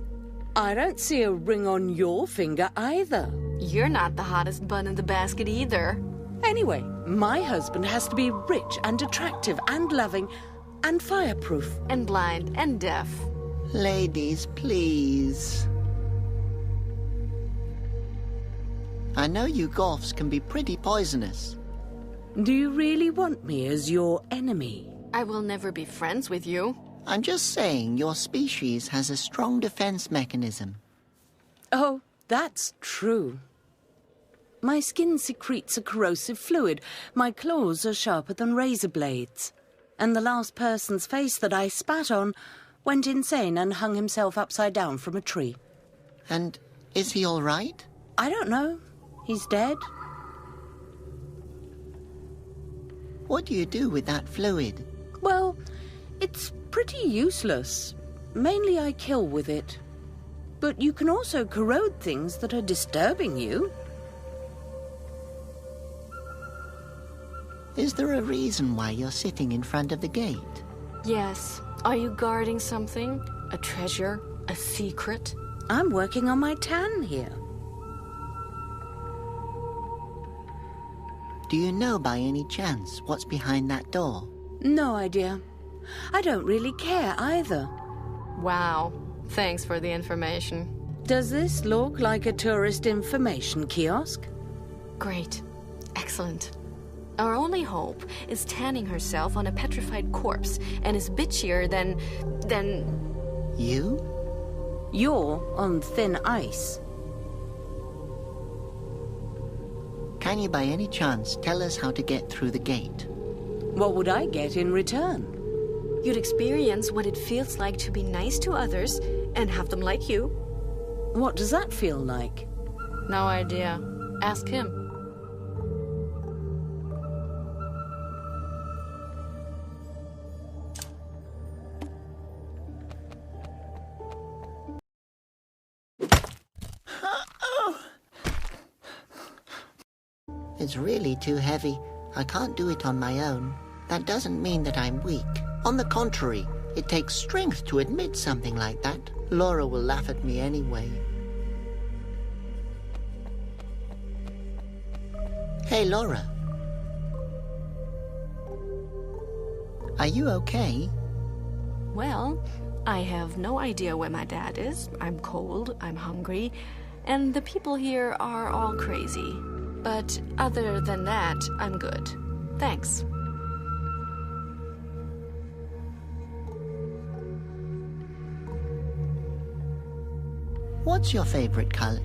I don't see a ring on your finger either. You're not the hottest bun in the basket either. Anyway, my husband has to be rich and attractive and loving and fireproof. And blind and deaf. Ladies, please. I know you Gorfs can be pretty poisonous. Do you really want me as your enemy? I will never be friends with you. I'm just saying your species has a strong defense mechanism. Oh, that's true. My skin secretes a corrosive fluid. My claws are sharper than razor blades. And the last person's face that I spat on went insane and hung himself upside down from a tree. And is he all right? I don't know. He's dead. What do you do with that fluid? Well, it's pretty useless. Mainly I kill with it. But you can also corrode things that are disturbing you. Is there a reason why you're sitting in front of the gate? Yes. Are you guarding something? A treasure? A secret? I'm working on my tan here. Do you know by any chance what's behind that door? No idea. I don't really care either. Wow. Thanks for the information. Does this look like a tourist information kiosk? Great. Excellent. Our only hope is tanning herself on a petrified corpse and is bitchier than... You? You're on thin ice. Can you by any chance tell us how to get through the gate? What would I get in return? You'd experience what it feels like to be nice to others and have them like you. What does that feel like? No idea. Ask him. It's really too heavy. I can't do it on my own. That doesn't mean that I'm weak. On the contrary, it takes strength to admit something like that. Laura will laugh at me anyway. Hey, Laura. Are you okay? Well, I have no idea where my dad is. I'm cold, I'm hungry, and the people here are all crazy. But other than that, I'm good. Thanks. What's your favorite color?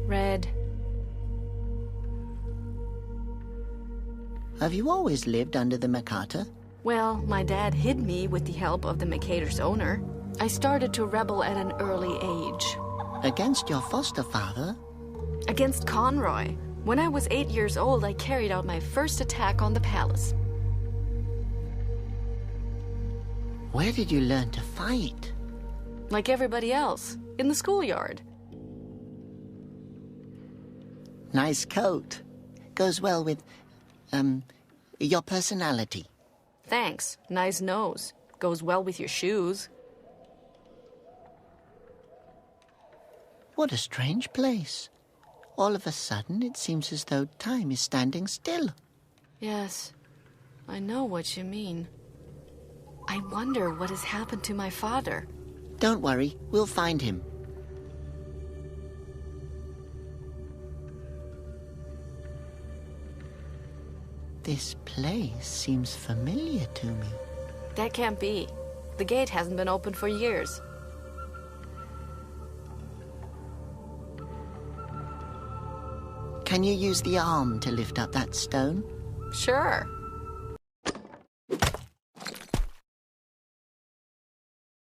Red. Have you always lived under the Makata? Well, my dad hid me with the help of the Mercator's owner. I started to rebel at an early age. Against your foster father? Against Conroy. When I was 8 years old, I carried out my first attack on the palace. Where did you learn to fight? Like everybody else, in the schoolyard. Nice coat. Goes well with, your personality. Thanks. Nice nose. Goes well with your shoes. What a strange place. All of a sudden, it seems as though time is standing still. Yes, I know what you mean. I wonder what has happened to my father. Don't worry, we'll find him. This place seems familiar to me. That can't be. The gate hasn't been opened for years. Can you use the arm to lift up that stone? Sure.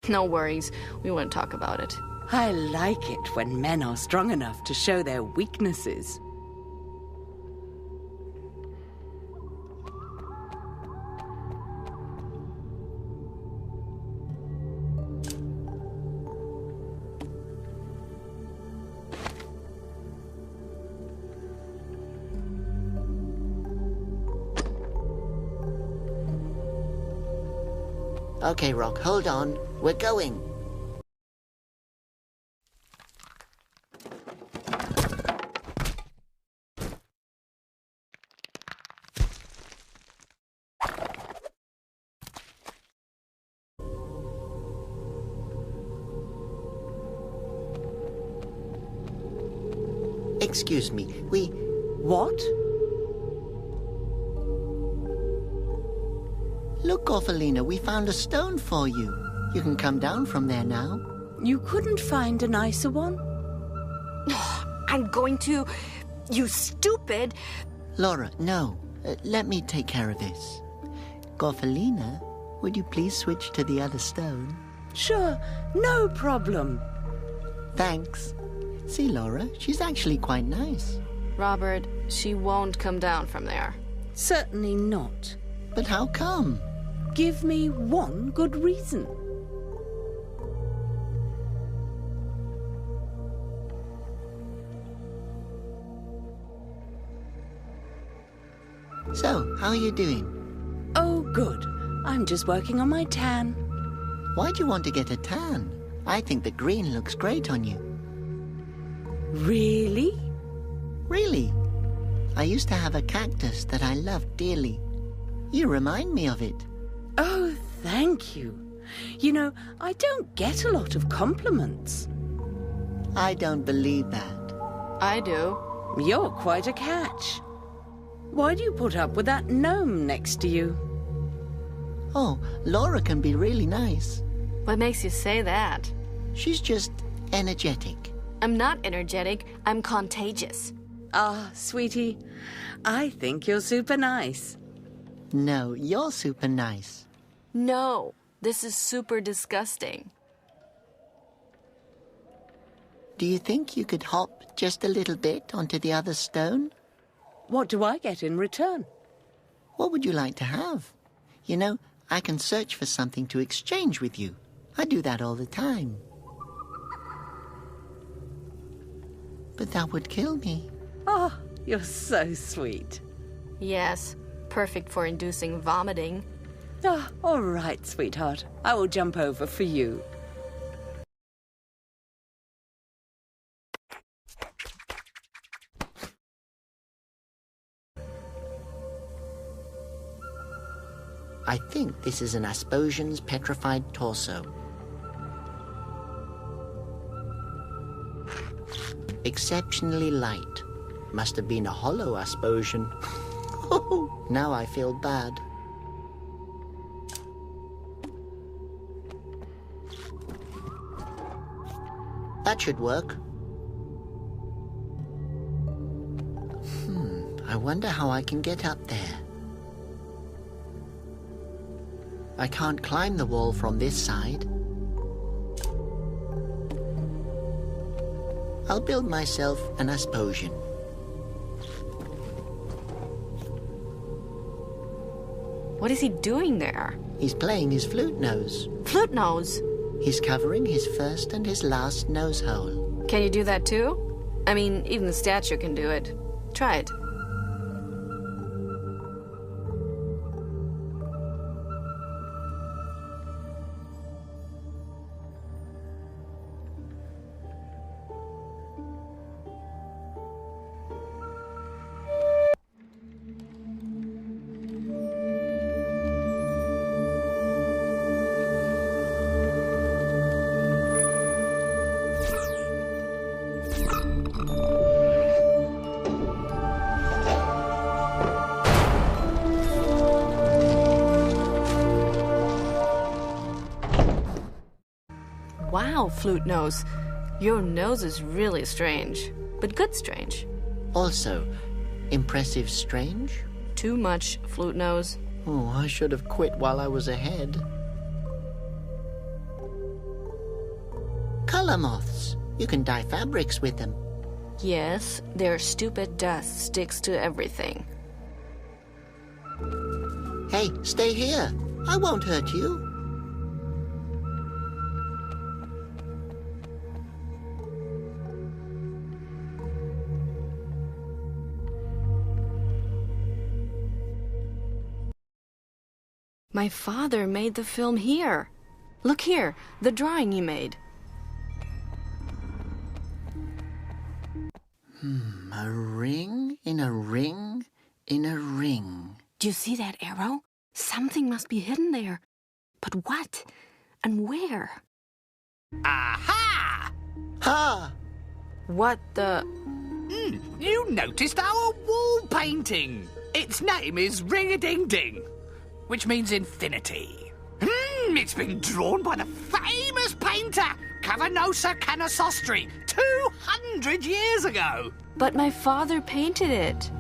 No worries. We won't talk about it. I like it when men are strong enough to show their weaknesses. Okay, Rock, hold on. We're going. Excuse me, What? Look, Orphalina, we found a stone for you. You can come down from there now. You couldn't find a nicer one? I'm going to... You stupid... Laura, no. Let me take care of this. Gorfalina, would you please switch to the other stone? Sure, no problem. Thanks. See, Laura, she's actually quite nice. Robert, she won't come down from there. Certainly not. But how come? Give me one good reason. So, how are you doing? Oh, good. I'm just working on my tan. Why do you want to get a tan? I think the green looks great on you. Really? Really? I used to have a cactus that I loved dearly. You remind me of it. Oh, thank you. You know, I don't get a lot of compliments. I don't believe that. I do. You're quite a catch. Why do you put up with that gnome next to you? Oh, Laura can be really nice. What makes you say that? She's just energetic. I'm not energetic, I'm contagious. Ah, sweetie, I think you're super nice. No, you're super nice. No, this is super disgusting. Do you think you could hop just a little bit onto the other stone? What do I get in return? What would you like to have? You know, I can search for something to exchange with you. I do that all the time. But that would kill me. Oh, you're so sweet. Yes, perfect for inducing vomiting. Ah, all right, sweetheart. I will jump over for you. I think this is an Asposian's petrified torso. Exceptionally light. Must have been a hollow Asposian. Now I feel bad. That should work. I wonder how I can get up there. I can't climb the wall from this side. I'll build myself an Asposian. What is he doing there? He's playing his flute nose. Flute nose? He's covering his first and his last nose hole. Can you do that too? I mean, even the statue can do it. Try it. Wow, Flute Nose. Your nose is really strange, but good strange. Also, impressive strange? Too much, Flute Nose. Oh, I should have quit while I was ahead. Color moths. You can dye fabrics with them. Yes, their stupid dust sticks to everything. Hey, stay here. I won't hurt you. My father made the film here. Look here, the drawing he made. A ring in a ring in a ring. Do you see that arrow? Something must be hidden there. But what? And where? Aha! Ha! What the... You noticed our wall painting. Its name is Ring-a-Ding-Ding, which means infinity. It's been drawn by the famous painter Cavanosa Canosostri 200 years ago. But my father painted it.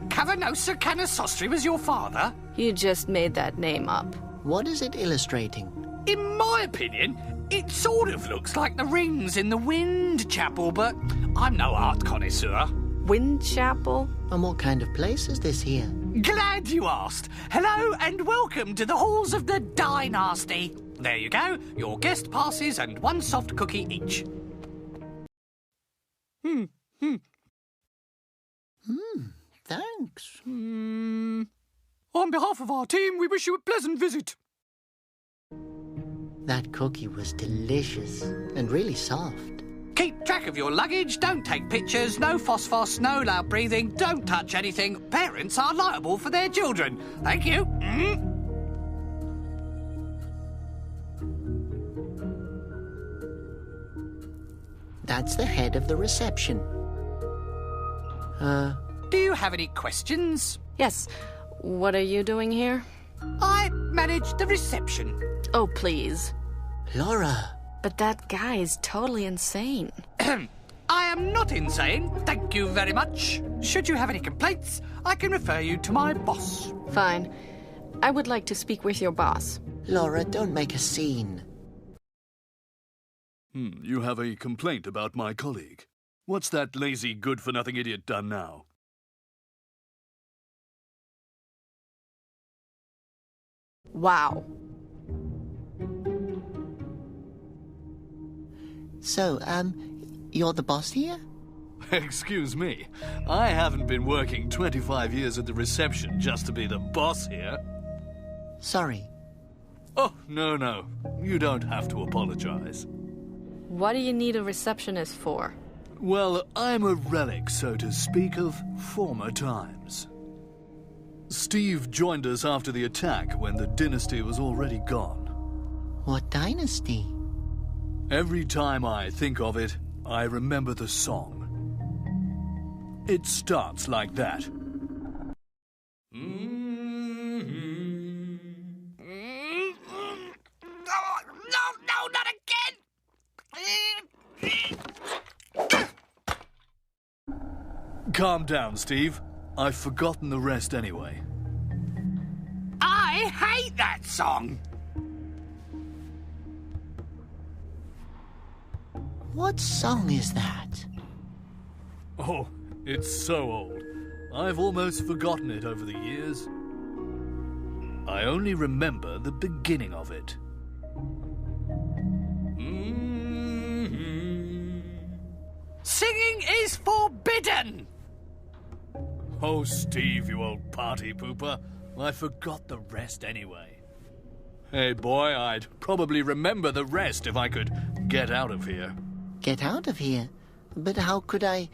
Cavanosa Canosostri was your father? You just made that name up. What is it illustrating? In my opinion, it sort of looks like the rings in the Wind Chapel, but I'm no art connoisseur. Wind Chapel? And what kind of place is this here? Glad you asked. Hello and welcome to the halls of the Dynasty. There you go, your guest passes and one soft cookie each. Thanks. On behalf of our team, we wish you a pleasant visit. That cookie was delicious and really soft. Keep track of your luggage, don't take pictures, no phosphos, no loud breathing, don't touch anything. Parents are liable for their children. Thank you. That's the head of the reception. Do you have any questions? Yes. What are you doing here? I manage the reception. Oh, please. Laura. But that guy is totally insane. I am not insane, thank you very much. Should you have any complaints, I can refer you to my boss. Fine. I would like to speak with your boss. Laura, don't make a scene. You have a complaint about my colleague. What's that lazy, good-for-nothing idiot done now? Wow. So, you're the boss here? Excuse me. I haven't been working 25 years at the reception just to be the boss here. Sorry. Oh, no. You don't have to apologize. What do you need a receptionist for? Well, I'm a relic, so to speak, of former times. Steve joined us after the attack when the dynasty was already gone. What dynasty? Every time I think of it, I remember the song. It starts like that. No, not again! Calm down, Steve. I've forgotten the rest anyway. I hate that song! What song is that? Oh, it's so old. I've almost forgotten it over the years. I only remember the beginning of it. Singing is forbidden! Oh, Steve, you old party pooper. I forgot the rest anyway. Hey, boy, I'd probably remember the rest if I could get out of here. Get out of here? But how could I...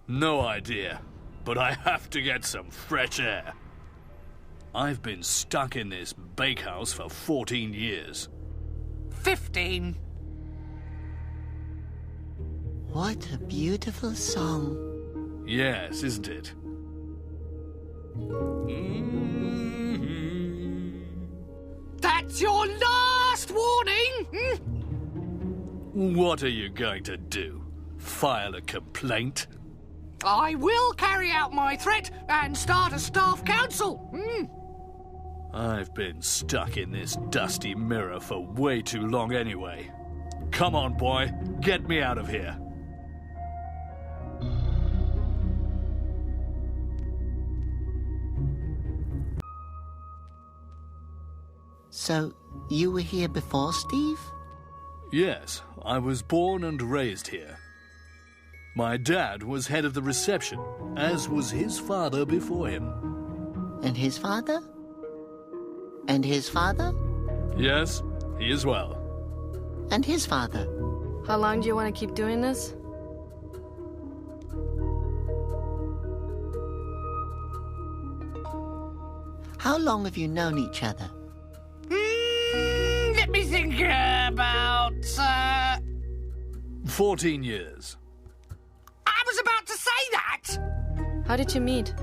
No idea, but I have to get some fresh air. I've been stuck in this bakehouse for 14 years. 15. What a beautiful song. Yes, isn't it? That's your last warning! What are you going to do? File a complaint? I will carry out my threat and start a staff council. I've been stuck in this dusty mirror for way too long anyway. Come on, boy. Get me out of here. So, you were here before, Steve? Yes, I was born and raised here. My dad was head of the reception, as was his father before him. And his father? And his father? Yes, he as well. And his father? How long do you want to keep doing this? How long have you known each other? Let me think about... 14 years. I was about to say that! How did you meet?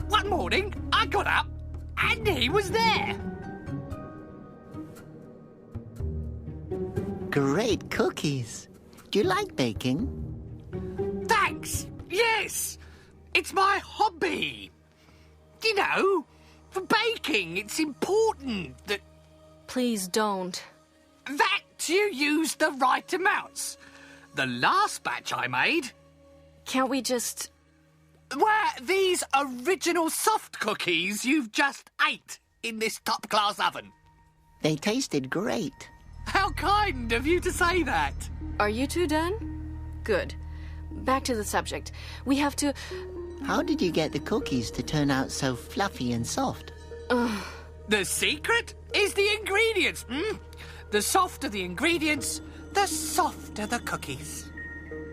One morning, I got up, and he was there. Great cookies. Do you like baking? Thanks. Yes. It's my hobby. You know, for baking, it's important that... Please don't. That you use the right amounts. The last batch I made... Can't we just... were these original soft cookies you've just ate in this top-class oven. They tasted great. How kind of you to say that. Are you two done? Good. Back to the subject. We have to... How did you get the cookies to turn out so fluffy and soft? The secret is the ingredients. The softer the ingredients, the softer the cookies.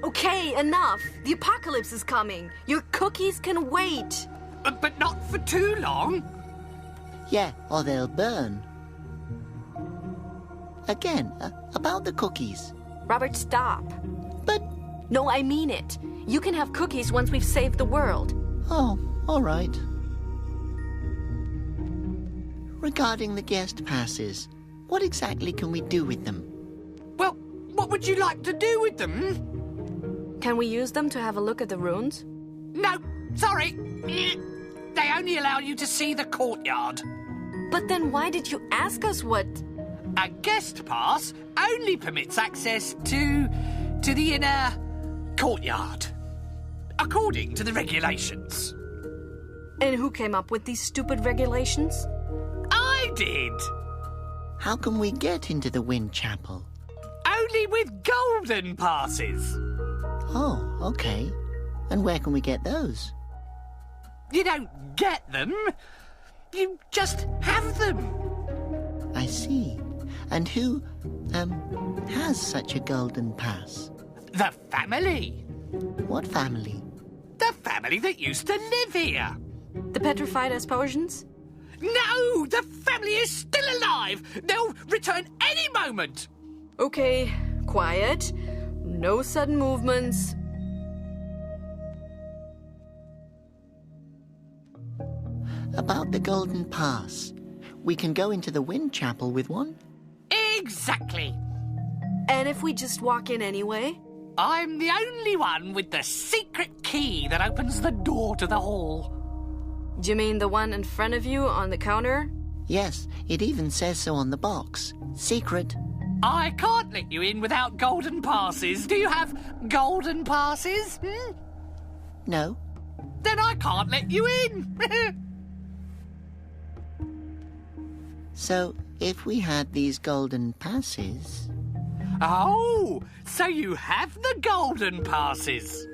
Okay, enough. The apocalypse is coming. Your cookies can wait. But not for too long. Yeah, or they'll burn. Again, about the cookies. Robert, stop. But... No, I mean it. You can have cookies once we've saved the world. Oh, all right. Regarding the guest passes, what exactly can we do with them? Well, what would you like to do with them? Can we use them to have a look at the ruins? No, sorry. They only allow you to see the courtyard. But then why did you ask us what... A guest pass only permits access to the inner courtyard, according to the regulations. And who came up with these stupid regulations? I did. How can we get into the Wind Chapel? Only with golden passes. Oh, okay. And where can we get those? You don't get them. You just have them. I see. And who, has such a golden pass? The family. What family? The family that used to live here. The petrified Asposians? No! The family is still alive! They'll return any moment! Okay, quiet. No sudden movements. About the golden pass. We can go into the Wind Chapel with one? Exactly. And if we just walk in anyway? I'm the only one with the secret key that opens the door to the hall. Do you mean the one in front of you on the counter? Yes, it even says so on the box. Secret. I can't let you in without golden passes. Do you have golden passes? No. Then I can't let you in. So, if we had these golden passes... Oh, so you have the golden passes?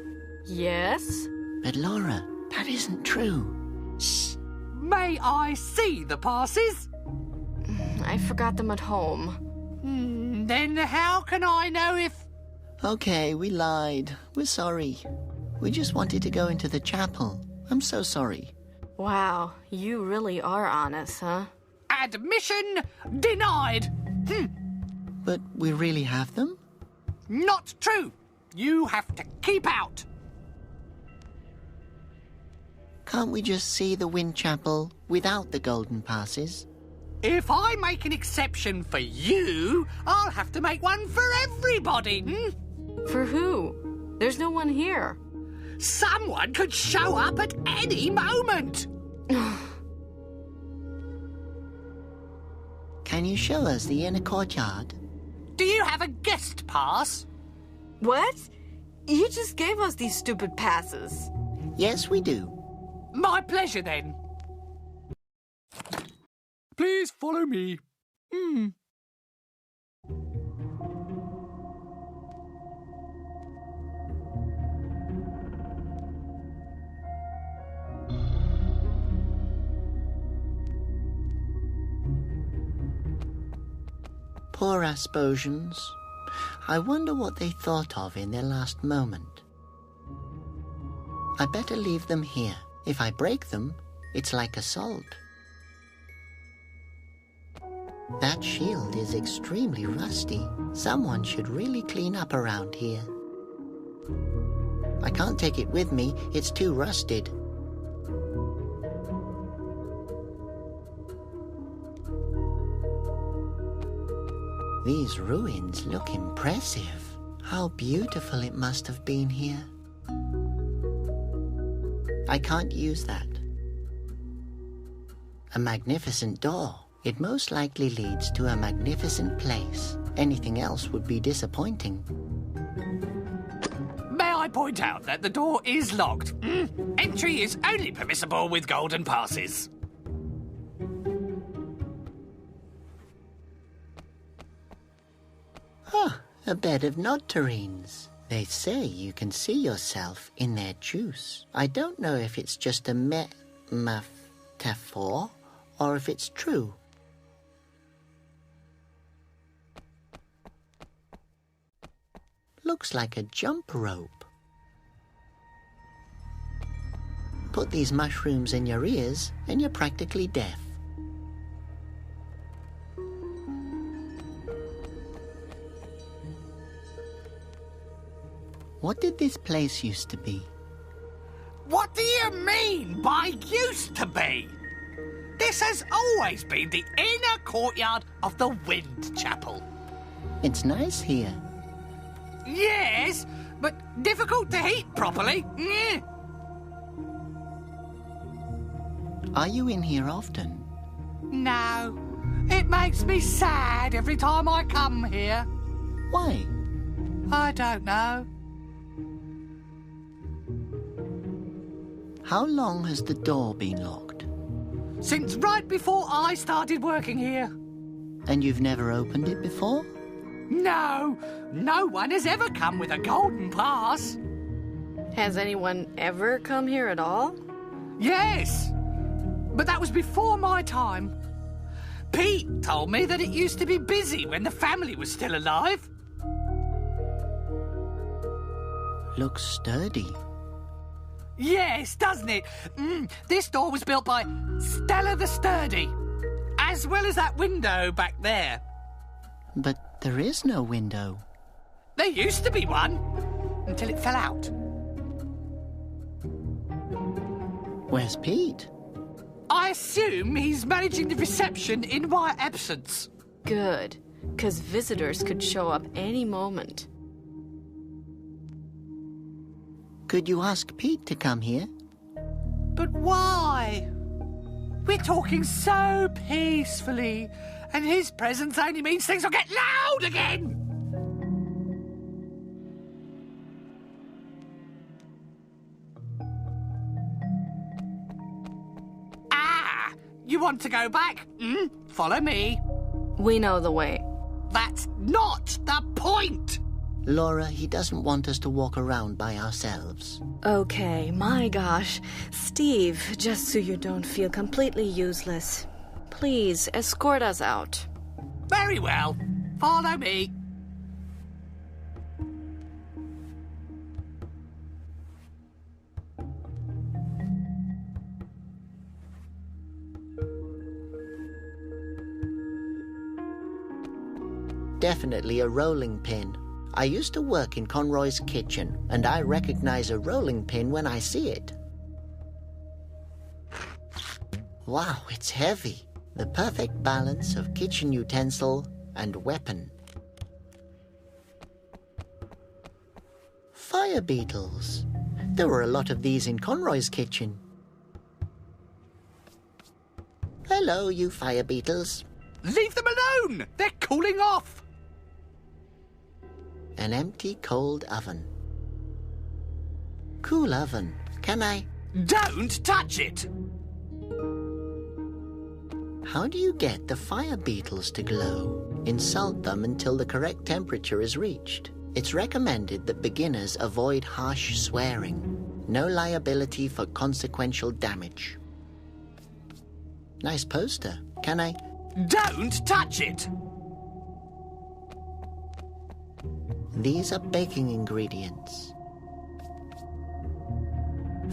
Yes. But Laura, that isn't true. Shh. May I see the passes? I forgot them at home. Then how can I know if... Okay, we lied. We're sorry. We just wanted to go into the chapel. I'm so sorry. Wow, you really are honest, huh? Admission denied. But we really have them? Not true. You have to keep out. Can't we just see the Wind Chapel without the golden passes? If I make an exception for you, I'll have to make one for everybody. For who? There's no one here. Someone could show up at any moment. Can you show us the inner courtyard? Do you have a guest pass? What? You just gave us these stupid passes. Yes, we do. My pleasure, then. Please follow me. Poor Asposians. I wonder what they thought of in their last moment. I better leave them here. If I break them, it's like assault. That shield is extremely rusty. Someone should really clean up around here. I can't take it with me. It's too rusted. These ruins look impressive. How beautiful it must have been here. I can't use that. A magnificent door. It most likely leads to a magnificent place. Anything else would be disappointing. May I point out that the door is locked? Entry is only permissible with golden passes. Ah, a bed of nocturines. They say you can see yourself in their juice. I don't know if it's just a metaphor or if it's true. Looks like a jump rope. Put these mushrooms in your ears and you're practically deaf. What did this place used to be? What do you mean by used to be? This has always been the inner courtyard of the Wind Chapel. It's nice here. Yes, but difficult to heat properly. Are you in here often? No, it makes me sad every time I come here. Why? I don't know. How long has the door been locked? Since right before I started working here. And you've never opened it before? No, no one has ever come with a golden pass. Has anyone ever come here at all? Yes, but that was before my time. Pete told me that it used to be busy when the family was still alive. Looks sturdy. Yes, doesn't it? This door was built by Stella the Sturdy, as well as that window back there. But there is no window. There used to be one, until it fell out. Where's Pete? I assume he's managing the reception in my absence. Good, because visitors could show up any moment. Could you ask Pete to come here? But why? We're talking so peacefully, and his presence only means things will get loud again! Ah! You want to go back? Follow me. We know the way. That's not the point! Laura, he doesn't want us to walk around by ourselves. Okay, my gosh. Steve, just so you don't feel completely useless, please escort us out. Very well. Follow me. Definitely a rolling pin. I used to work in Conroy's kitchen, and I recognize a rolling pin when I see it. Wow, it's heavy. The perfect balance of kitchen utensil and weapon. Fire beetles. There were a lot of these in Conroy's kitchen. Hello, you fire beetles. Leave them alone! They're cooling off! An empty cold oven. Cool oven. Can I? Don't touch it! How do you get the fire beetles to glow? Insult them until the correct temperature is reached. It's recommended that beginners avoid harsh swearing. No liability for consequential damage. Nice poster. Can I? Don't touch it! These are baking ingredients.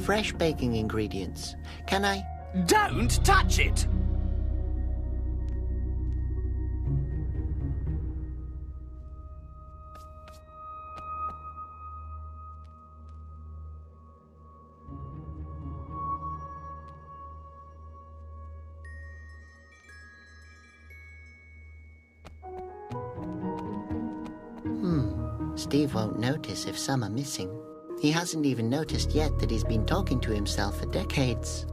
Fresh baking ingredients. Can I? Don't touch it! Steve won't notice if some are missing. He hasn't even noticed yet that he's been talking to himself for decades.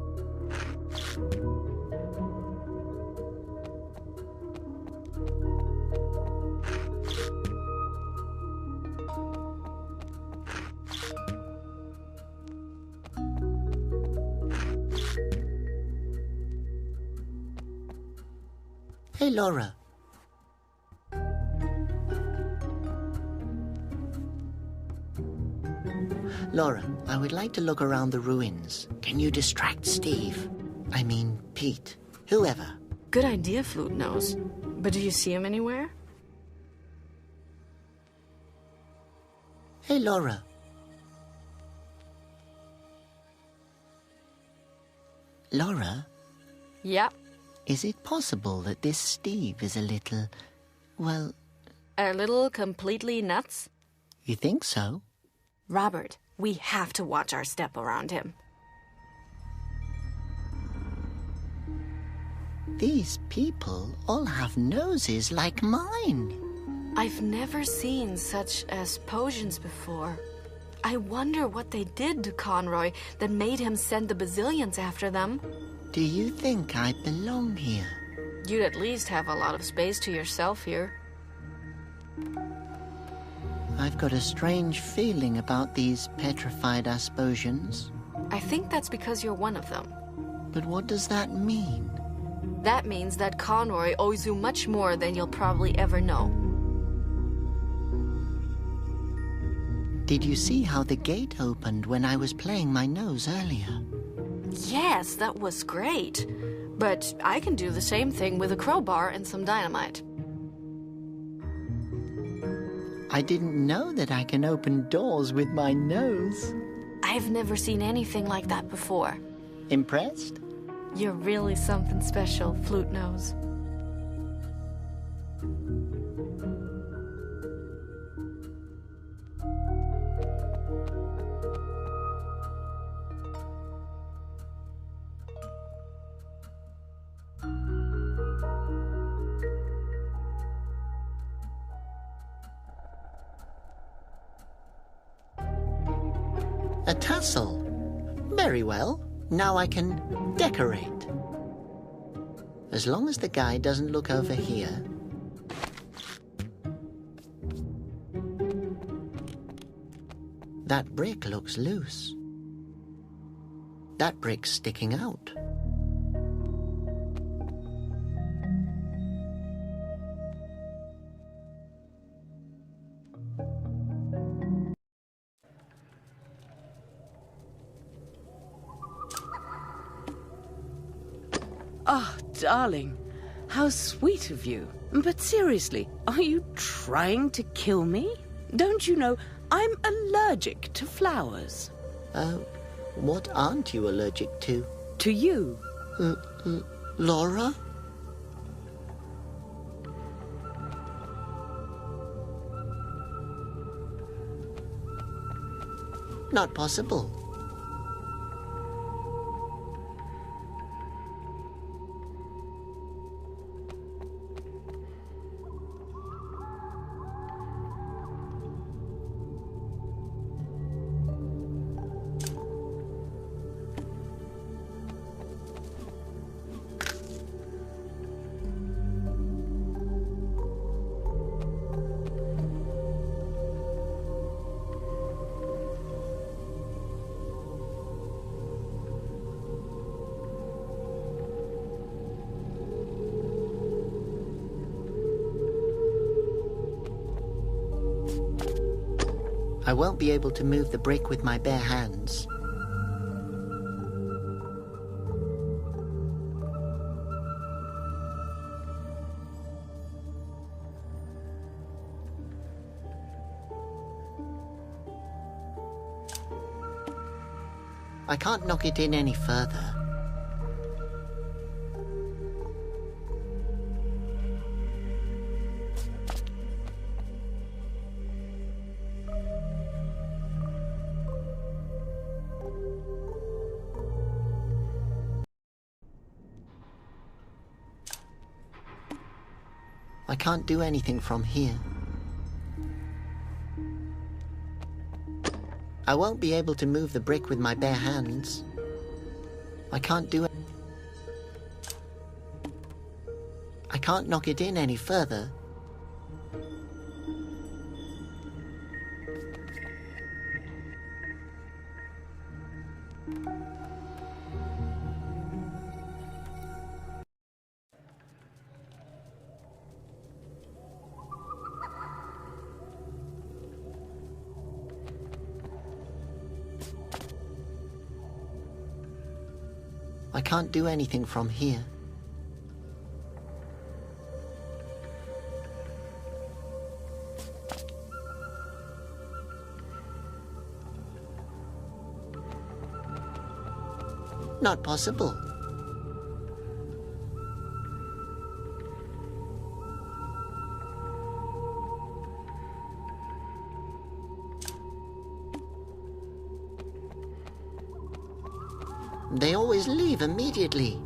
Hey, Laura. Laura, I would like to look around the ruins. Can you distract Steve? I mean, Pete. whoever. Good idea, Flute Nose. But do you see him anywhere? Hey, Laura. Laura? Yep. Is it possible that this Steve is a little, well... A little completely nuts? You think so? Robert, we have to watch our step around him. These people all have noses like mine. I've never seen such Asposians before. I wonder what they did to Conroy that made him send the Bazillions after them. Do you think I belong here? You'd at least have a lot of space to yourself here. I've got a strange feeling about these petrified Asposians. I think that's because you're one of them. But what does that mean? That means that Conroy owes you much more than you'll probably ever know. Did you see how the gate opened when I was playing my nose earlier? Yes, that was great. But I can do the same thing with a crowbar and some dynamite. I didn't know that I can open doors with my nose. I've never seen anything like that before. Impressed? You're really something special, Flute Nose. A tassel. Very well. Now I can decorate. As long as the guy doesn't look over here. That brick looks loose. That brick's sticking out. Oh, darling, how sweet of you. But seriously, are you trying to kill me? Don't you know I'm allergic to flowers? What aren't you allergic to? To you. Laura? Not possible. I won't be able to move the brick with my bare hands. I can't knock it in any further. I can't do anything from here. I won't be able to move the brick with my bare hands. I can't do it. I can't knock it in any further. I can't do anything from here. Not possible. They always leave immediately.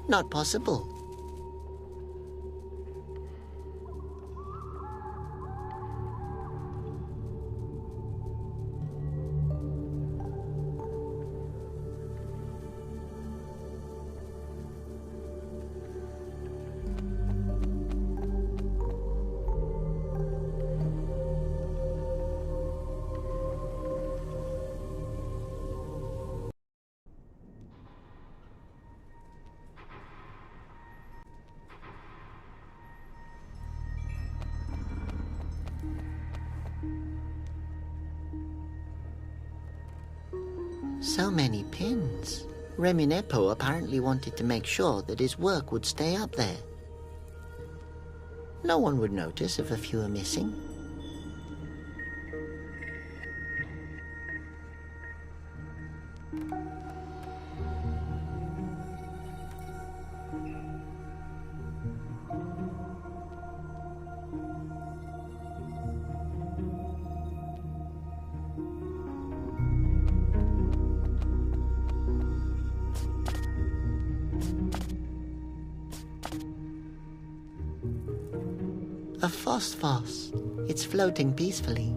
Not possible. So many pins. Reminepo apparently wanted to make sure that his work would stay up there. No one would notice if a few are missing. A phosphos. It's floating peacefully.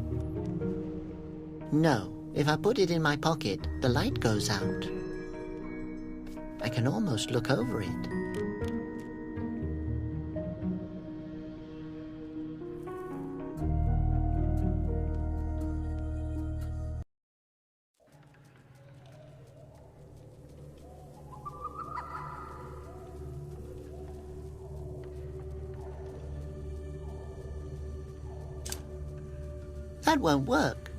No, if I put it in my pocket, the light goes out. I can almost look over it. That won't work.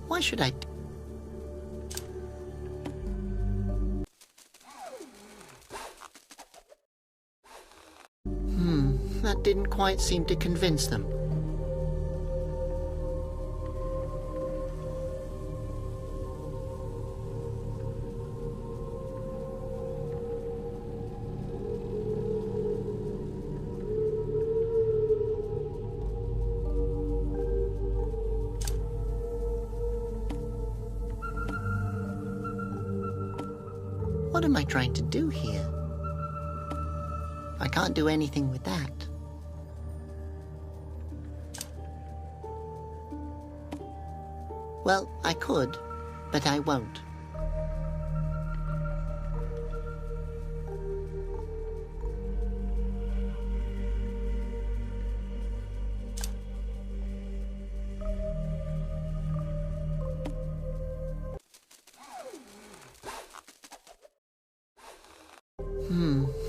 Why should I... that didn't quite seem to convince them. What am I trying to do here? I can't do anything with that. Well, I could, but I won't.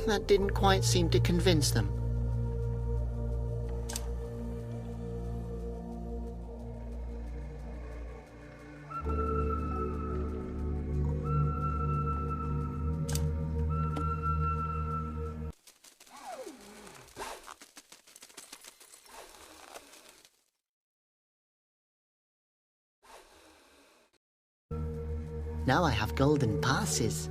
That didn't quite seem to convince them. Now I have golden passes.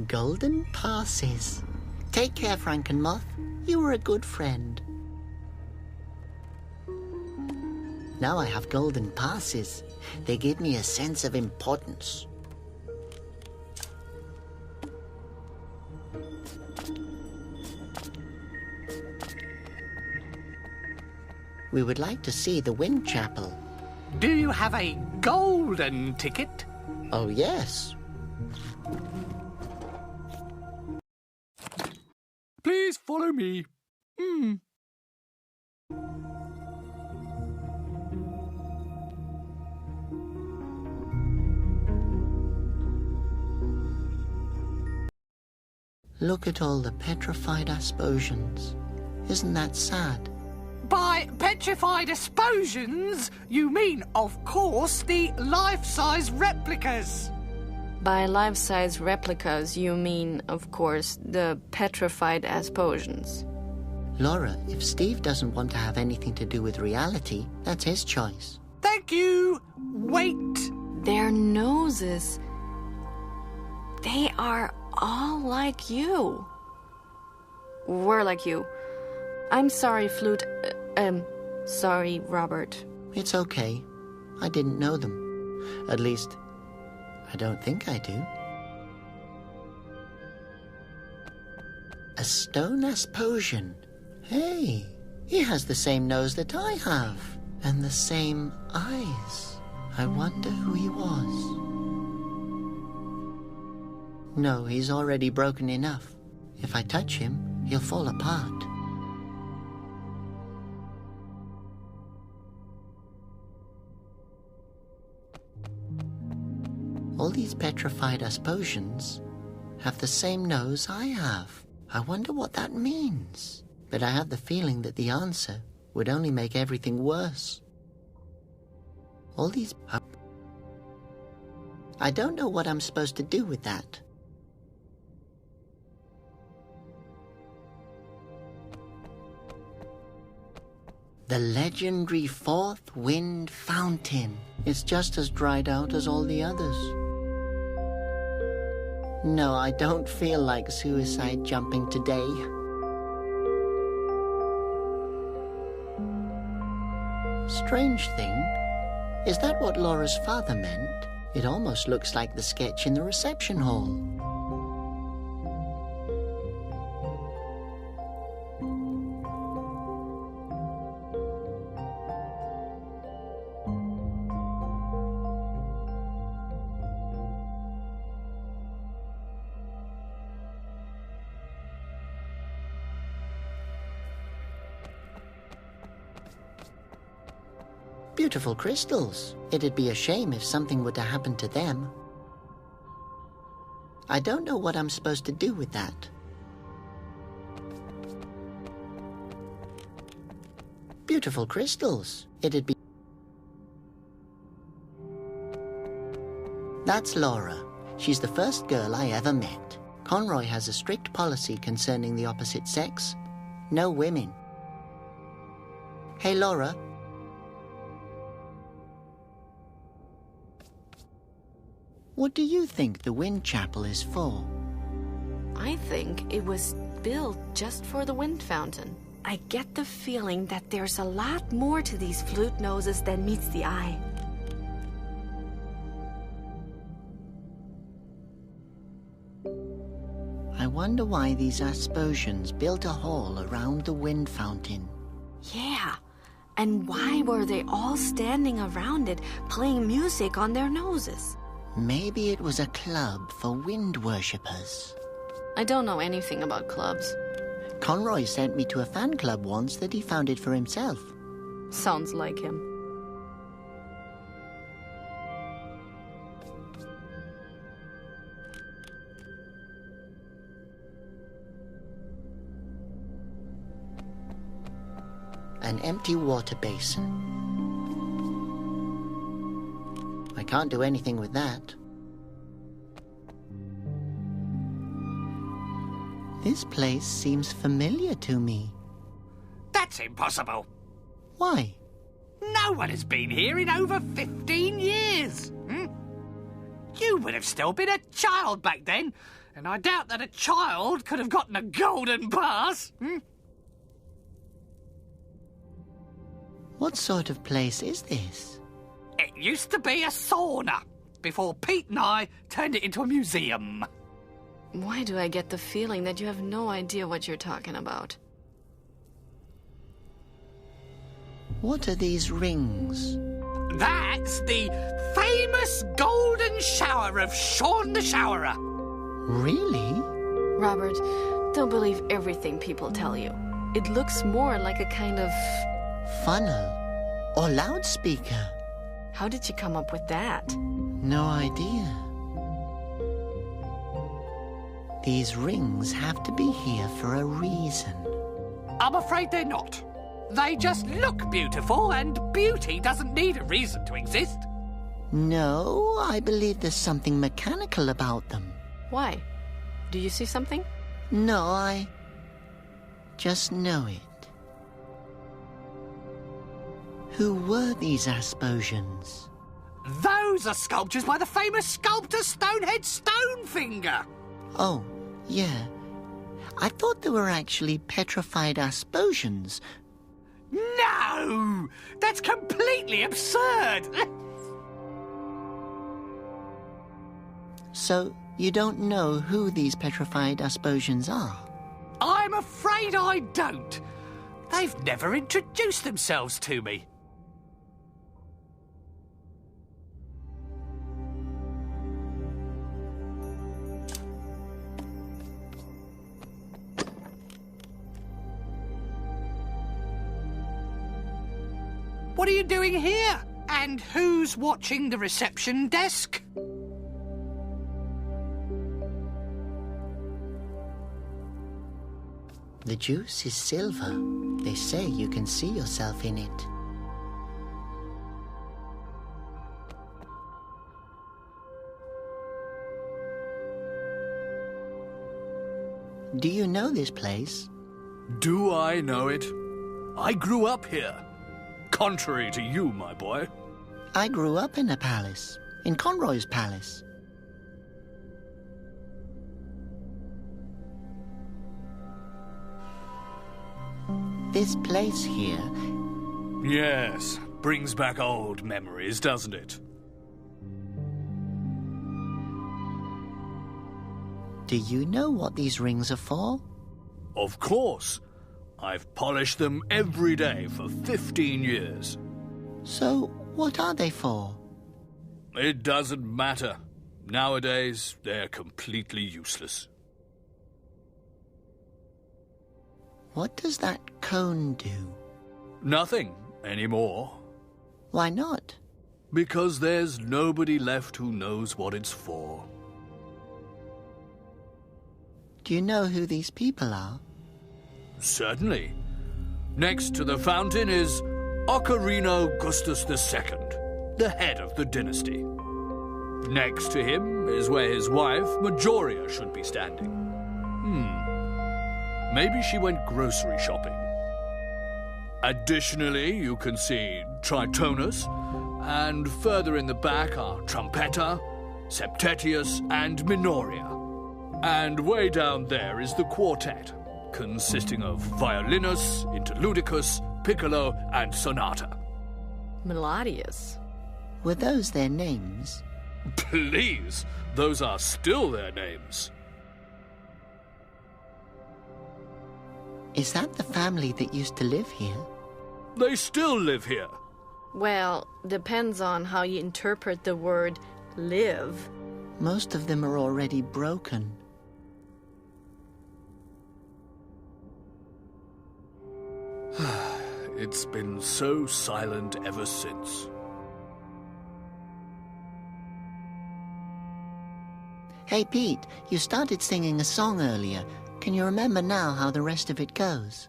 Golden passes. Take care, Frankenmoth. You were a good friend. Now I have golden passes. They give me a sense of importance. We would like to see the Wind Chapel. Do you have a golden ticket? Oh, yes. Please follow me. Look at all the petrified Asposians. Isn't that sad? By petrified Asposians, you mean, of course, the life-size replicas. By life-size replicas, you mean, of course, the petrified Asposians. Laura, if Steve doesn't want to have anything to do with reality, that's his choice. Thank you. Wait. Their noses. They are all like you. We're like you. I'm sorry, Flute. Sorry, Robert. It's okay. I didn't know them. At least, I don't think I do. A stone Asposian. Hey, he has the same nose that I have. And the same eyes. I wonder who he was. No, he's already broken enough. If I touch him, he'll fall apart. All these petrified Asposians have the same nose I have. I wonder what that means. But I have the feeling that the answer would only make everything worse. All these... I don't know what I'm supposed to do with that. The legendary fourth wind fountain. It's just as dried out as all the others. No, I don't feel like suicide jumping today. Strange thing, is that what Laura's father meant? It almost looks like the sketch in the reception hall. Beautiful crystals. It'd be a shame if something were to happen to them. I don't know what I'm supposed to do with that. Beautiful crystals. It'd be... That's Laura. She's the first girl I ever met. Conroy has a strict policy concerning the opposite sex. No women. Hey, Laura. What do you think the Wind Chapel is for? I think it was built just for the wind fountain. I get the feeling that there's a lot more to these flute noses than meets the eye. I wonder why these Asposians built a hall around the wind fountain. Yeah, and why were they all standing around it, playing music on their noses? Maybe it was a club for wind worshippers. I don't know anything about clubs. Conroy sent me to a fan club once that he founded for himself. Sounds like him. An empty water basin. I can't do anything with that. This place seems familiar to me. That's impossible. Why? No one has been here in over 15 years. You would have still been a child back then, and I doubt that a child could have gotten a golden pass. What sort of place is this? It used to be a sauna, before Pete and I turned it into a museum. Why do I get the feeling that you have no idea what you're talking about? What are these rings? That's the famous golden shower of Sean the Showerer. Really? Robert, don't believe everything people tell you. It looks more like a kind of... funnel or loudspeaker. How did you come up with that? No idea. These rings have to be here for a reason. I'm afraid they're not. They just look beautiful, and beauty doesn't need a reason to exist. No, I believe there's something mechanical about them. Why? Do you see something? No, I just know it. Who were these Asposians? Those are sculptures by the famous sculptor Stonehead Stonefinger. Oh, yeah. I thought they were actually petrified Asposians. No! That's completely absurd! So, you don't know who these petrified Asposians are? I'm afraid I don't. They've never introduced themselves to me. What are you doing here? And who's watching the reception desk? The juice is silver. They say you can see yourself in it. Do you know this place? Do I know it? I grew up here. Contrary to you, my boy. I grew up in a palace, in Conroy's palace. This place here... Yes, brings back old memories, doesn't it? Do you know what these rings are for? Of course. I've polished them every day for 15 years. So, what are they for? It doesn't matter. Nowadays, they're completely useless. What does that cone do? Nothing anymore. Why not? Because there's nobody left who knows what it's for. Do you know who these people are? Certainly. Next to the fountain is Ocarina Augustus II, the head of the dynasty. Next to him is where his wife, Majoria, should be standing. Maybe she went grocery shopping. Additionally, you can see Tritonus, and further in the back are Trumpeta, Septetius, and Minoria. And way down there is the quartet, consisting of Violinus, Interludicus, Piccolo, and Sonata. Melodious. Were those their names? Please, those are still their names. Is that the family that used to live here? They still live here. Well, depends on how you interpret the word live. Most of them are already broken. It's been so silent ever since. Hey, Pete, you started singing a song earlier. Can you remember now how the rest of it goes?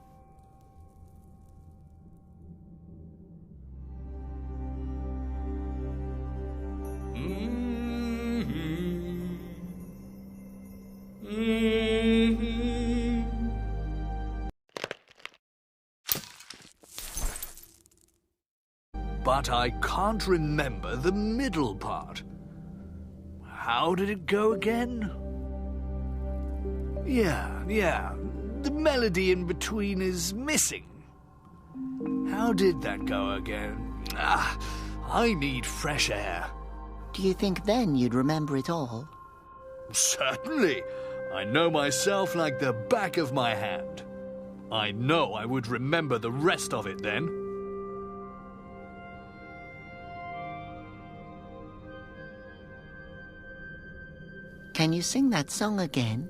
But I can't remember the middle part. How did it go again? Yeah. The melody in between is missing. How did that go again? I need fresh air. Do you think then you'd remember it all? Certainly. I know myself like the back of my hand. I know I would remember the rest of it then. Can you sing that song again?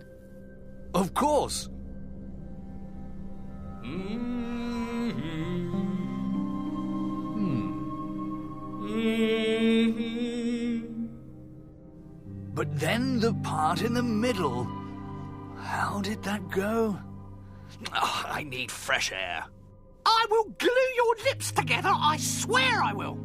Of course. But then the part in the middle. How did that go? I need fresh air. I will glue your lips together, I swear I will.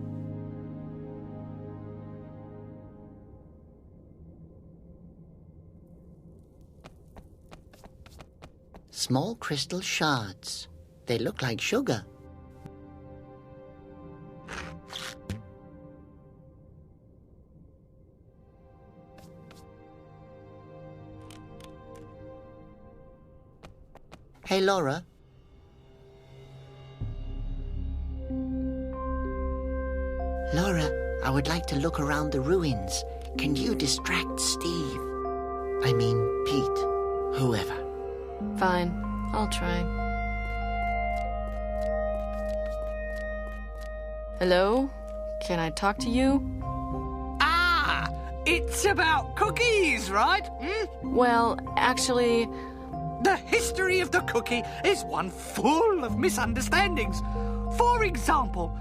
Small crystal shards. They look like sugar. Hey, Laura. Laura, I would like to look around the ruins. Can you distract Steve? I mean, Pete. Whoever. Fine, I'll try. Hello? Can I talk to you? It's about cookies, right? Well, actually... The history of the cookie is one full of misunderstandings. For example...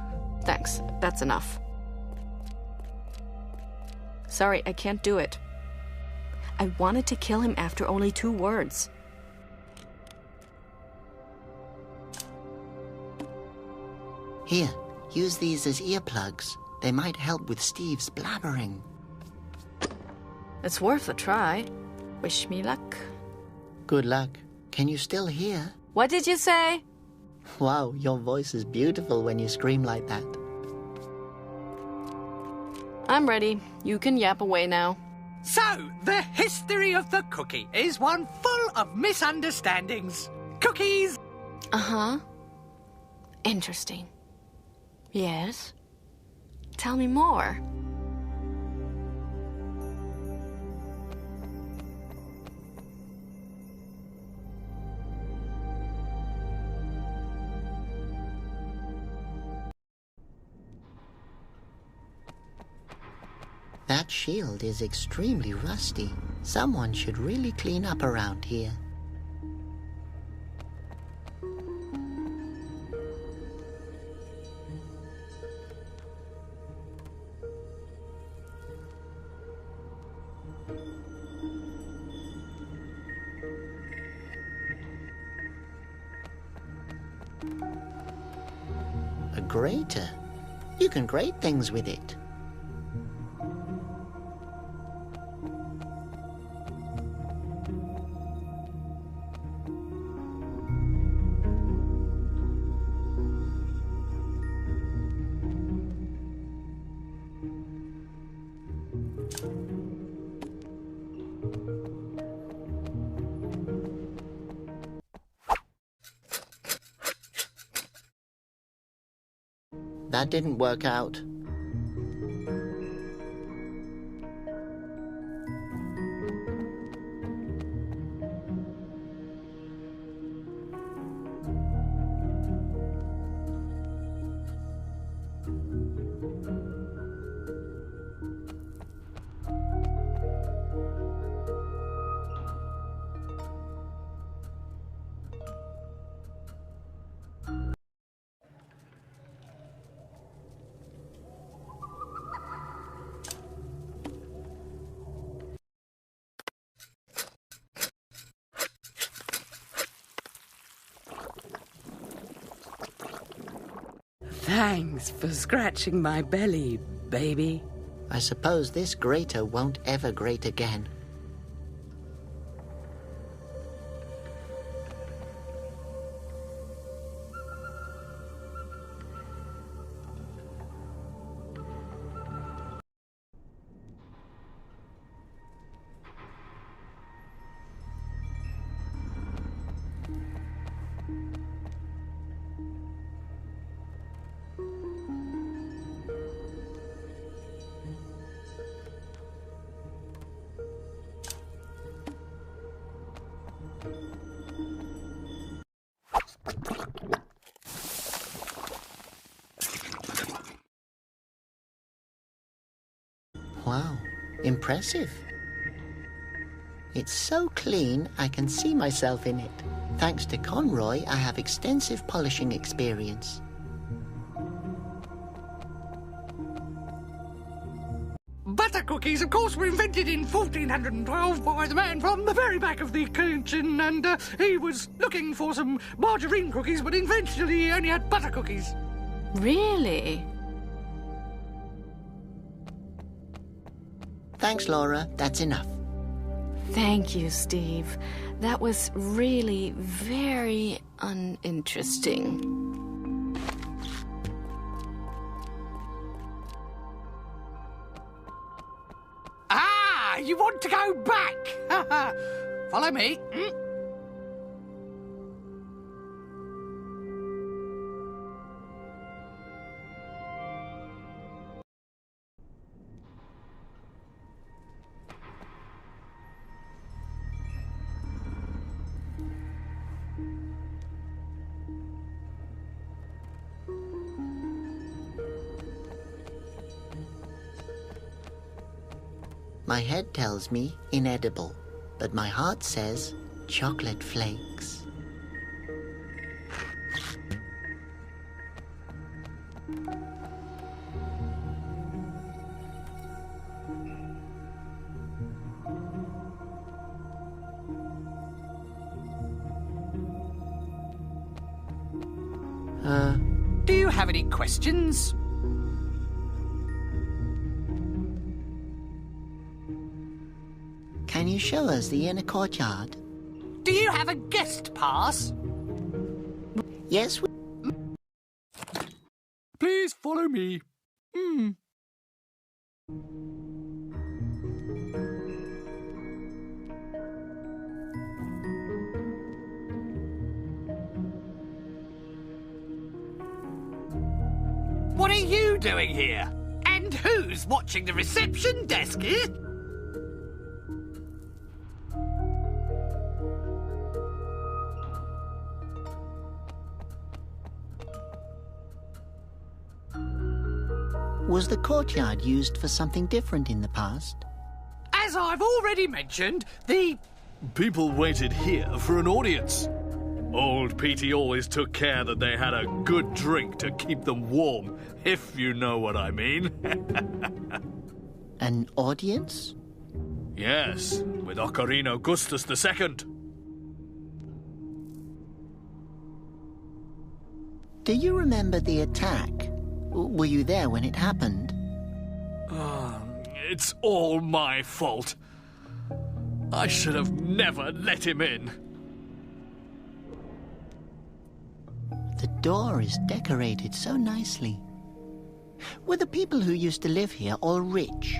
Thanks, that's enough. Sorry, I can't do it. I wanted to kill him after only 2 words. Here, use these as earplugs. They might help with Steve's blabbering. It's worth a try. Wish me luck. Good luck. Can you still hear? What did you say? Wow, your voice is beautiful when you scream like that. I'm ready. You can yap away now. So, the history of the cookie is one full of misunderstandings. Cookies! Uh-huh. Interesting. Yes? Tell me more. That shield is extremely rusty. Someone should really clean up around here. A grater? You can grate things with it. That didn't work out. Thanks for scratching my belly, baby. I suppose this grater won't ever grate again. Wow, impressive. It's so clean I can see myself in it. Thanks to Conroy, I have extensive polishing experience. Butter cookies, of course, were invented in 1412 by the man from the very back of the kitchen, and he was looking for some margarine cookies, but eventually he only had butter cookies. Really? Thanks, Laura. That's enough. Thank you, Steve. That was really very uninteresting. Ah, you want to go back? Follow me. My head tells me inedible, but my heart says chocolate flakes. Do you have any questions? Can you show us the inner courtyard? Do you have a guest pass? Yes, Please follow me. What are you doing here? And who's watching the reception desk here? Was the courtyard used for something different in the past? As I've already mentioned, the... People waited here for an audience. Old Petey always took care that they had a good drink to keep them warm, if you know what I mean. An audience? Yes, with Ocarina Augustus II. Do you remember the attack? Were you there when it happened? It's all my fault. I should have never let him in. The door is decorated so nicely. Were the people who used to live here all rich?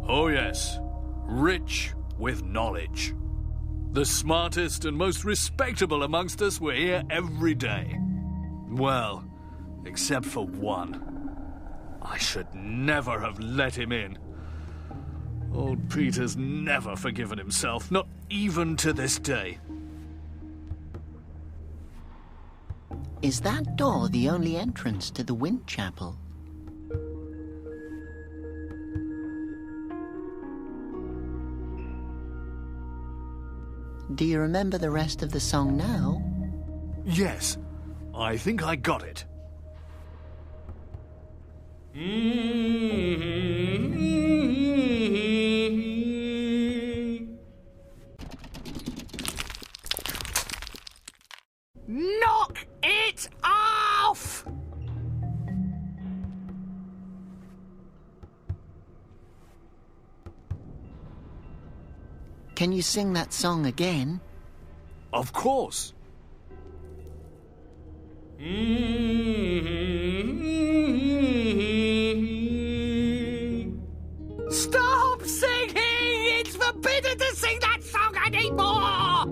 Oh yes, rich with knowledge. The smartest and most respectable amongst us were here every day. Well, except for one. I should never have let him in. Old Peter's never forgiven himself, not even to this day. Is that door the only entrance to the Wind Chapel? Do you remember the rest of the song now? Yes, I think I got it. Knock it off! Can you sing that song again? Of course. Stop singing! It's forbidden to sing that song anymore!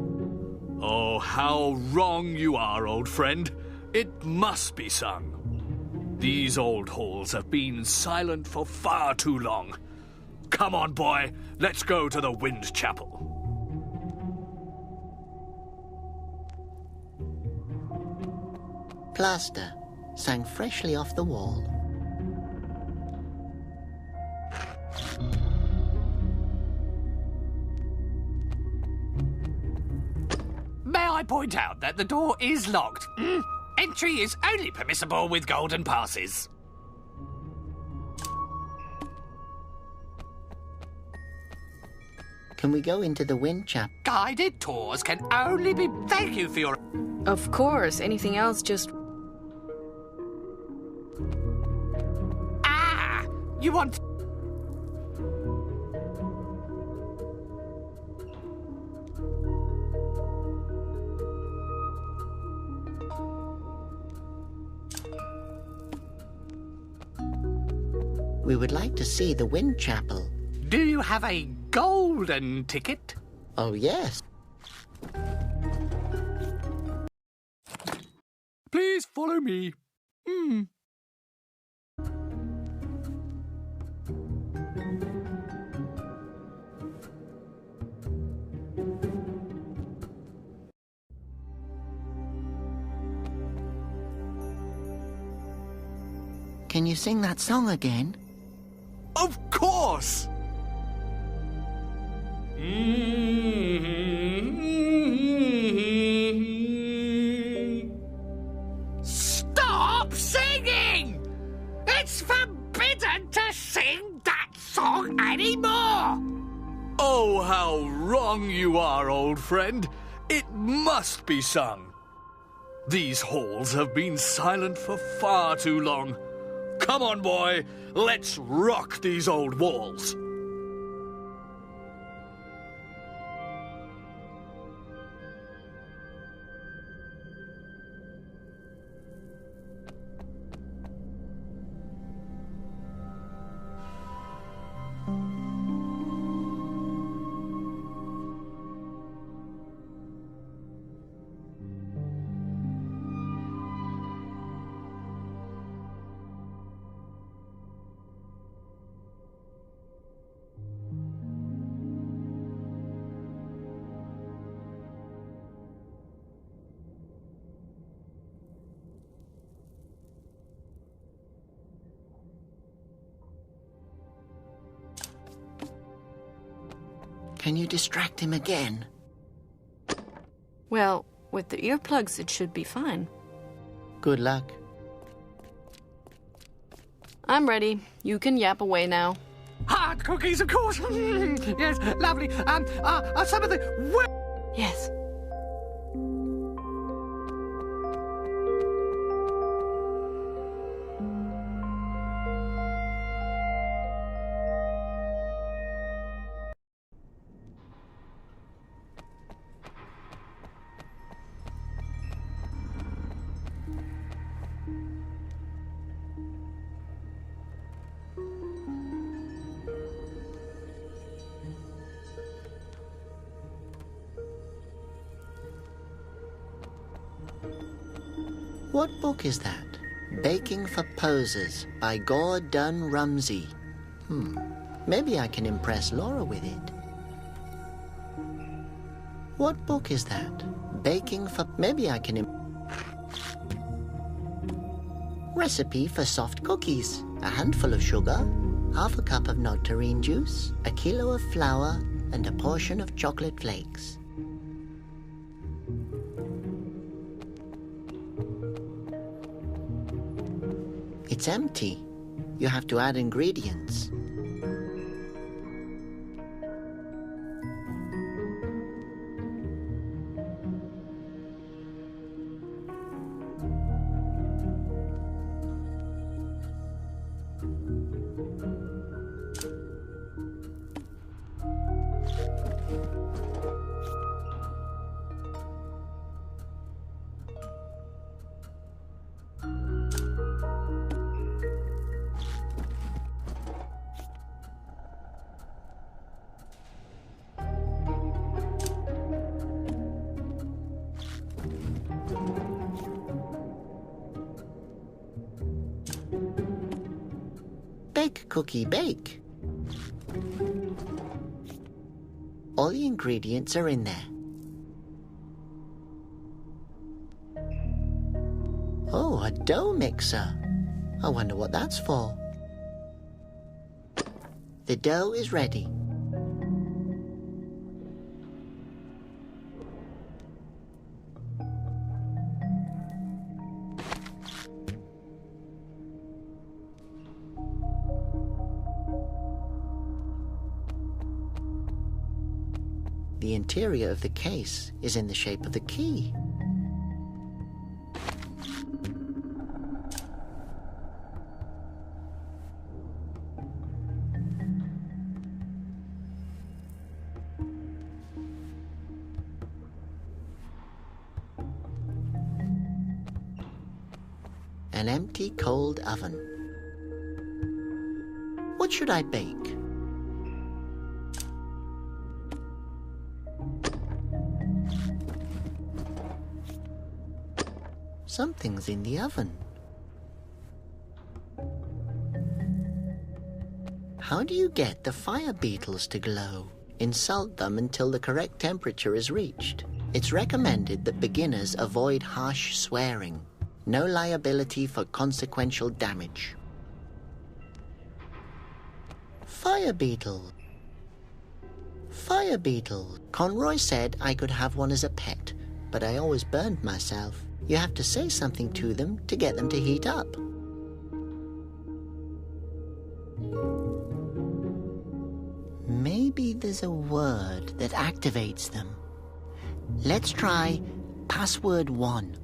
Oh, how wrong you are, old friend. It must be sung. These old halls have been silent for far too long. Come on, boy. Let's go to the Wind Chapel. Plaster sang freshly off the wall. May I point out that the door is locked? Entry is only permissible with golden passes. Can we go into the Wind Chapel? Guided tours can only be... Thank you for your... Of course, anything else just... Ah! You want... We would like to see the Wind Chapel. Do you have a golden ticket? Oh, yes. Please follow me. Can you sing that song again? Of course! Stop singing! It's forbidden to sing that song anymore! Oh, how wrong you are, old friend. It must be sung. These halls have been silent for far too long. Come on, boy. Let's rock these old walls. Can you distract him again? Well, with the earplugs, it should be fine. Good luck. I'm ready. You can yap away now. Hard cookies, of course. Yes, lovely. Some of the... Yes. What book is that? Baking for Posers by Gordon Ramsay. Maybe I can impress Laura with it. What book is that? Baking for... Maybe I can... Recipe for soft cookies. A handful of sugar, half a cup of nectarine juice, a kilo of flour, and a portion of chocolate flakes. It's empty. You have to add ingredients. Bake, cookie, bake. All the ingredients are in there. Oh, a dough mixer. I wonder what that's for. The dough is ready. The interior of the case is in the shape of the key. An empty, cold oven. What should I bake? Something's in the oven. How do you get the fire beetles to glow? Insult them until the correct temperature is reached. It's recommended that beginners avoid harsh swearing. No liability for consequential damage. Fire beetle. Fire beetle. Conroy said I could have one as a pet, but I always burned myself. You have to say something to them to get them to heat up. Maybe there's a word that activates them. Let's try password 1.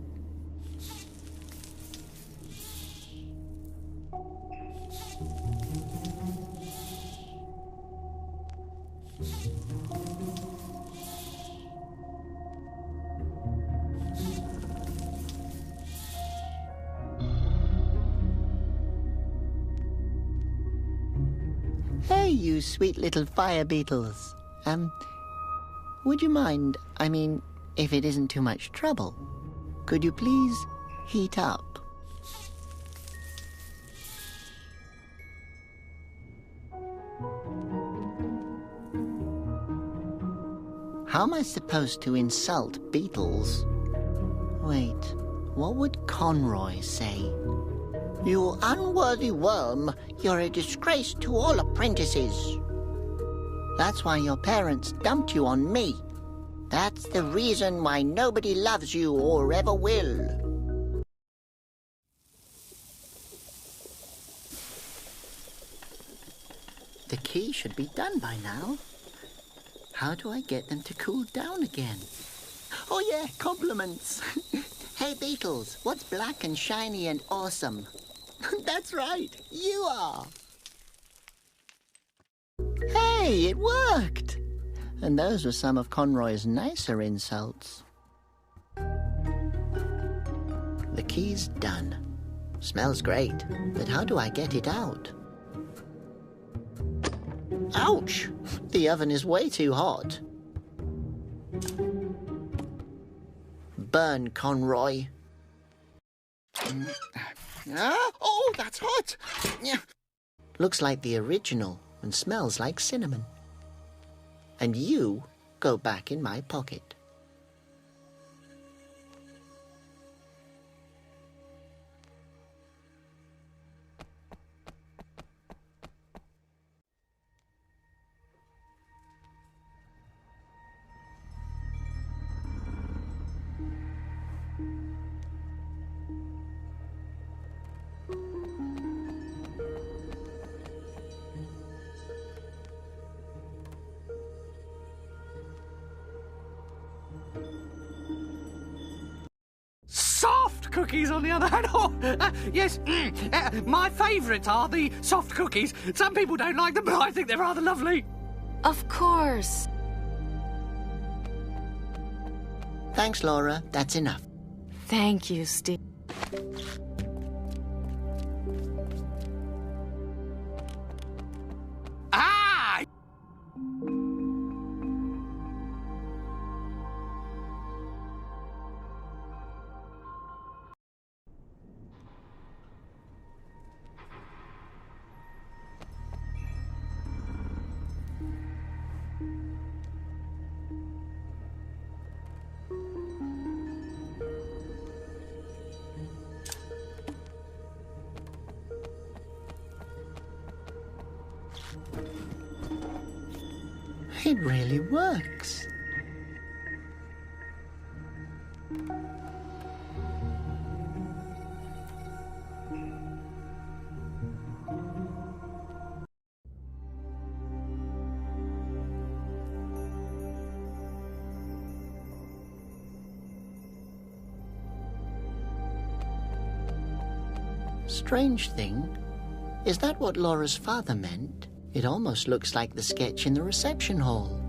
Hey, you sweet little fire beetles. Would you mind, if it isn't too much trouble, could you please heat up? How am I supposed to insult beetles? Wait, what would Conroy say? You unworthy worm, you're a disgrace to all apprentices. That's why your parents dumped you on me. That's the reason why nobody loves you or ever will. The key should be done by now. How do I get them to cool down again? Oh yeah, compliments. Hey beetles, what's black and shiny and awesome? That's right, you are. Hey, it worked! And those were some of Conroy's nicer insults. The key's done. Smells great, but how do I get it out? Ouch! The oven is way too hot. Burn, Conroy. Oh, that's hot. Looks like the original and smells like cinnamon. And you go back in my pocket. Soft cookies, on the other hand. Yes, my favourites are the soft cookies. Some people don't like them, but I think they're rather lovely. Of course. Thanks, Laura. That's enough. Thank you, Steve. Ah! It really works. Strange thing, is that what Laura's father meant? It almost looks like the sketch in the reception hall.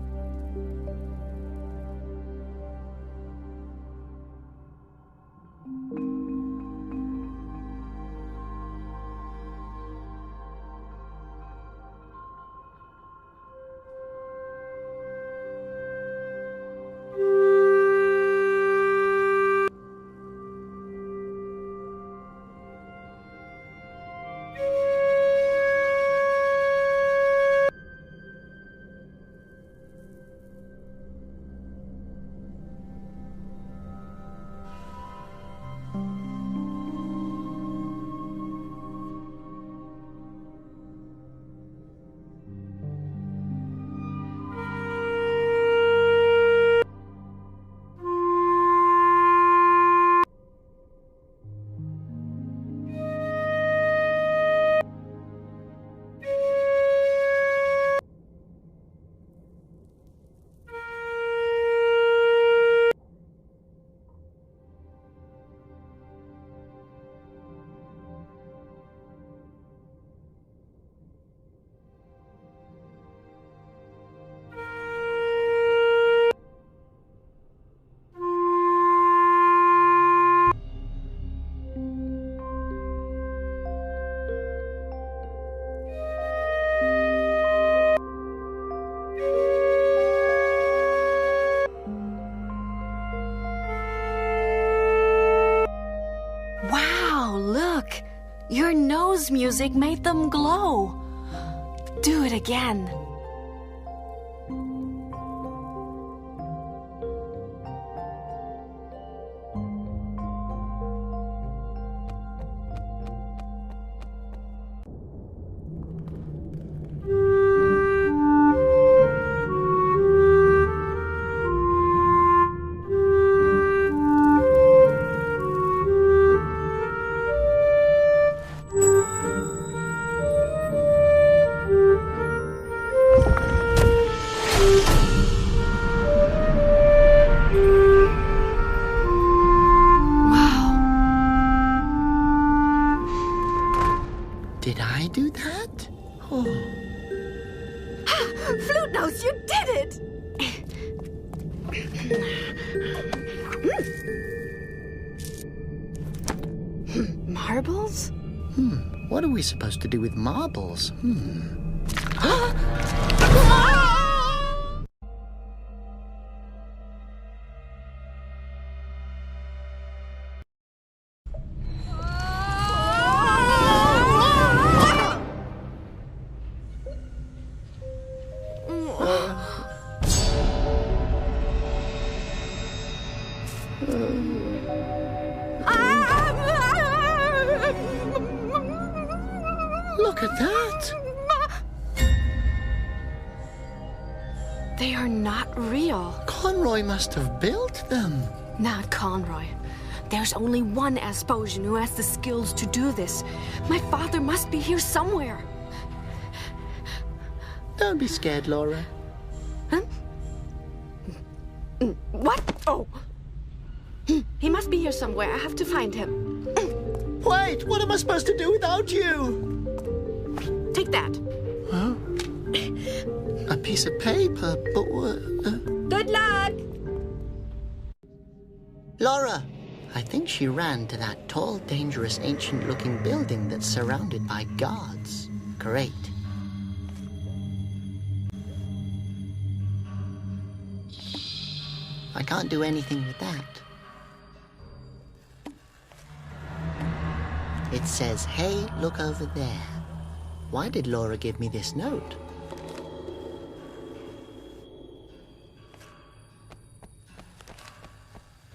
Your nose music made them glow. Do it again. Did I do that? Oh. Flute Nose, you did it! Marbles? What are we supposed to do with marbles? Look at that! They are not real. Conroy must have built them. Not Conroy. There's only one Asposian who has the skills to do this. My father must be here somewhere. Don't be scared, Laura. Huh? What? Oh. He must be here somewhere. I have to find him. Wait, what am I supposed to do without you? Take that. Huh? A piece of paper, but what? Good luck! Laura! I think she ran to that tall, dangerous, ancient-looking building that's surrounded by guards. Great. I can't do anything with that. It says, hey, look over there. Why did Laura give me this note?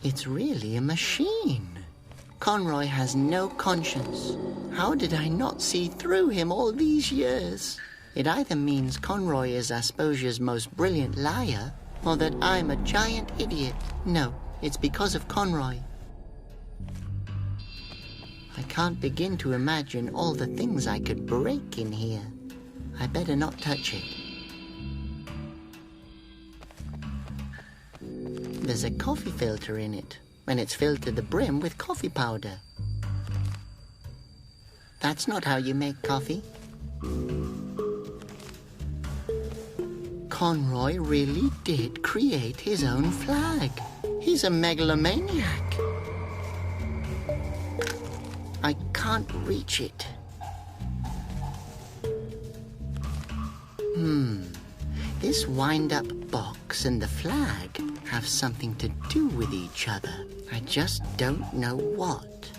It's really a machine. Conroy has no conscience. How did I not see through him all these years? It either means Conroy is Asposia's most brilliant liar, or that I'm a giant idiot. No, it's because of Conroy. I can't begin to imagine all the things I could break in here. I better not touch it. There's a coffee filter in it, and it's filled to the brim with coffee powder. That's not how you make coffee. Conroy really did create his own flag. He's a megalomaniac. I can't reach it. This wind-up box and the flag have something to do with each other. I just don't know what.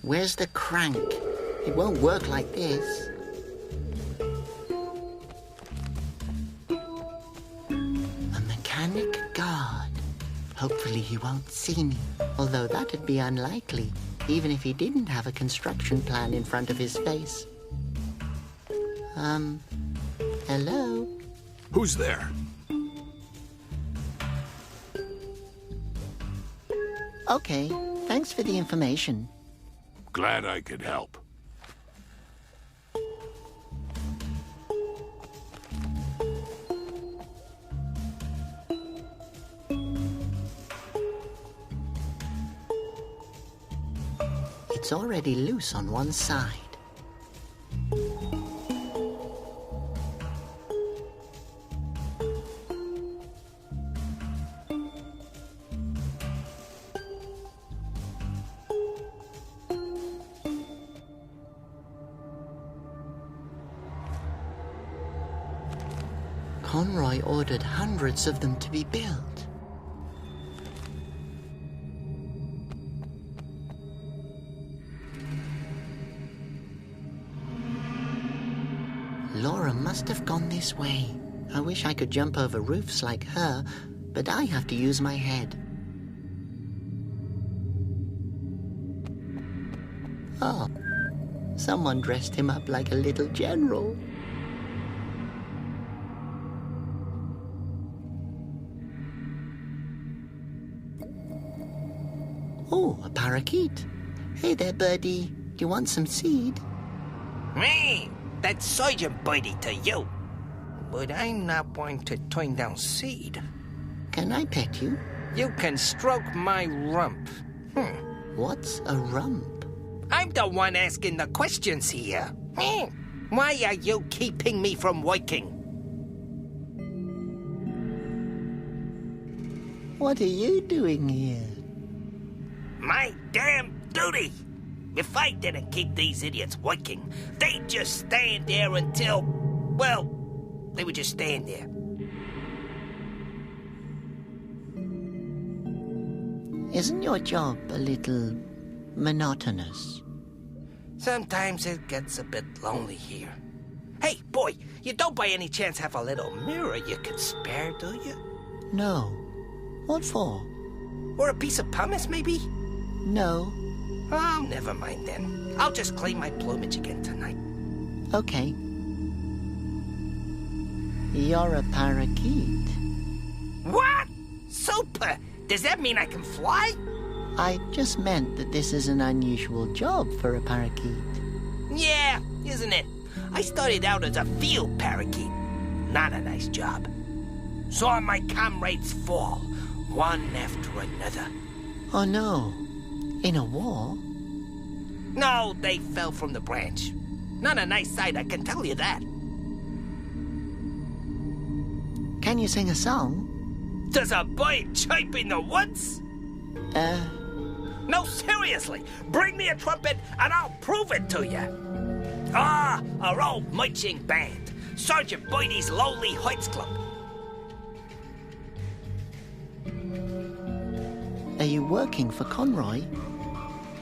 Where's the crank? It won't work like this. A mechanic guard. Hopefully he won't see me, although that'd be unlikely, even if he didn't have a construction plan in front of his face. Hello? Who's there? Okay, thanks for the information. Glad I could help. It's already loose on one side. Conroy ordered hundreds of them to be built. Laura must have gone this way. I wish I could jump over roofs like her, but I have to use my head. Oh, someone dressed him up like a little general. Oh, a parakeet. Hey there, birdie. Do you want some seed? Me? That's Sergeant Birdie to you. But I'm not one to turn down seed. Can I pet you? You can stroke my rump. What's a rump? I'm the one asking the questions here. Why are you keeping me from working? What are you doing here? My damn duty! If I didn't keep these idiots working, they'd just stand there until, well, they would just stand there. Isn't your job a little monotonous? Sometimes it gets a bit lonely here. Hey, boy, you don't by any chance have a little mirror you could spare, do you? No. What for? Or a piece of pumice, maybe? No. Oh, never mind then. I'll just clean my plumage again tonight. Okay. You're a parakeet. What? Super! Does that mean I can fly? I just meant that this is an unusual job for a parakeet. Yeah, isn't it? I started out as a field parakeet. Not a nice job. Saw my comrades fall, one after another. Oh no. In a war? No, they fell from the branch. Not a nice sight, I can tell you that. Can you sing a song? Does a bird chirp in the woods? No, seriously. Bring me a trumpet and I'll prove it to you. Ah, our old marching band. Sergeant Boydie's Lowly Heights Club. Are you working for Conroy?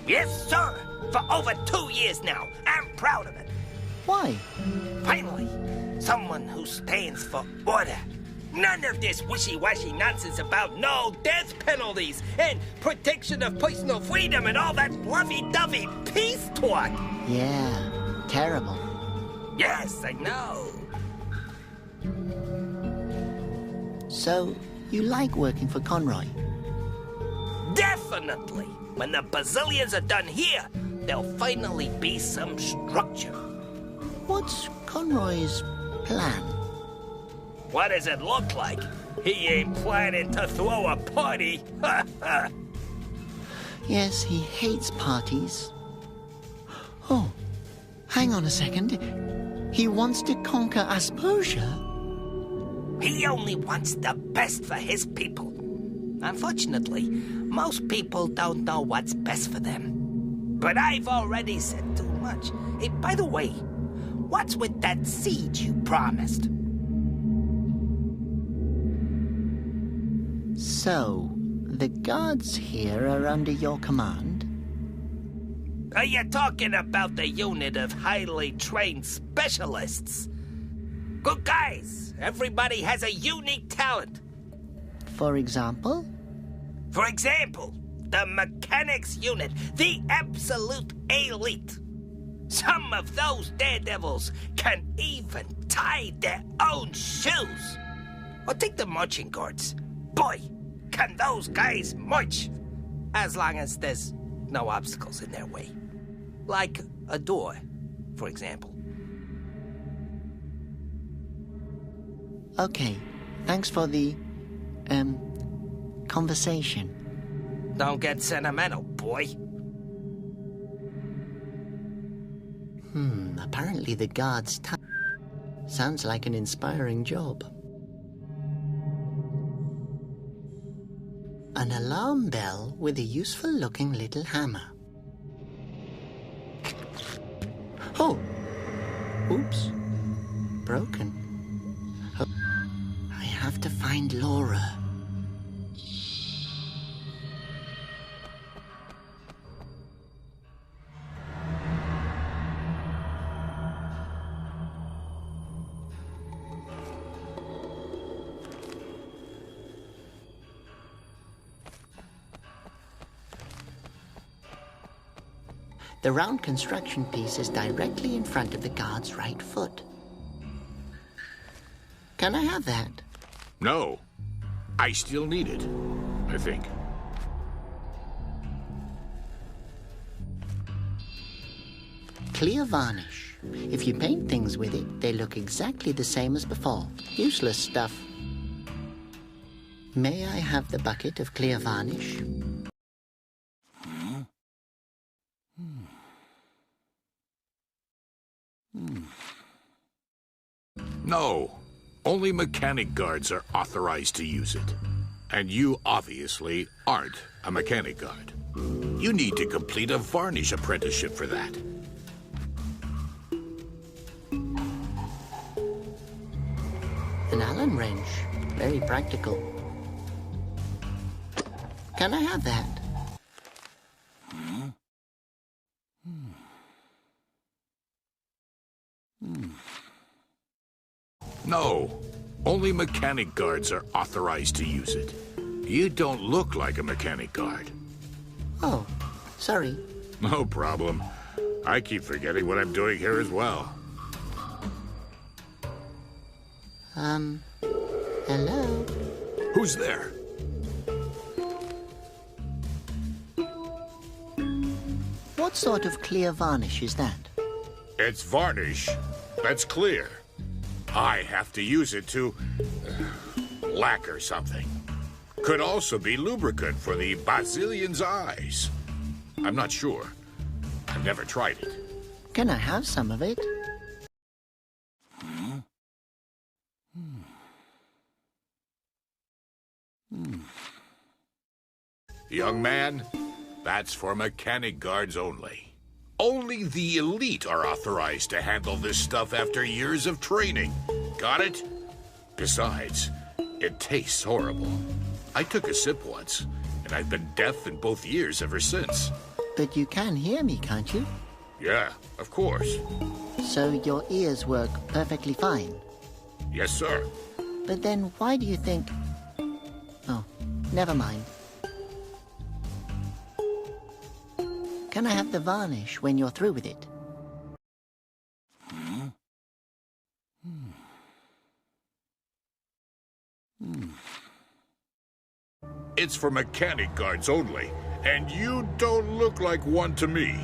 Yes, sir. For over 2 years now. I'm proud of it. Why? Finally, someone who stands for order. None of this wishy-washy nonsense about no death penalties and protection of personal freedom and all that fluffy-dovey peace talk. Yeah, terrible. Yes, I know. So, you like working for Conroy? Definitely. When the bazillions are done here, there'll finally be some structure. What's Conroy's plan? What does it look like? He ain't planning to throw a party. Yes, he hates parties. Oh, hang on a second. He wants to conquer Aspersia? He only wants the best for his people. Unfortunately, most people don't know what's best for them. But I've already said too much. Hey, by the way, what's with that siege you promised? So, the guards here are under your command? Are you talking about the unit of highly trained specialists? Good guys. Everybody has a unique talent. For example? For example, the mechanics unit, the absolute elite. Some of those daredevils can even tie their own shoes. Or take the marching guards. Boy, can those guys march! As long as there's no obstacles in their way. Like a door, for example. Okay, thanks for the, conversation. Don't get sentimental, boy. Apparently the guards sounds like an inspiring job. An alarm bell with a useful-looking little hammer. Oh! Oops. Broken. Oh. I have to find Laura. The round construction piece is directly in front of the guard's right foot. Can I have that? No. I still need it, I think. Clear varnish. If you paint things with it, they look exactly the same as before. Useless stuff. May I have the bucket of clear varnish? No. Only mechanic guards are authorized to use it. And you obviously aren't a mechanic guard. You need to complete a varnish apprenticeship for that. An Allen wrench. Very practical. Can I have that? No. Only mechanic guards are authorized to use it. You don't look like a mechanic guard. Oh, sorry. No problem. I keep forgetting what I'm doing here as well. Hello? Who's there? What sort of clear varnish is that? It's varnish. That's clear. I have to use it to lacquer something. Could also be lubricant for the Basilian's eyes. I'm not sure. I've never tried it. Can I have some of it? Young man, that's for mechanic guards only. Only the elite are authorized to handle this stuff after years of training. Got it? Besides, it tastes horrible. I took a sip once, and I've been deaf in both ears ever since. But you can hear me, can't you? Yeah, of course. So your ears work perfectly fine? Yes, sir. But then why do you think... Oh, never mind. Can I have the varnish when you're through with it? It's for mechanic guards only, and you don't look like one to me.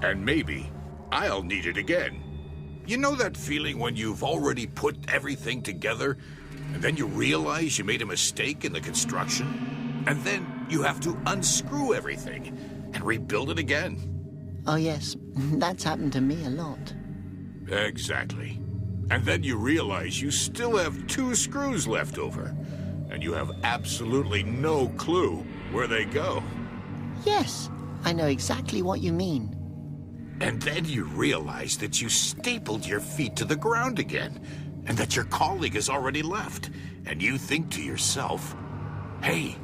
And maybe I'll need it again. You know that feeling when you've already put everything together, and then you realize you made a mistake in the construction? And then you have to unscrew everything and rebuild it again. Oh yes, that's happened to me a lot. Exactly. And then you realize you still have 2 screws left over, and you have absolutely no clue where they go. Yes, I know exactly what you mean. And then you realize that you stapled your feet to the ground again, and that your colleague has already left, and you think to yourself, hey,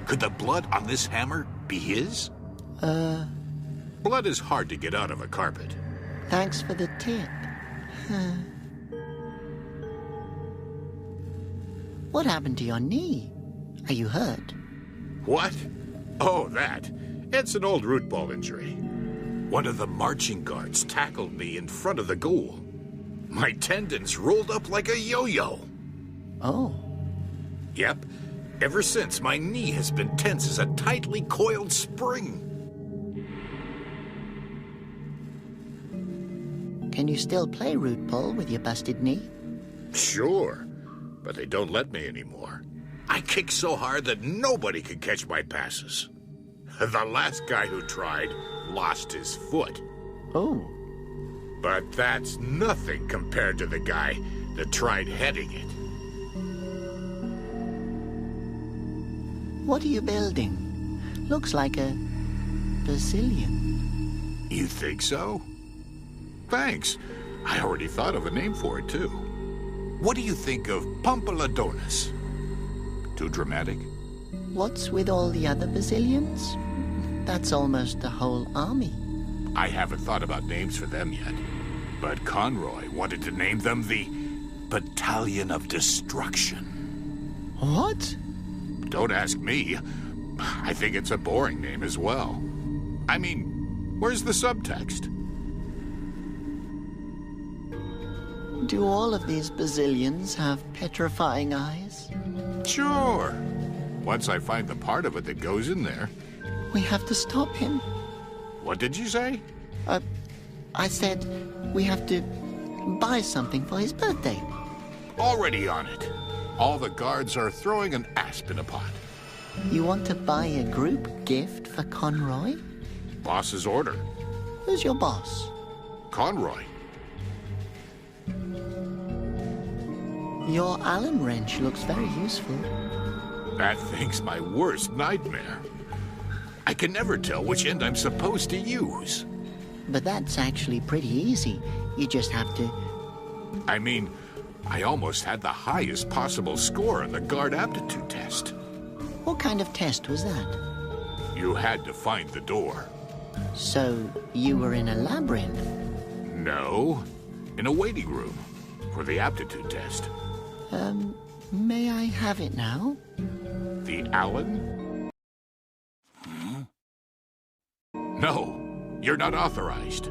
could the blood on this hammer be his? Blood is hard to get out of a carpet. Thanks for the tip. What happened to your knee? Are you hurt? What? Oh, that. It's an old root ball injury. One of the marching guards tackled me in front of the goal. My tendons rolled up like a yo-yo. Oh. Yep. Ever since, my knee has been tense as a tightly coiled spring. Can you still play root ball with your busted knee? Sure, but they don't let me anymore. I kick so hard that nobody can catch my passes. The last guy who tried lost his foot. Oh. But that's nothing compared to the guy that tried heading it. What are you building? Looks like a Basilian. You think so? Thanks. I already thought of a name for it, too. What do you think of Pampaladonis? Too dramatic? What's with all the other Basilians? That's almost the whole army. I haven't thought about names for them yet. But Conroy wanted to name them the Battalion of Destruction. What? Don't ask me. I think it's a boring name as well. I mean, where's the subtext? Do all of these Basilians have petrifying eyes? Sure. Once I find the part of it that goes in there. We have to stop him. What did you say? I said we have to buy something for his birthday. Already on it. All the guards are throwing an asp in a pot. You want to buy a group gift for Conroy? Boss's order. Who's your boss? Conroy. Your Allen wrench looks very useful. That thing's my worst nightmare. I can never tell which end I'm supposed to use. But that's actually pretty easy. You just have to... I mean, I almost had the highest possible score on the guard aptitude test. What kind of test was that? You had to find the door. So, you were in a labyrinth? No, in a waiting room, for the aptitude test. May I have it now? The Allen? No, you're not authorized.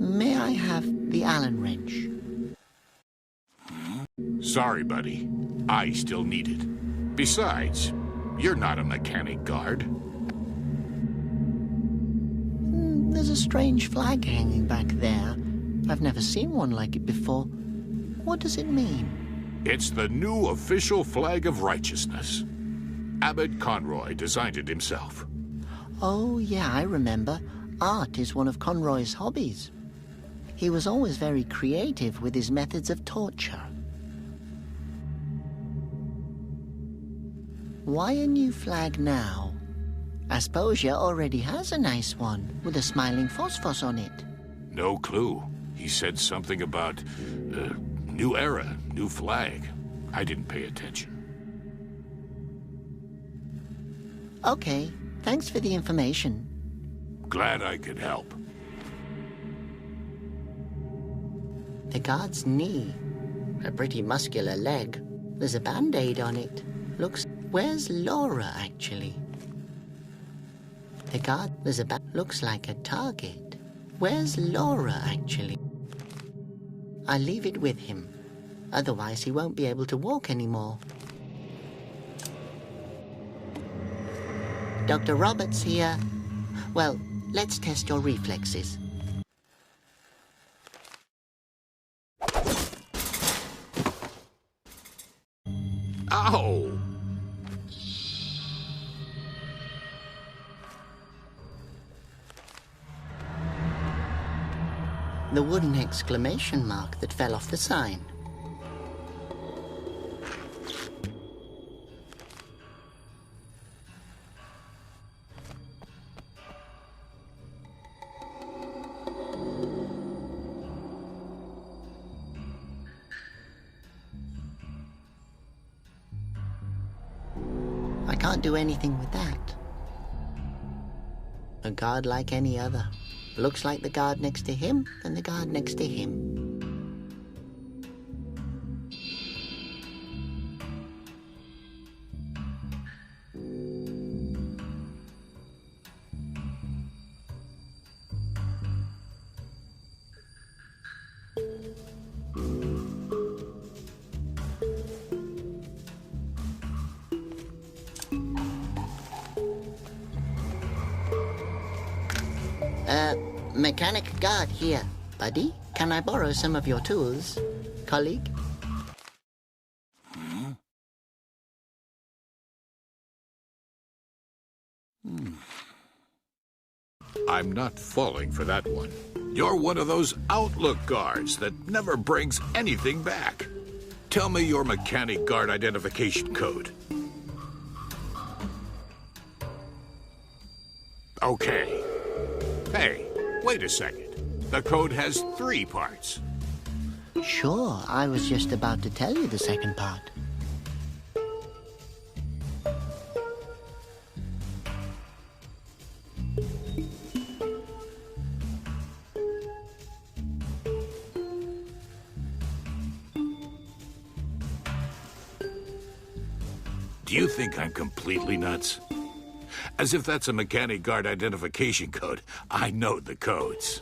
May I have the Allen wrench? Sorry, buddy. I still need it. Besides, you're not a mechanic guard. There's a strange flag hanging back there. I've never seen one like it before. What does it mean? It's the new official flag of righteousness. Abbot Conroy designed it himself. Oh, yeah, I remember. Art is one of Conroy's hobbies. He was always very creative with his methods of torture. Why a new flag now? Asposia already has a nice one, with a smiling phosphos on it. No clue. He said something about new era, new flag. I didn't pay attention. Okay, thanks for the information. Glad I could help. The guard's knee. A pretty muscular leg. There's a band-aid on it. Where's Laura, actually? The guard, looks like a target. Where's Laura, actually? I'll leave it with him. Otherwise, he won't be able to walk anymore. Dr. Roberts here. Well, let's test your reflexes. Ow! The wooden exclamation mark that fell off the sign. I can't do anything with that. A guard like any other. Looks like the guard next to him and the guard next to him. Mechanic guard here. Buddy, can I borrow some of your tools? Colleague? I'm not falling for that one. You're one of those outlook guards that never brings anything back. Tell me your mechanic guard identification code. Okay. Hey, wait a second. The code has 3 parts. Sure, I was just about to tell you the second part. Do you think I'm completely nuts? As if that's a mechanic guard identification code. I know the codes.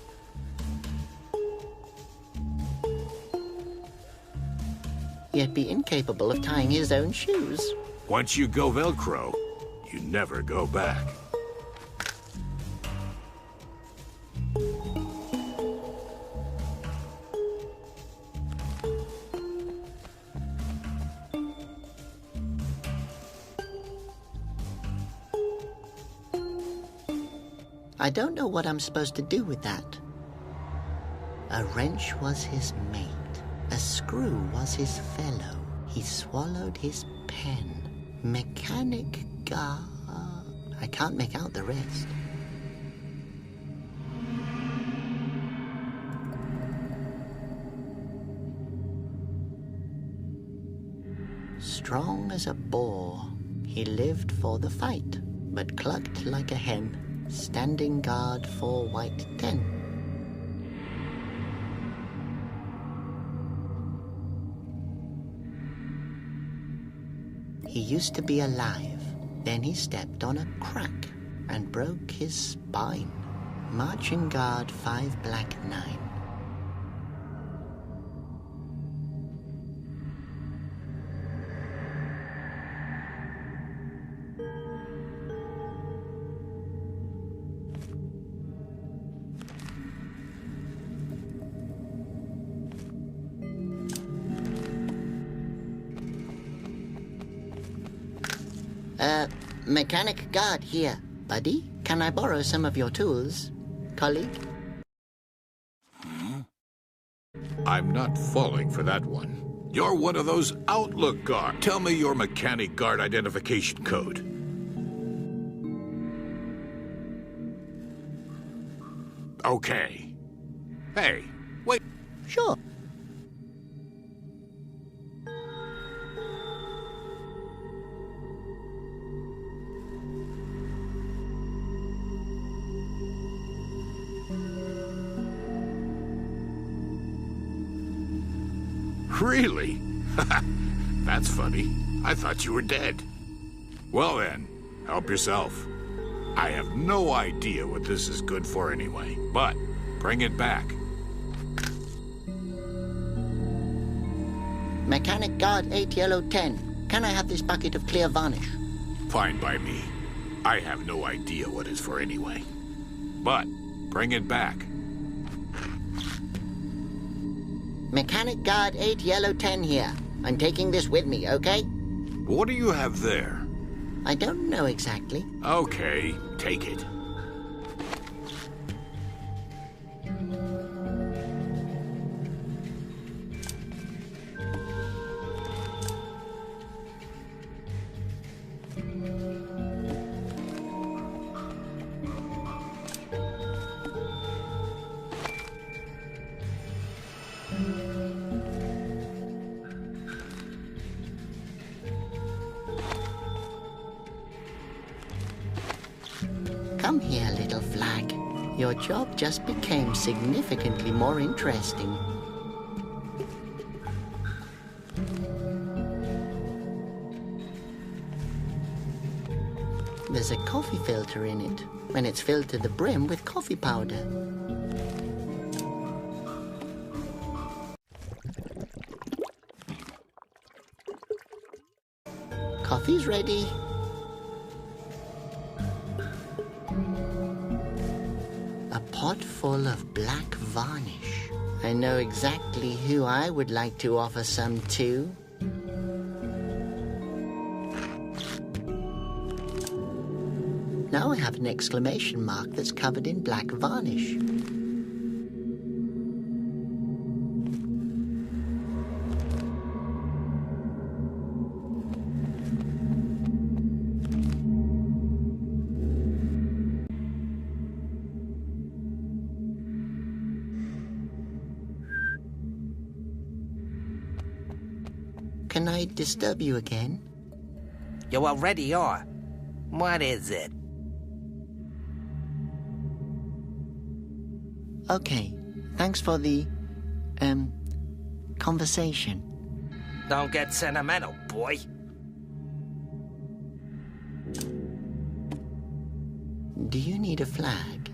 Yet be incapable of tying his own shoes. Once you go Velcro, you never go back. I don't know what I'm supposed to do with that. A wrench was his mate. A screw was his fellow. He swallowed his pen. Mechanic guard. I can't make out the rest. Strong as a boar, he lived for the fight, but clucked like a hen, standing guard for White 10. He used to be alive. Then he stepped on a crack and broke his spine. Marching Guard 5 Black 9. Mechanic Guard here. Buddy, can I borrow some of your tools? Colleague? I'm not falling for that one. You're one of those Outlook guards. Tell me your mechanic guard identification code. Okay. Hey, wait. Sure. Really? That's funny. I thought you were dead. Well then, help yourself. I have no idea what this is good for anyway, but bring it back. Mechanic Guard 8 Yellow 10. Can I have this bucket of clear varnish? Fine by me. I have no idea what it's for anyway. But bring it back. Mechanic Guard 8 Yellow 10 here. I'm taking this with me, okay? What do you have there? I don't know exactly. Okay, take it. Come here, little flag. Your job just became significantly more interesting. There's a coffee filter in it, when it's filled to the brim with coffee powder. Coffee's ready. A pot full of black varnish. I know exactly who I would like to offer some to. Now I have an exclamation mark that's covered in black varnish. Can I disturb you again? You already are. What is it? Okay, thanks for the, conversation. Don't get sentimental, boy. Do you need a flag?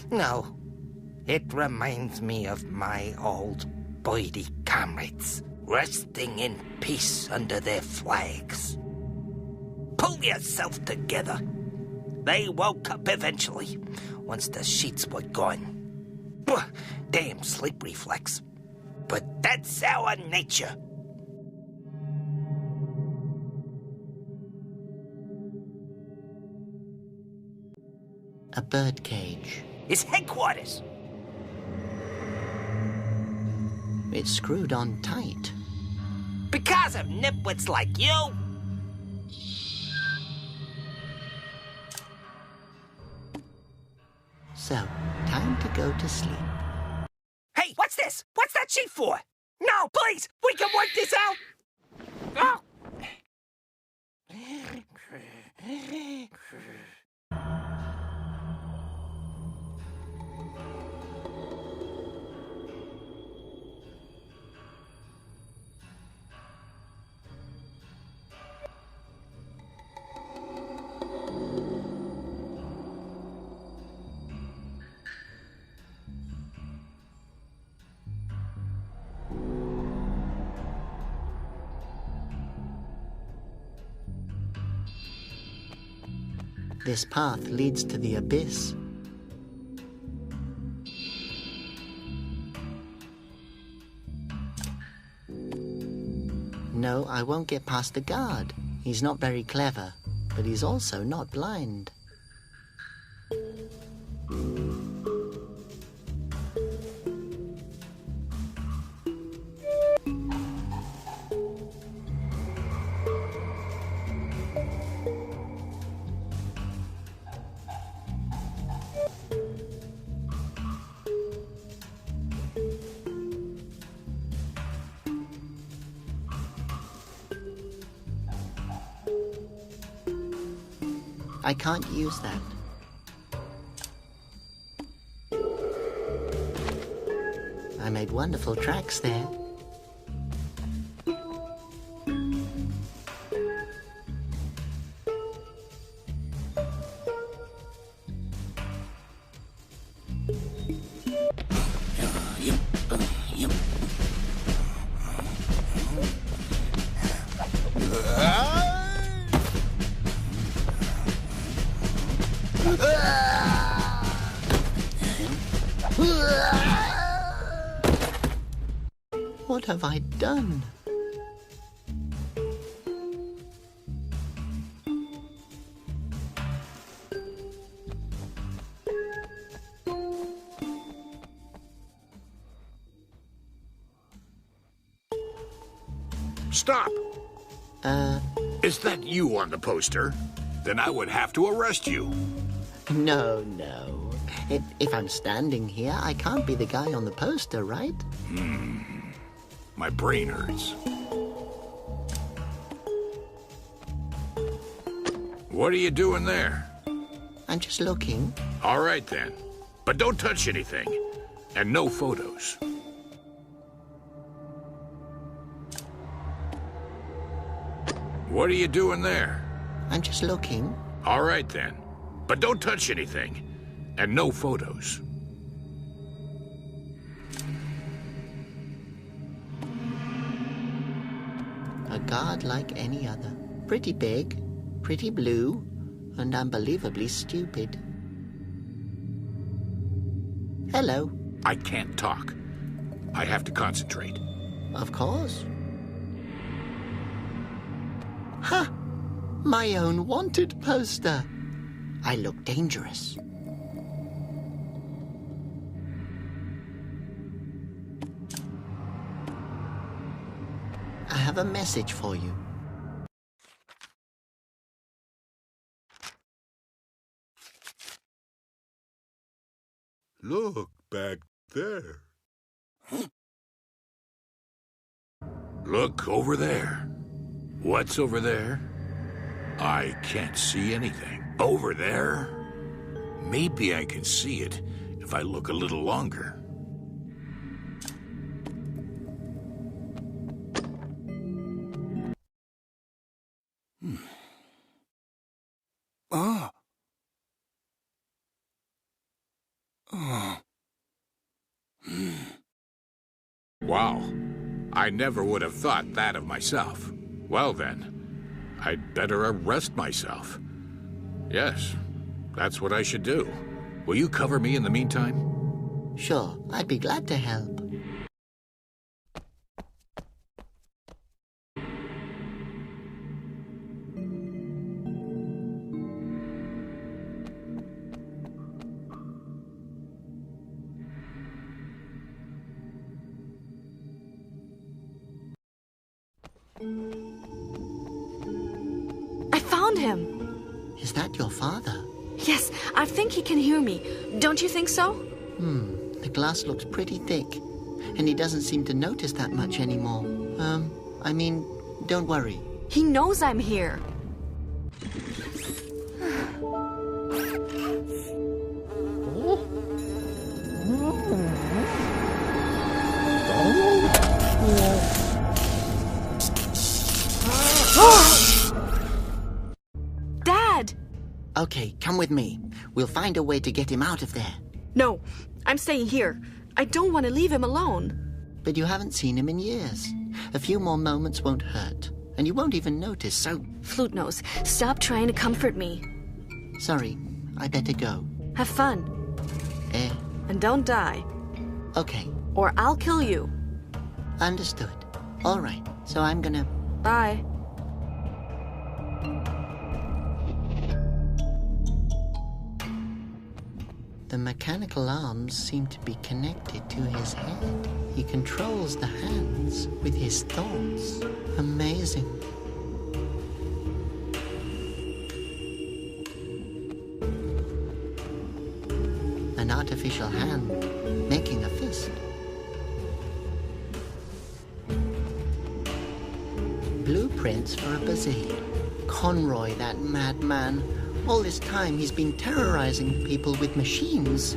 No. It reminds me of my old Boydie comrades, resting in peace under their flags. Pull yourself together. They woke up eventually, once the sheets were gone. Damn sleep reflex. But that's our nature. A bird cage. It's headquarters. It's screwed on tight. Because of nitwits like you. So, time to go to sleep. Hey, what's this? What's that sheet for? No, please! We can work this out! Oh. This path leads to the abyss. No, I won't get past the guard. He's not very clever, but he's also not blind. I can't use that. I made wonderful tracks there. What have I done? Stop! Is that you on the poster? Then I would have to arrest you. No. If I'm standing here, I can't be the guy on the poster, right? My brain hurts. What are you doing there? I'm just looking. All right, then. But don't touch anything. And no photos. What are you doing there? I'm just looking. All right, then. But don't touch anything. And no photos. A guard like any other. Pretty big, pretty blue, and unbelievably stupid. Hello. I can't talk. I have to concentrate. Of course. Ha! My own wanted poster. I look dangerous. I have a message for you. Look back there. Look over there. What's over there? I can't see anything. Over there? Maybe I can see it if I look a little longer. Wow. I never would have thought that of myself. Well then, I'd better arrest myself. Yes, that's what I should do. Will you cover me in the meantime? Sure, I'd be glad to help. I found him! Is that your father? Yes, I think he can hear me. Don't you think so? The glass looks pretty thick, and he doesn't seem to notice that much anymore. I mean, don't worry. He knows I'm here. Dad! Okay, come with me. We'll find a way to get him out of there. No, I'm staying here. I don't want to leave him alone. But you haven't seen him in years. A few more moments won't hurt, and you won't even notice, so... Flute Nose, stop trying to comfort me. Sorry, I better go. Have fun. Eh? And don't die. Okay. Or I'll kill you. Understood. All right, so I'm gonna... Bye. The mechanical arms seem to be connected to his head. He controls the hands with his thoughts. Amazing. An artificial hand making a fist. Blueprints for a Brazilian. Conroy, that madman. All this time he's been terrorizing people with machines.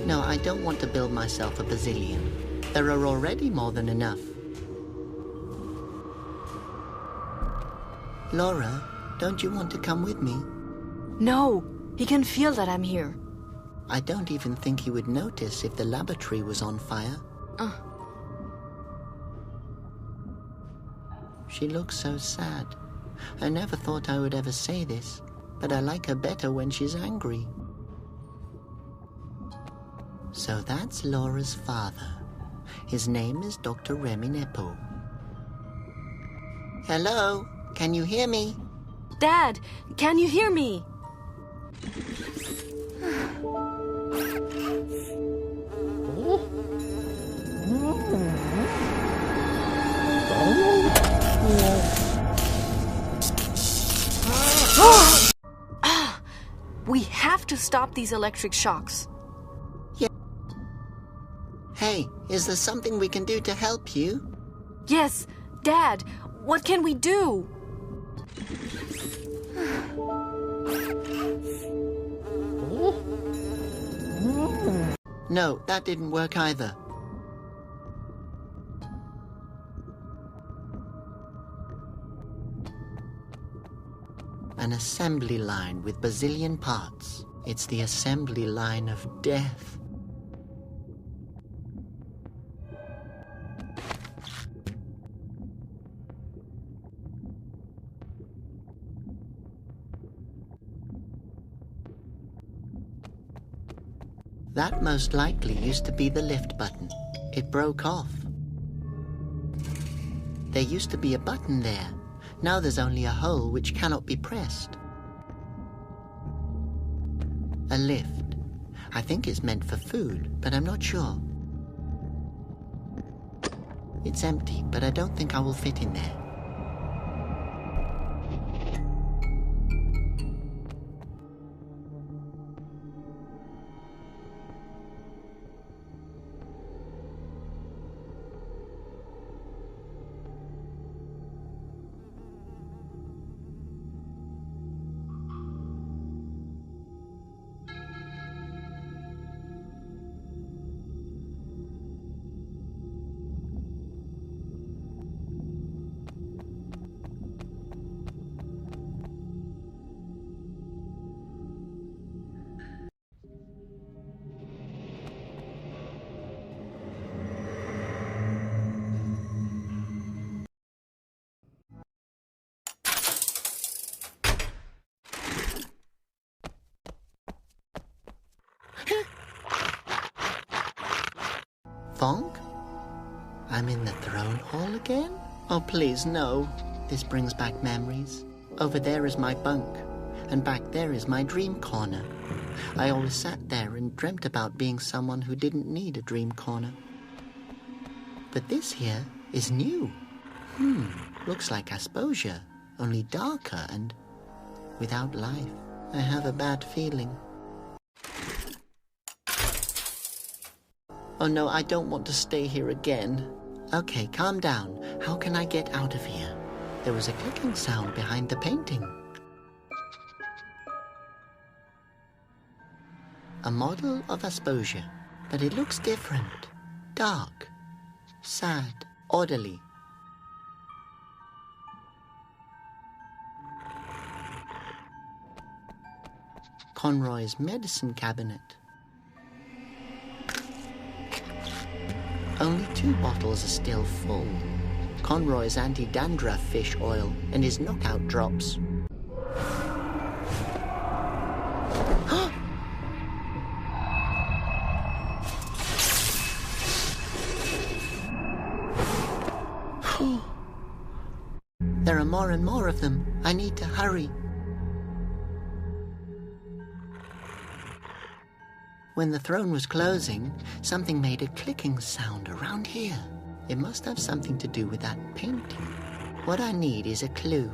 No, I don't want to build myself a Brazilian. There are already more than enough. Laura, don't you want to come with me? No, he can feel that I'm here. I don't even think he would notice if the laboratory was on fire. She looks so sad. I never thought I would ever say this, but I like her better when she's angry. So that's Laura's father. His name is Dr. Remy Nepo. Hello? Can you hear me? Dad, can you hear me? We have to stop these electric shocks. Yeah. Hey, is there something we can do to help you? Yes, Dad, what can we do? No, that didn't work either. An assembly line with bazillion parts. It's the assembly line of death. That most likely used to be the lift button. It broke off. There used to be a button there. Now there's only a hole which cannot be pressed. A lift. I think it's meant for food, but I'm not sure. It's empty, but I don't think I will fit in there. Fonk? I'm in the throne hall again? Oh, please, no. This brings back memories. Over there is my bunk, and back there is my dream corner. I always sat there and dreamt about being someone who didn't need a dream corner. But this here is new. Looks like Asposia, only darker and without life. I have a bad feeling. Oh no, I don't want to stay here again. Okay, calm down. How can I get out of here? There was a clicking sound behind the painting. A model of Asposia, but it looks different. Dark, sad, orderly. Conroy's medicine cabinet. Only 2 bottles are still full. Conroy's anti-dandruff fish oil and his knockout drops. There are more and more of them. I need to hurry. When the throne was closing, something made a clicking sound around here. It must have something to do with that painting. What I need is a clue.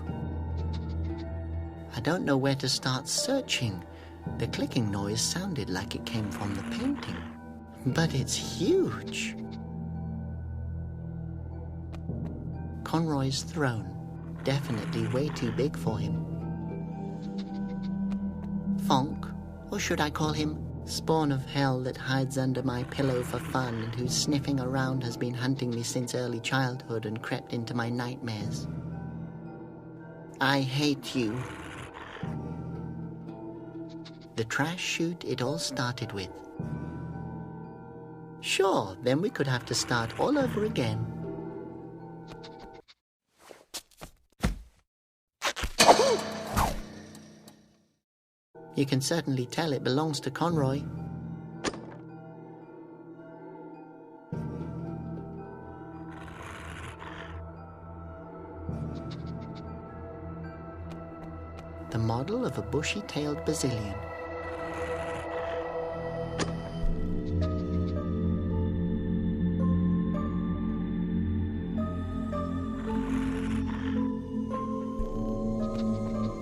I don't know where to start searching. The clicking noise sounded like it came from the painting. But it's huge. Conroy's throne. Definitely way too big for him. Fonk, or should I call him spawn of hell that hides under my pillow for fun and whose sniffing around has been hunting me since early childhood and crept into my nightmares. I hate you. The trash chute it all started with. Sure, then we could have to start all over again. You can certainly tell it belongs to Conroy. The model of a bushy-tailed Basilian.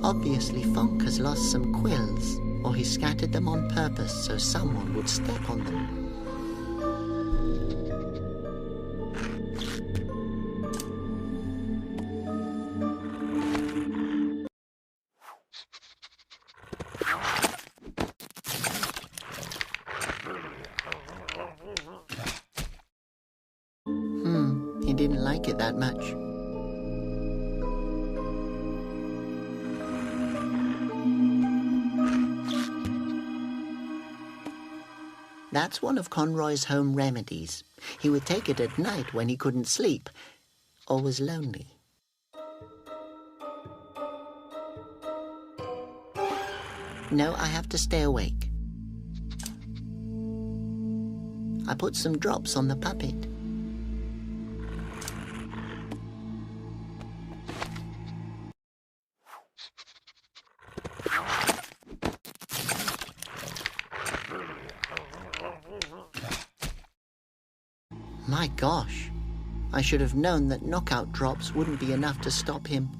Obviously, Fonk has lost some quills, or he scattered them on purpose so someone would step on them. He didn't like it that much. That's one of Conroy's home remedies. He would take it at night when he couldn't sleep or was lonely. No, I have to stay awake. I put some drops on the puppet. My gosh, I should have known that knockout drops wouldn't be enough to stop him.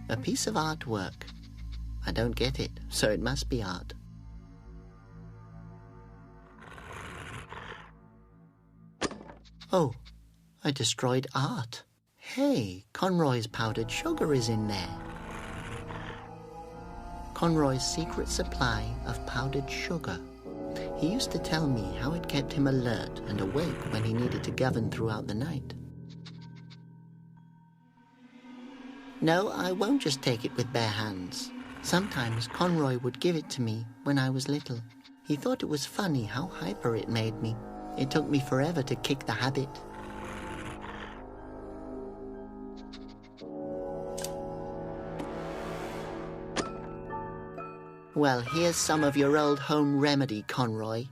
A piece of artwork. I don't get it, so it must be art. Oh, I destroyed art. Hey, Conroy's powdered sugar is in there. Conroy's secret supply of powdered sugar. He used to tell me how it kept him alert and awake when he needed to govern throughout the night. No, I won't just take it with bare hands. Sometimes Conroy would give it to me when I was little. He thought it was funny how hyper it made me. It took me forever to kick the habit. Well, here's some of your old home remedy, Conroy.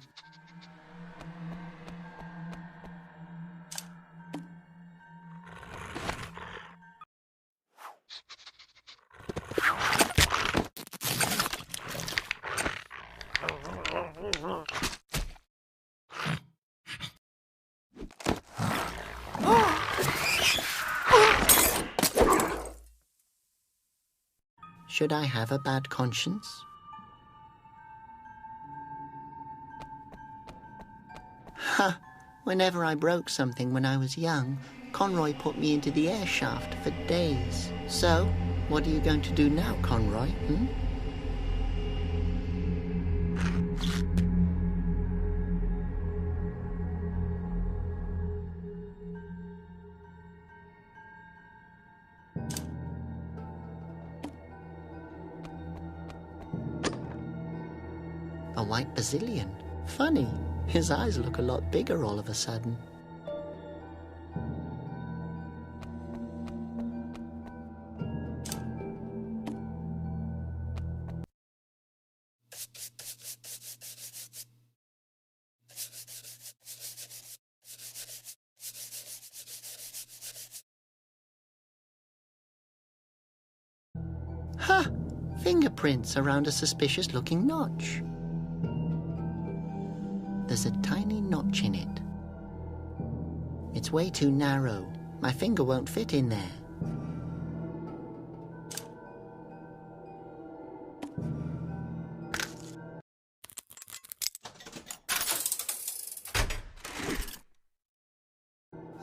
Should I have a bad conscience? Ha! Whenever I broke something when I was young, Conroy put me into the air shaft for days. So, what are you going to do now, Conroy? A white Basilian. Funny, his eyes look a lot bigger all of a sudden. Ha! Fingerprints around a suspicious-looking notch. There's a tiny notch in it. It's way too narrow. My finger won't fit in there.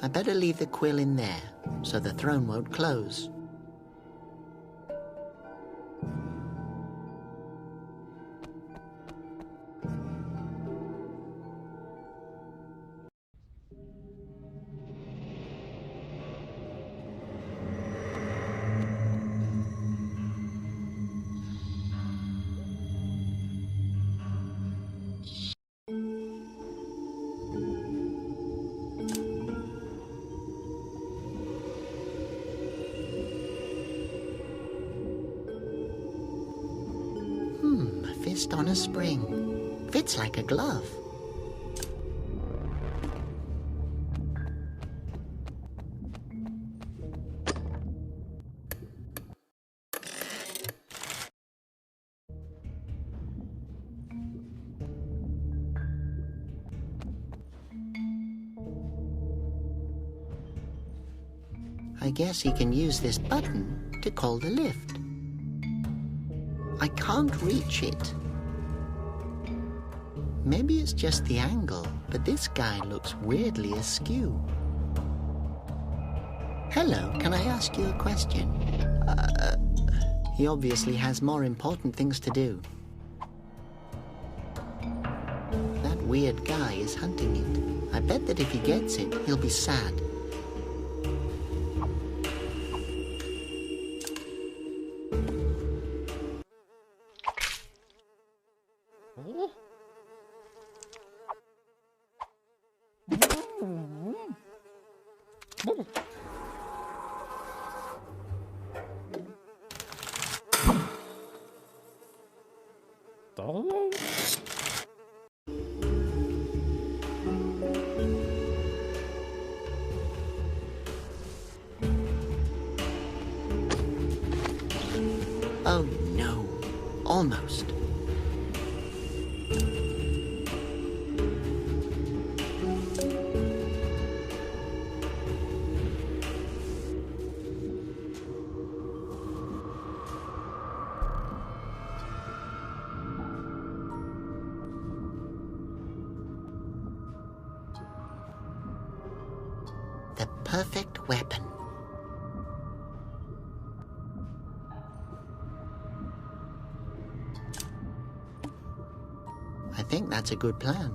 I better leave the quill in there, so the throne won't close. A fist on a spring. Fits like a glove. I guess he can use this button to call the lift. I can't reach it. Maybe it's just the angle, but this guy looks weirdly askew. Hello, can I ask you a question? He obviously has more important things to do. That weird guy is hunting it. I bet that if he gets it, he'll be sad. Oh no, almost. The perfect weapon. I think that's a good plan.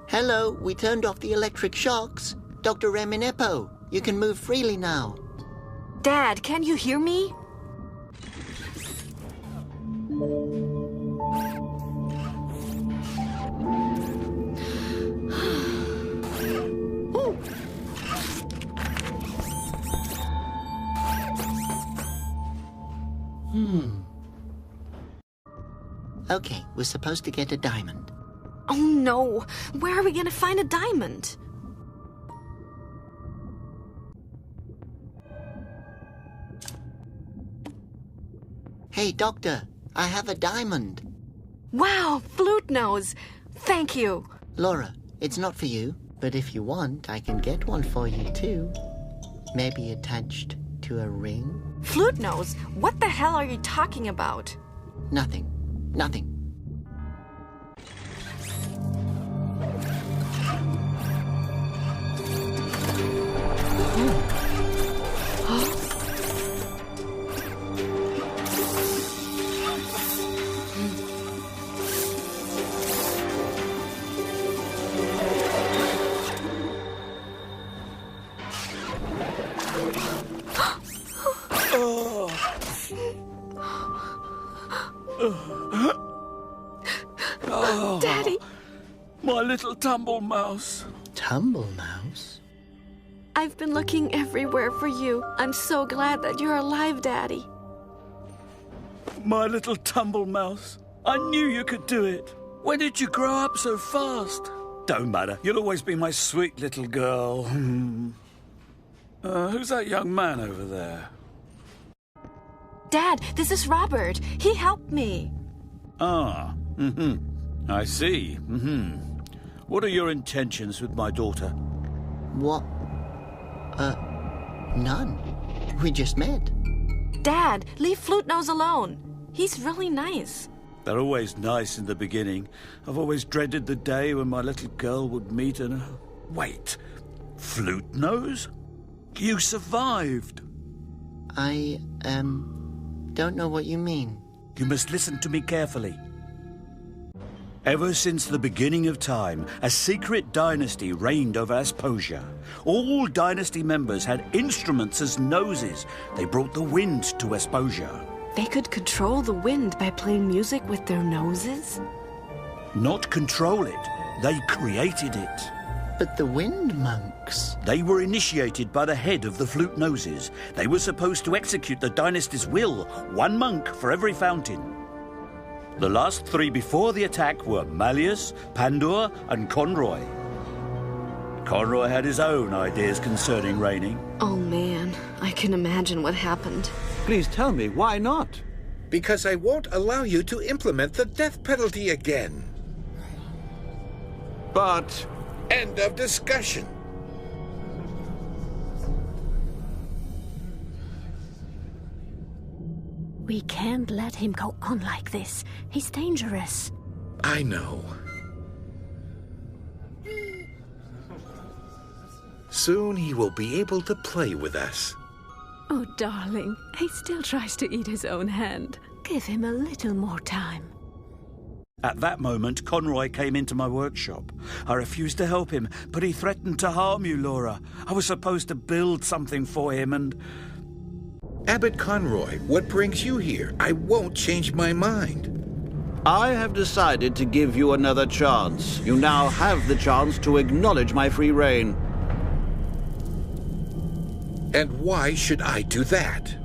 Hello, we turned off the electric shocks. Dr. Reminepo, you can move freely now. Dad, can you hear me? Okay, we're supposed to get a diamond. Oh no! Where are we gonna find a diamond? Hey, Doctor, I have a diamond. Wow, flute nose! Thank you! Laura, it's not for you, but if you want, I can get one for you too. Maybe attached to a ring? Flute nose, what the hell are you talking about? Nothing. Nothing. Oh, Daddy! My little tumble mouse. Tumble mouse? I've been looking everywhere for you. I'm so glad that you're alive, Daddy. My little tumble mouse. I knew you could do it. When did you grow up so fast? Don't matter. You'll always be my sweet little girl. Who's that young man over there? Dad, this is Robert. He helped me. Ah, I see. What are your intentions with my daughter? What? None. We just met. Dad, leave Flute Nose alone. He's really nice. They're always nice in the beginning. I've always dreaded the day when my little girl would meet an... Wait, Flute Nose? You survived. I, don't know what you mean. You must listen to me carefully. Ever since the beginning of time, a secret dynasty reigned over Asposia. All dynasty members had instruments as noses. They brought the wind to Asposia. They could control the wind by playing music with their noses? Not control it. They created it. But the wind monks... They were initiated by the head of the Flute Noses. They were supposed to execute the dynasty's will, one monk for every fountain. The last three before the attack were Malleus, Pandor, and Conroy. Conroy had his own ideas concerning reigning. Oh man, I can imagine what happened. Please tell me, why not? Because I won't allow you to implement the death penalty again. But... End of discussion. We can't let him go on like this. He's dangerous. I know. Soon he will be able to play with us. Oh, darling, he still tries to eat his own hand. Give him a little more time. At that moment, Conroy came into my workshop. I refused to help him, but he threatened to harm you, Laura. I was supposed to build something for him and... Abbot Conroy, what brings you here? I won't change my mind. I have decided to give you another chance. You now have the chance to acknowledge my free reign. And why should I do that?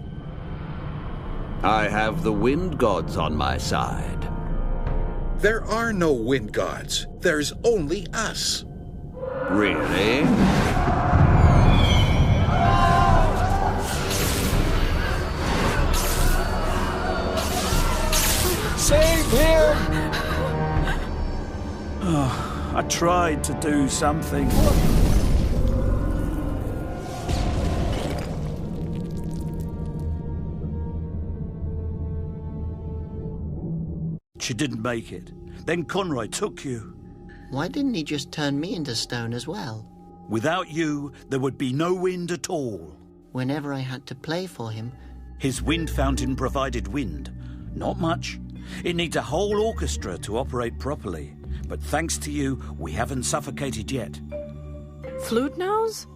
I have the wind gods on my side. There are no wind gods. There's only us. Really? Save him! Oh, I tried to do something. She didn't make it. Then Conroy took you. Why didn't he just turn me into stone as well? Without you, there would be no wind at all. Whenever I had to play for him... His wind fountain provided wind. Not much. It needs a whole orchestra to operate properly. But thanks to you, we haven't suffocated yet. Flute Nose?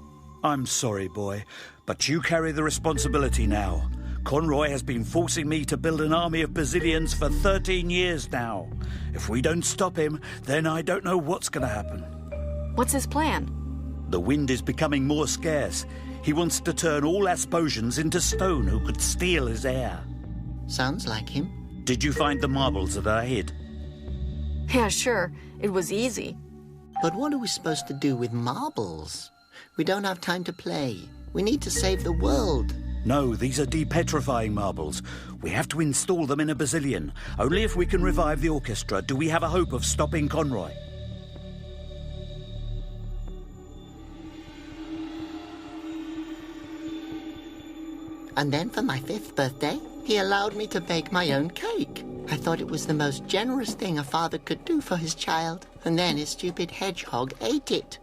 I'm sorry, boy, but you carry the responsibility now. Conroy has been forcing me to build an army of Basilians for 13 years now. If we don't stop him, then I don't know what's going to happen. What's his plan? The wind is becoming more scarce. He wants to turn all Asposians into stone who could steal his air. Sounds like him. Did you find the marbles that I hid? Yeah, sure. It was easy. But what are we supposed to do with marbles? We don't have time to play. We need to save the world. No, these are depetrifying marbles. We have to install them in a Basilian. Only if we can revive the orchestra do we have a hope of stopping Conroy. And then for my 5th birthday, he allowed me to bake my own cake. I thought it was the most generous thing a father could do for his child. And then his stupid hedgehog ate it.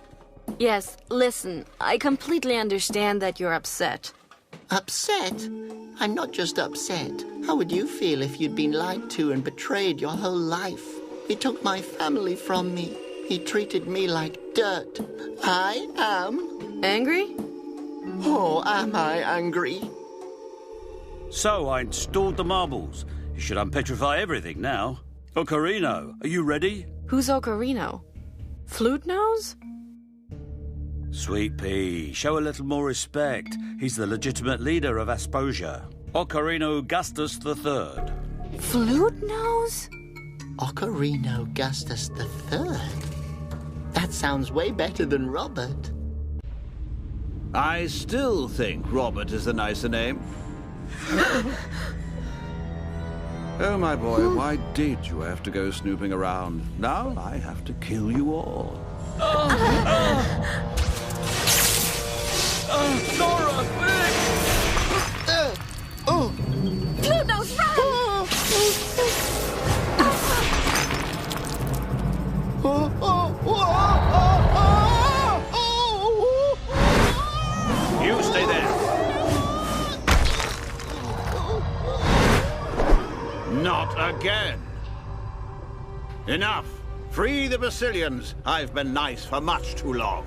Yes, listen, I completely understand that you're upset. Upset? I'm not just upset. How would you feel if you'd been lied to and betrayed your whole life? He took my family from me. He treated me like dirt. I am... Angry? Oh, am I angry? So I installed the marbles. You should unpetrify everything now. Ocarino, are you ready? Who's Ocarino? Flute Nose? Sweet pea, show a little more respect. He's the legitimate leader of Asposia. Ocarino Augustus III. Flute Nose? Ocarino Augustus III? That sounds way better than Robert. I still think Robert is the nicer name. Oh, my boy, why did you have to go snooping around? Now I have to kill you all. Nora, quick! Flute Nose, run! You stay there. Not again. Enough. Free the Basilians. I've been nice for much too long.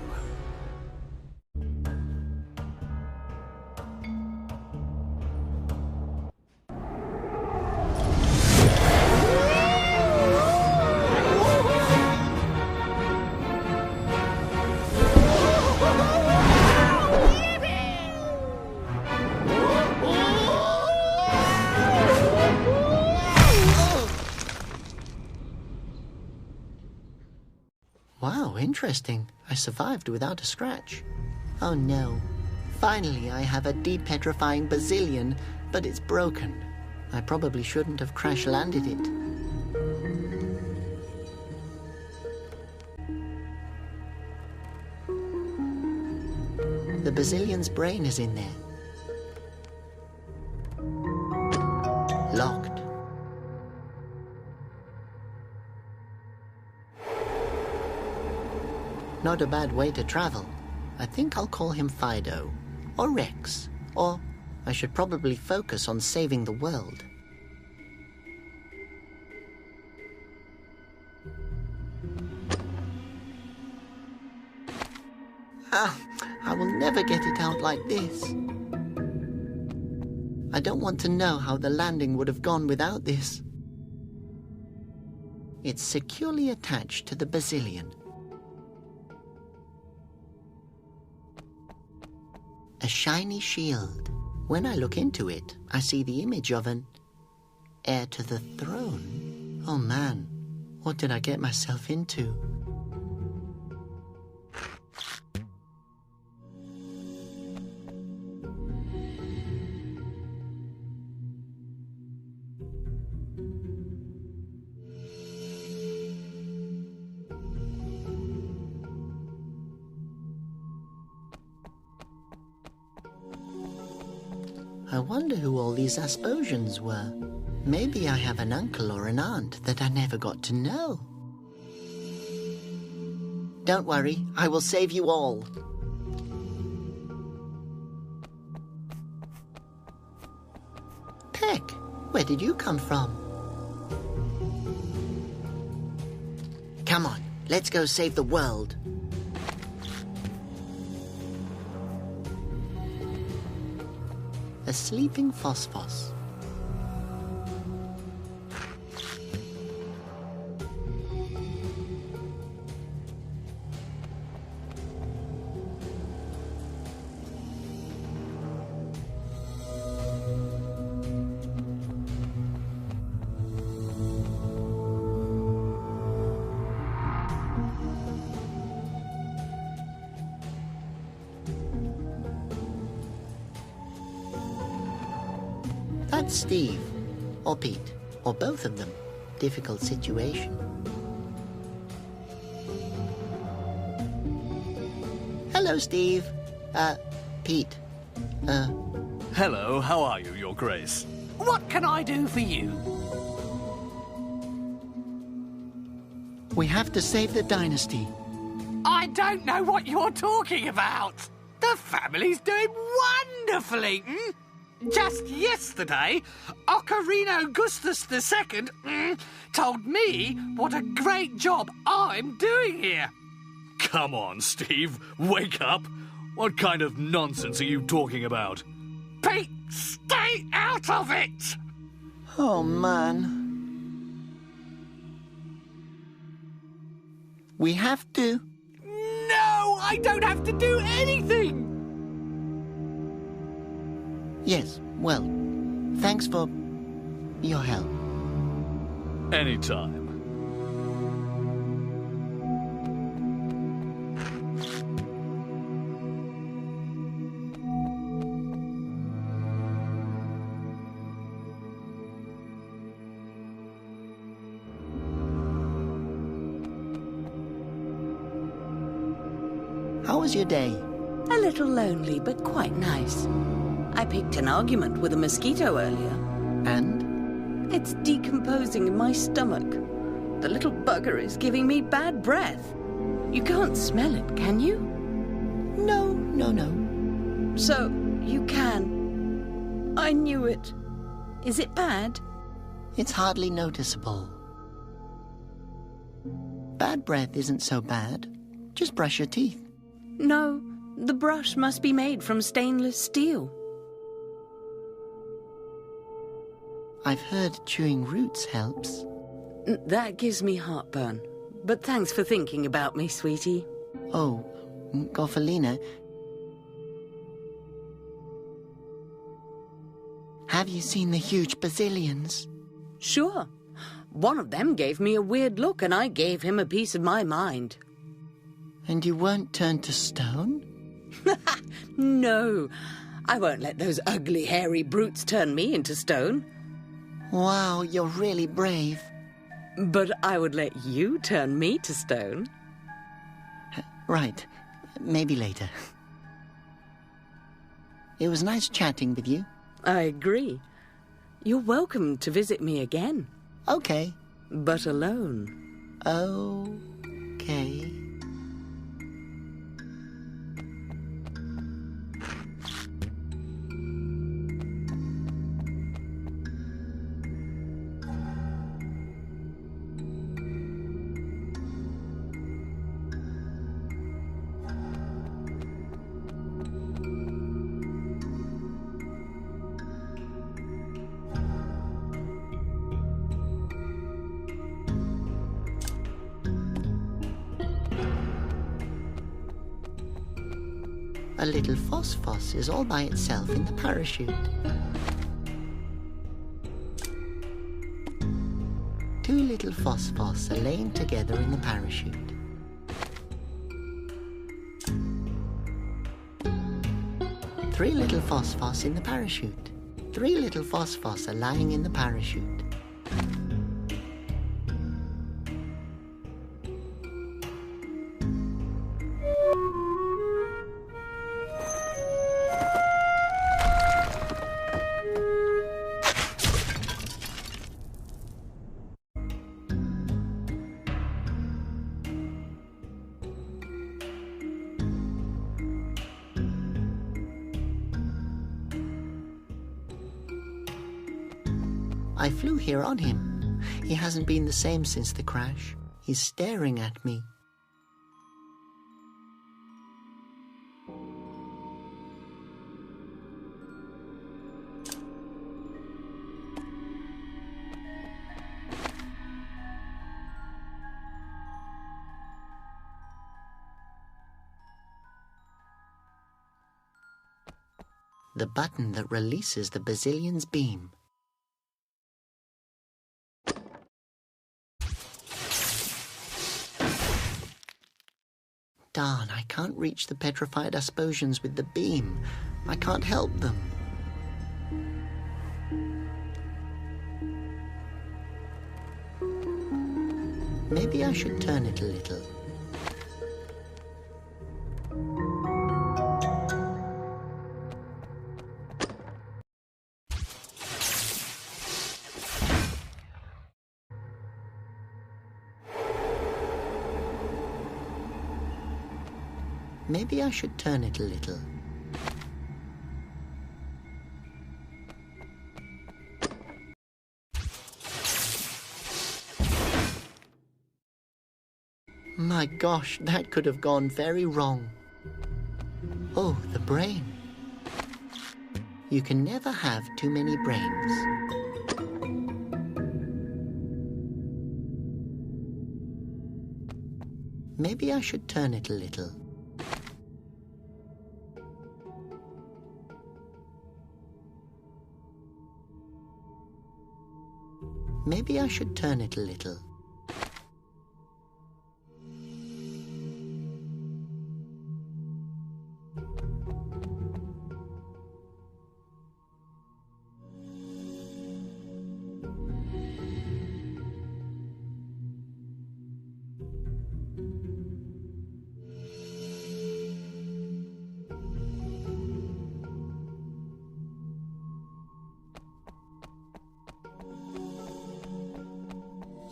Wow, interesting. I survived without a scratch. Oh no. Finally, I have a depetrifying Basilian, but it's broken. I probably shouldn't have crash-landed it. The Basilian's brain is in there. Locked. Not a bad way to travel. I think I'll call him Fido. Or Rex. Or I should probably focus on saving the world. I will never get it out like this. I don't want to know how the landing would have gone without this. It's securely attached to the Basilian. A shiny shield. When I look into it, I see the image of an heir to the throne. Oh man, what did I get myself into? I wonder who all these Asposians were. Maybe I have an uncle or an aunt that I never got to know. Don't worry, I will save you all. Peck, where did you come from? Come on, let's go save the world. A sleeping Phosphos. That's Steve, or Pete, or both of them. Difficult situation. Hello, Steve. Pete. Hello, how are you, Your Grace? What can I do for you? We have to save the dynasty. I don't know what you're talking about. The family's doing wonderfully. Just yesterday, Ocarino Augustus II told me what a great job I'm doing here. Come on, Steve, wake up. What kind of nonsense are you talking about? Pete, stay out of it! Oh, man. We have to. No, I don't have to do anything! Yes, well, thanks for your help. Anytime. How was your day? A little lonely, but quite nice. I picked an argument with a mosquito earlier. And? It's decomposing in my stomach. The little bugger is giving me bad breath. You can't smell it, can you? No. So, you can. I knew it. Is it bad? It's hardly noticeable. Bad breath isn't so bad. Just brush your teeth. No, the brush must be made from stainless steel. I've heard chewing roots helps. That gives me heartburn. But thanks for thinking about me, sweetie. Oh, Gorfalina. Have you seen the huge bazillions? Sure. One of them gave me a weird look, and I gave him a piece of my mind. And you weren't turned to stone? No. I won't let those ugly, hairy brutes turn me into stone. Wow, you're really brave. But I would let you turn me to stone. Right. Maybe later. It was nice chatting with you. I agree. You're welcome to visit me again. Okay. But alone. Okay. A little phosphos is all by itself in the parachute. Two little phosphos are laying together in the parachute. Three little phosphos in the parachute. Three little phosphos are lying in the parachute. I flew here on him. He hasn't been the same since the crash. He's staring at me. The button that releases the bazillion's beam. Darn, I can't reach the petrified Asposians with the beam. I can't help them. Maybe I should turn it a little. Maybe I should turn it a little. My gosh, that could have gone very wrong. Oh, the brain. You can never have too many brains. Maybe I should turn it a little. Maybe I should turn it a little.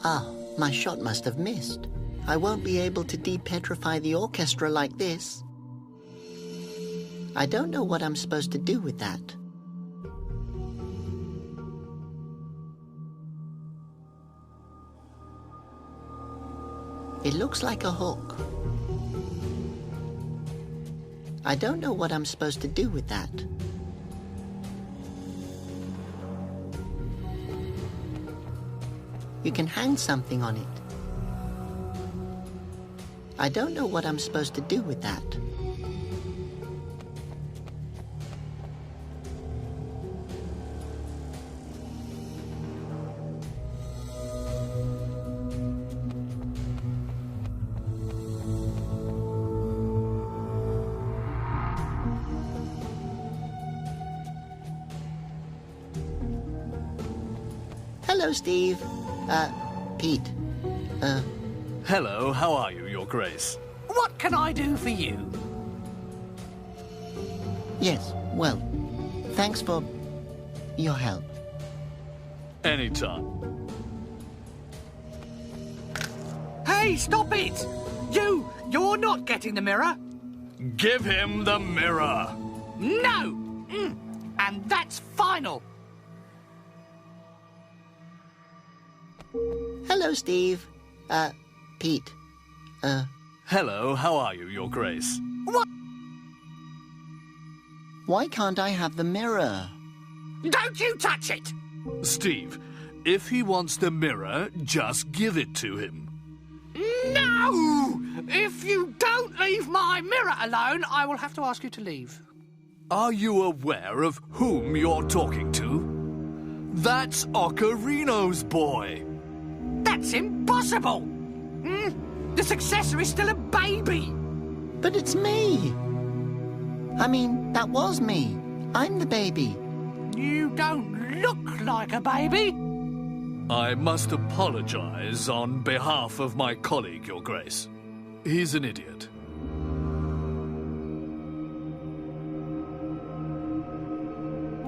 Ah, my shot must have missed. I won't be able to depetrify the orchestra like this. I don't know what I'm supposed to do with that. It looks like a hook. I don't know what I'm supposed to do with that. You can hang something on it. I don't know what I'm supposed to do with that. Hello, Steve. Pete. Hello, how are you, Your Grace? What can I do for you? Yes, well, thanks for your help. Anytime. Hey, stop it! You're not getting the mirror. Give him the mirror. No! And that's final. Hello, Steve. Pete. Hello, how are you, Your Grace? What? Why can't I have the mirror? Don't you touch it! Steve, if he wants the mirror, just give it to him. No! If you don't leave my mirror alone, I will have to ask you to leave. Are you aware of whom you're talking to? That's Ocarino's boy. That's impossible! The successor is still a baby! But it's me! I mean, that was me. I'm the baby. You don't look like a baby. I must apologize on behalf of my colleague, Your Grace. He's an idiot.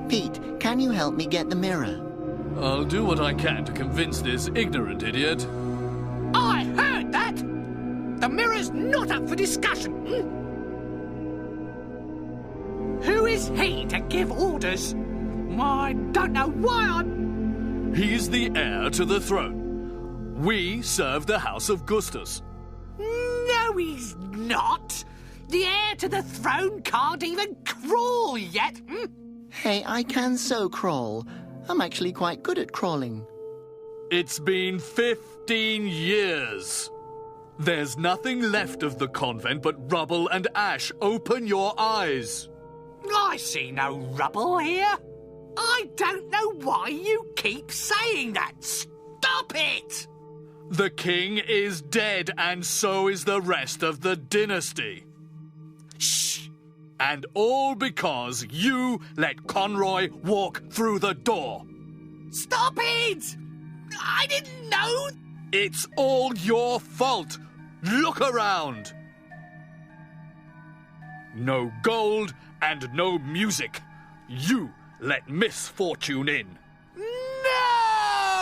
Pete, can you help me get the mirror? I'll do what I can to convince this ignorant idiot. I heard that! The mirror's not up for discussion. Who is he to give orders? I don't know why I'm... He's the heir to the throne. We serve the House of Gustus. No, he's not. The heir to the throne can't even crawl yet. Hey, I can so crawl. I'm actually quite good at crawling. It's been 15 years. There's nothing left of the convent but rubble and ash. Open your eyes. I see no rubble here. I don't know why you keep saying that. Stop it! The king is dead, and so is the rest of the dynasty. Shh! And all because you let Conroy walk through the door. Stop it! I didn't know. It's all your fault. Look around. No gold and no music. You let misfortune in.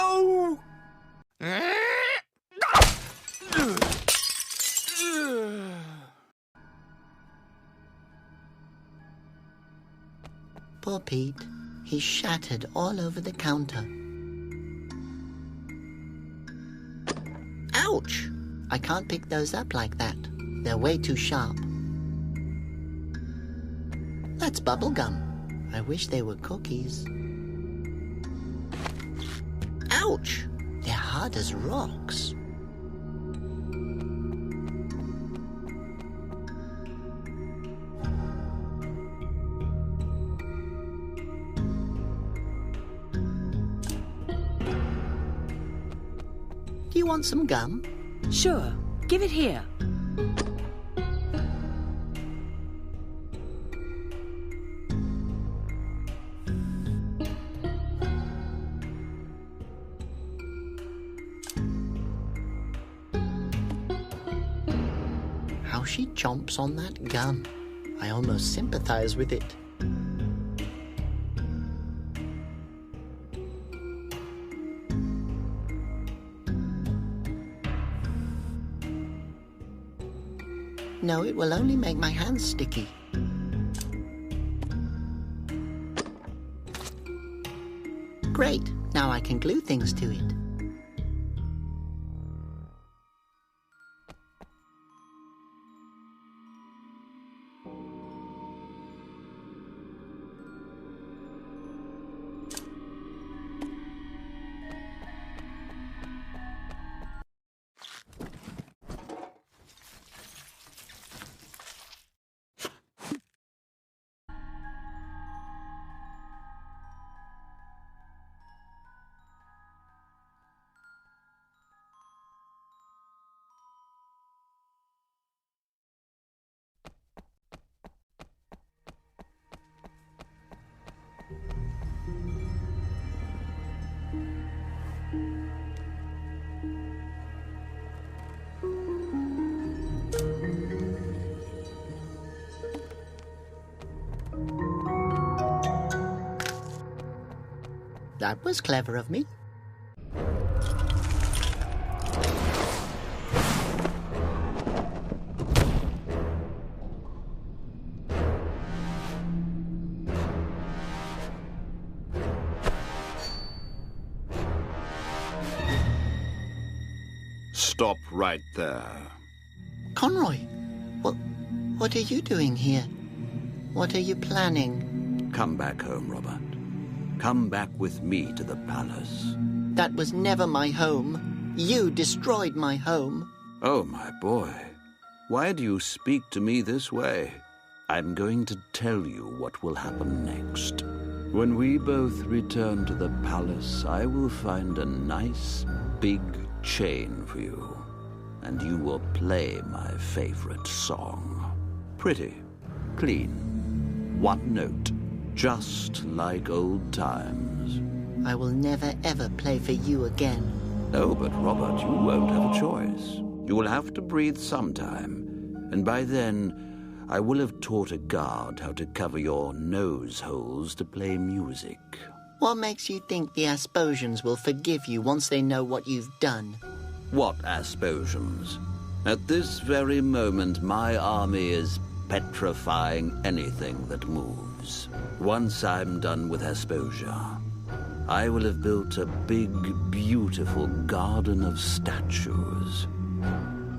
No! Poor Pete. He's shattered all over the counter. Ouch! I can't pick those up like that. They're way too sharp. That's bubble gum. I wish they were cookies. Ouch! They're hard as rocks. you want some gum? Sure. Give it here. How she chomps on that gum. I almost sympathize with it. No, it will only make my hands sticky. Great, now I can glue things to it. That was clever of me. Stop right there. Conroy, what are you doing here? What are you planning? Come back home, Robert. Come back with me to the palace. That was never my home. You destroyed my home. Oh, my boy. Why do you speak to me this way? I'm going to tell you what will happen next. When we both return to the palace, I will find a nice, big chain for you. And you will play my favorite song. Pretty, clean, one note. Just like old times. I will never, ever play for you again. Oh, but Robert, you won't have a choice. You will have to breathe sometime, and by then I will have taught a guard how to cover your nose holes to play music. What makes you think the Asposians will forgive you once they know what you've done? What Asposians? At this very moment, my army is petrifying anything that moves. Once I'm done with Asposia, I will have built a big, beautiful garden of statues.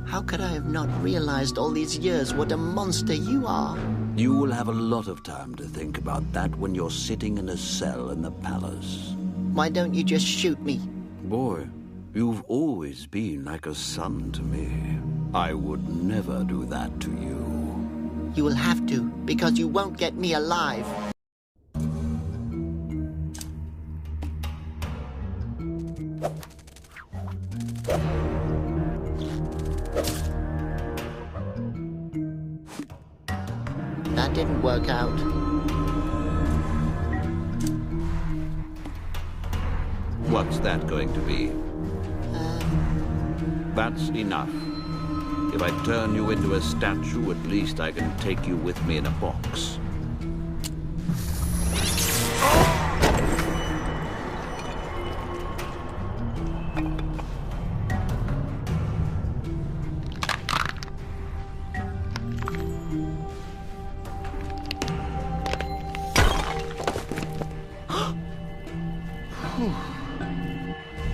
How could I have not realized all these years what a monster you are? You will have a lot of time to think about that when you're sitting in a cell in the palace. Why don't you just shoot me? Boy, you've always been like a son to me. I would never do that to you. You will have to, because you won't get me alive. That didn't work out. What's that going to be? That's enough. If I turn you into a statue, at least I can take you with me in a box.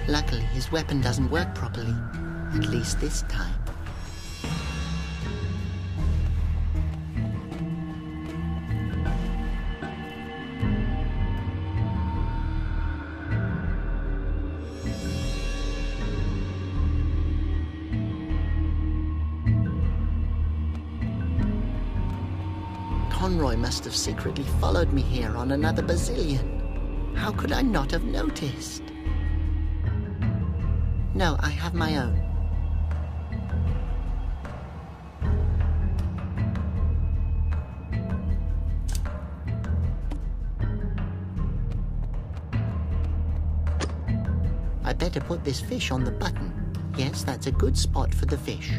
Luckily, his weapon doesn't work properly. At least this time. Conroy must have secretly followed me here on another bazillion. How could I not have noticed? No, I have my own. I better put this fish on the button. Yes, that's a good spot for the fish.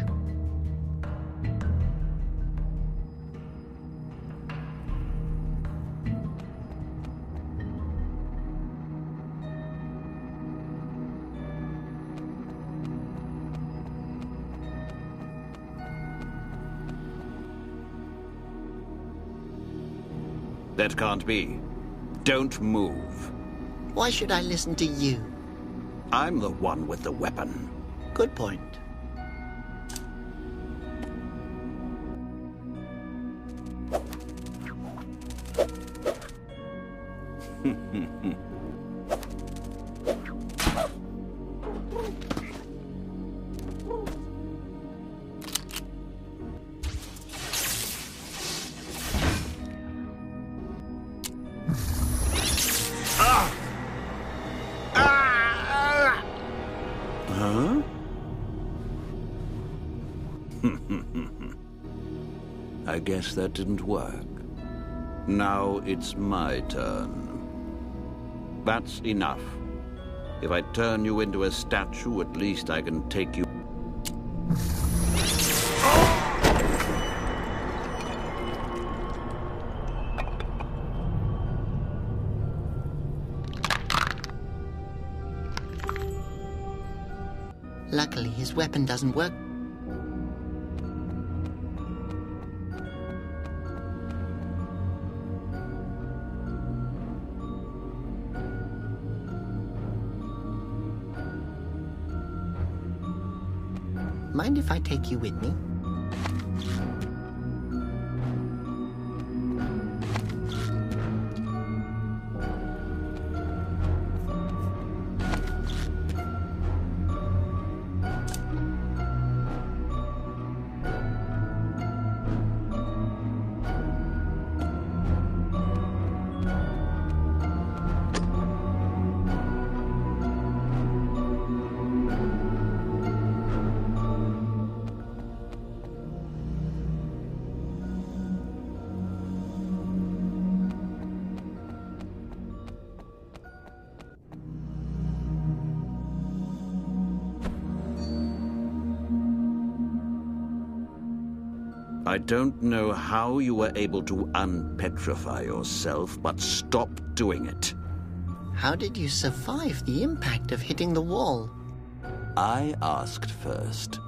That can't be. Don't move. Why should I listen to you? I'm the one with the weapon. Good point. Huh? I guess that didn't work. Now it's my turn. That's enough. If I turn you into a statue, at least I can take you... Luckily, his weapon doesn't work. Mind if I take you with me? I don't know how you were able to unpetrify yourself, but stop doing it. How did you survive the impact of hitting the wall? I asked first.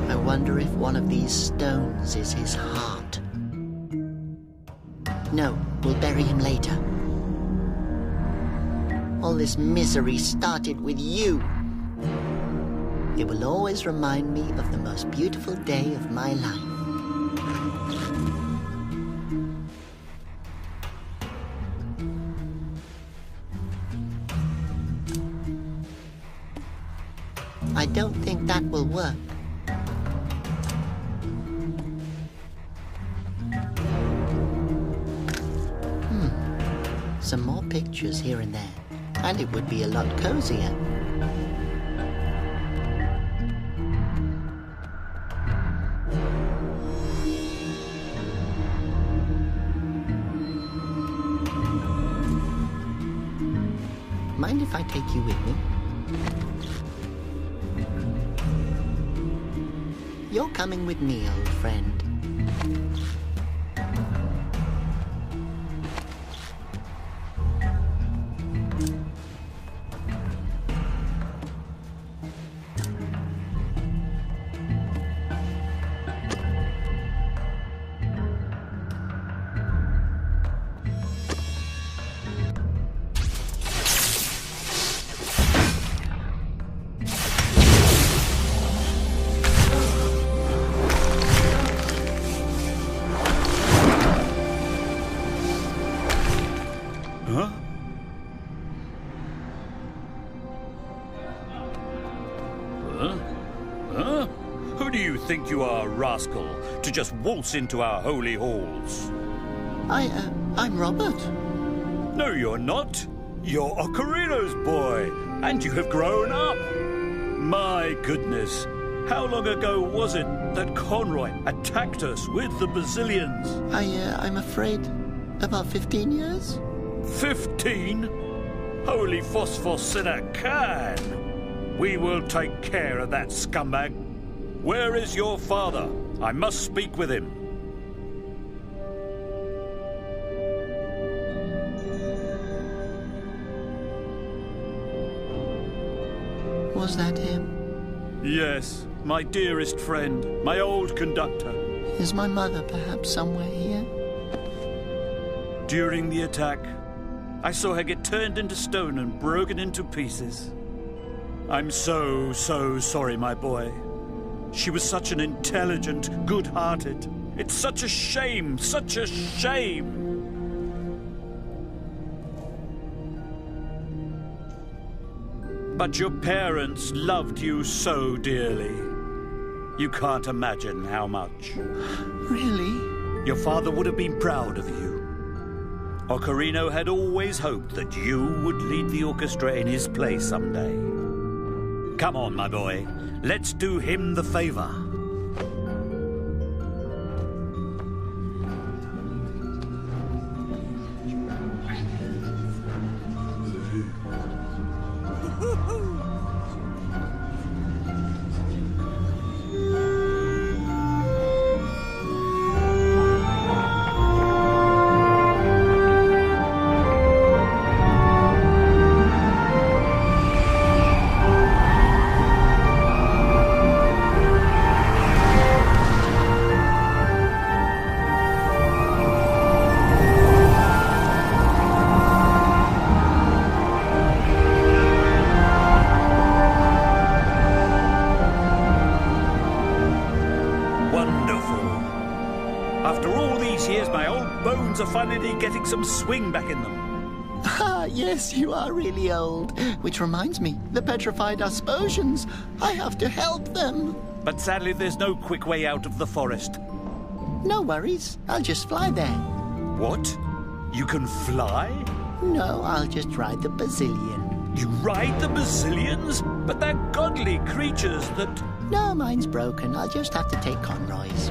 I wonder if one of these stones is his heart. No, we'll bury him later. All this misery started with you. It will always remind me of the most beautiful day of my life. I don't think that will work. Some more pictures here and there, and it would be a lot cozier. Mind if I take you with me? You're coming with me, old friend. think you are, rascal, to just waltz into our holy halls? I'm Robert. No, you're not. You're Ocarino's boy, and you have grown up. My goodness, how long ago was it that Conroy attacked us with the Basilians? I'm afraid about 15 years. 15? Holy phosphos in a can! We will take care of that scumbag. Where is your father? I must speak with him. Was that him? Yes, my dearest friend, my old conductor. Is my mother perhaps somewhere here? During the attack, I saw her get turned into stone and broken into pieces. I'm so sorry, my boy. She was such an intelligent, good-hearted. It's such a shame, such a shame. But your parents loved you so dearly. You can't imagine how much. Really? Your father would have been proud of you. Ocarino had always hoped that you would lead the orchestra in his place someday. Come on, my boy. Let's do him the favor. Finally getting some swing back in them. Ah, yes, you are really old. Which reminds me, the petrified Asposians. I have to help them. But sadly, there's no quick way out of the forest. No worries. I'll just fly there. What? You can fly? No, I'll just ride the Basilian. You ride the Basilians? But they're godly creatures that... No, mine's broken. I'll just have to take Conroy's.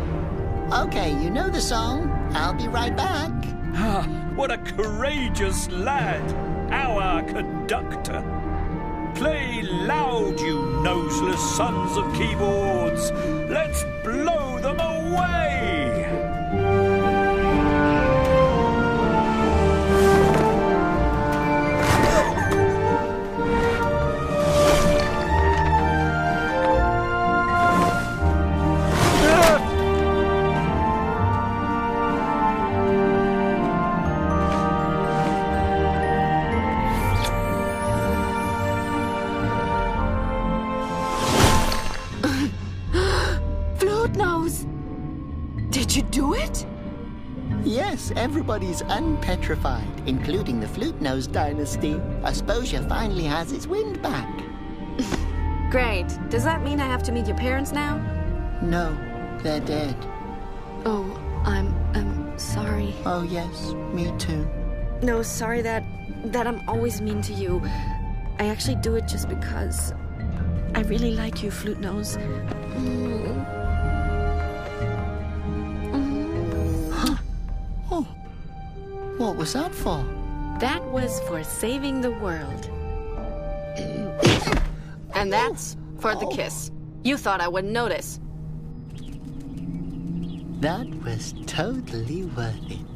Okay, you know the song. I'll be right back. Ah, what a courageous lad, our conductor. Play loud, you noseless sons of keyboards. Let's blow them away. Did you do it? Yes, everybody's unpetrified, including the Flute-Nose dynasty. Asposia finally has its wind back. Great. Does that mean I have to meet your parents now? No, they're dead. Oh, I'm sorry. Oh, yes, me too. No, sorry that I'm always mean to you. I actually do it just because I really like you, Flute-Nose. What was that for? That was for saving the world. And that's for the kiss. You thought I wouldn't notice. That was totally worth it.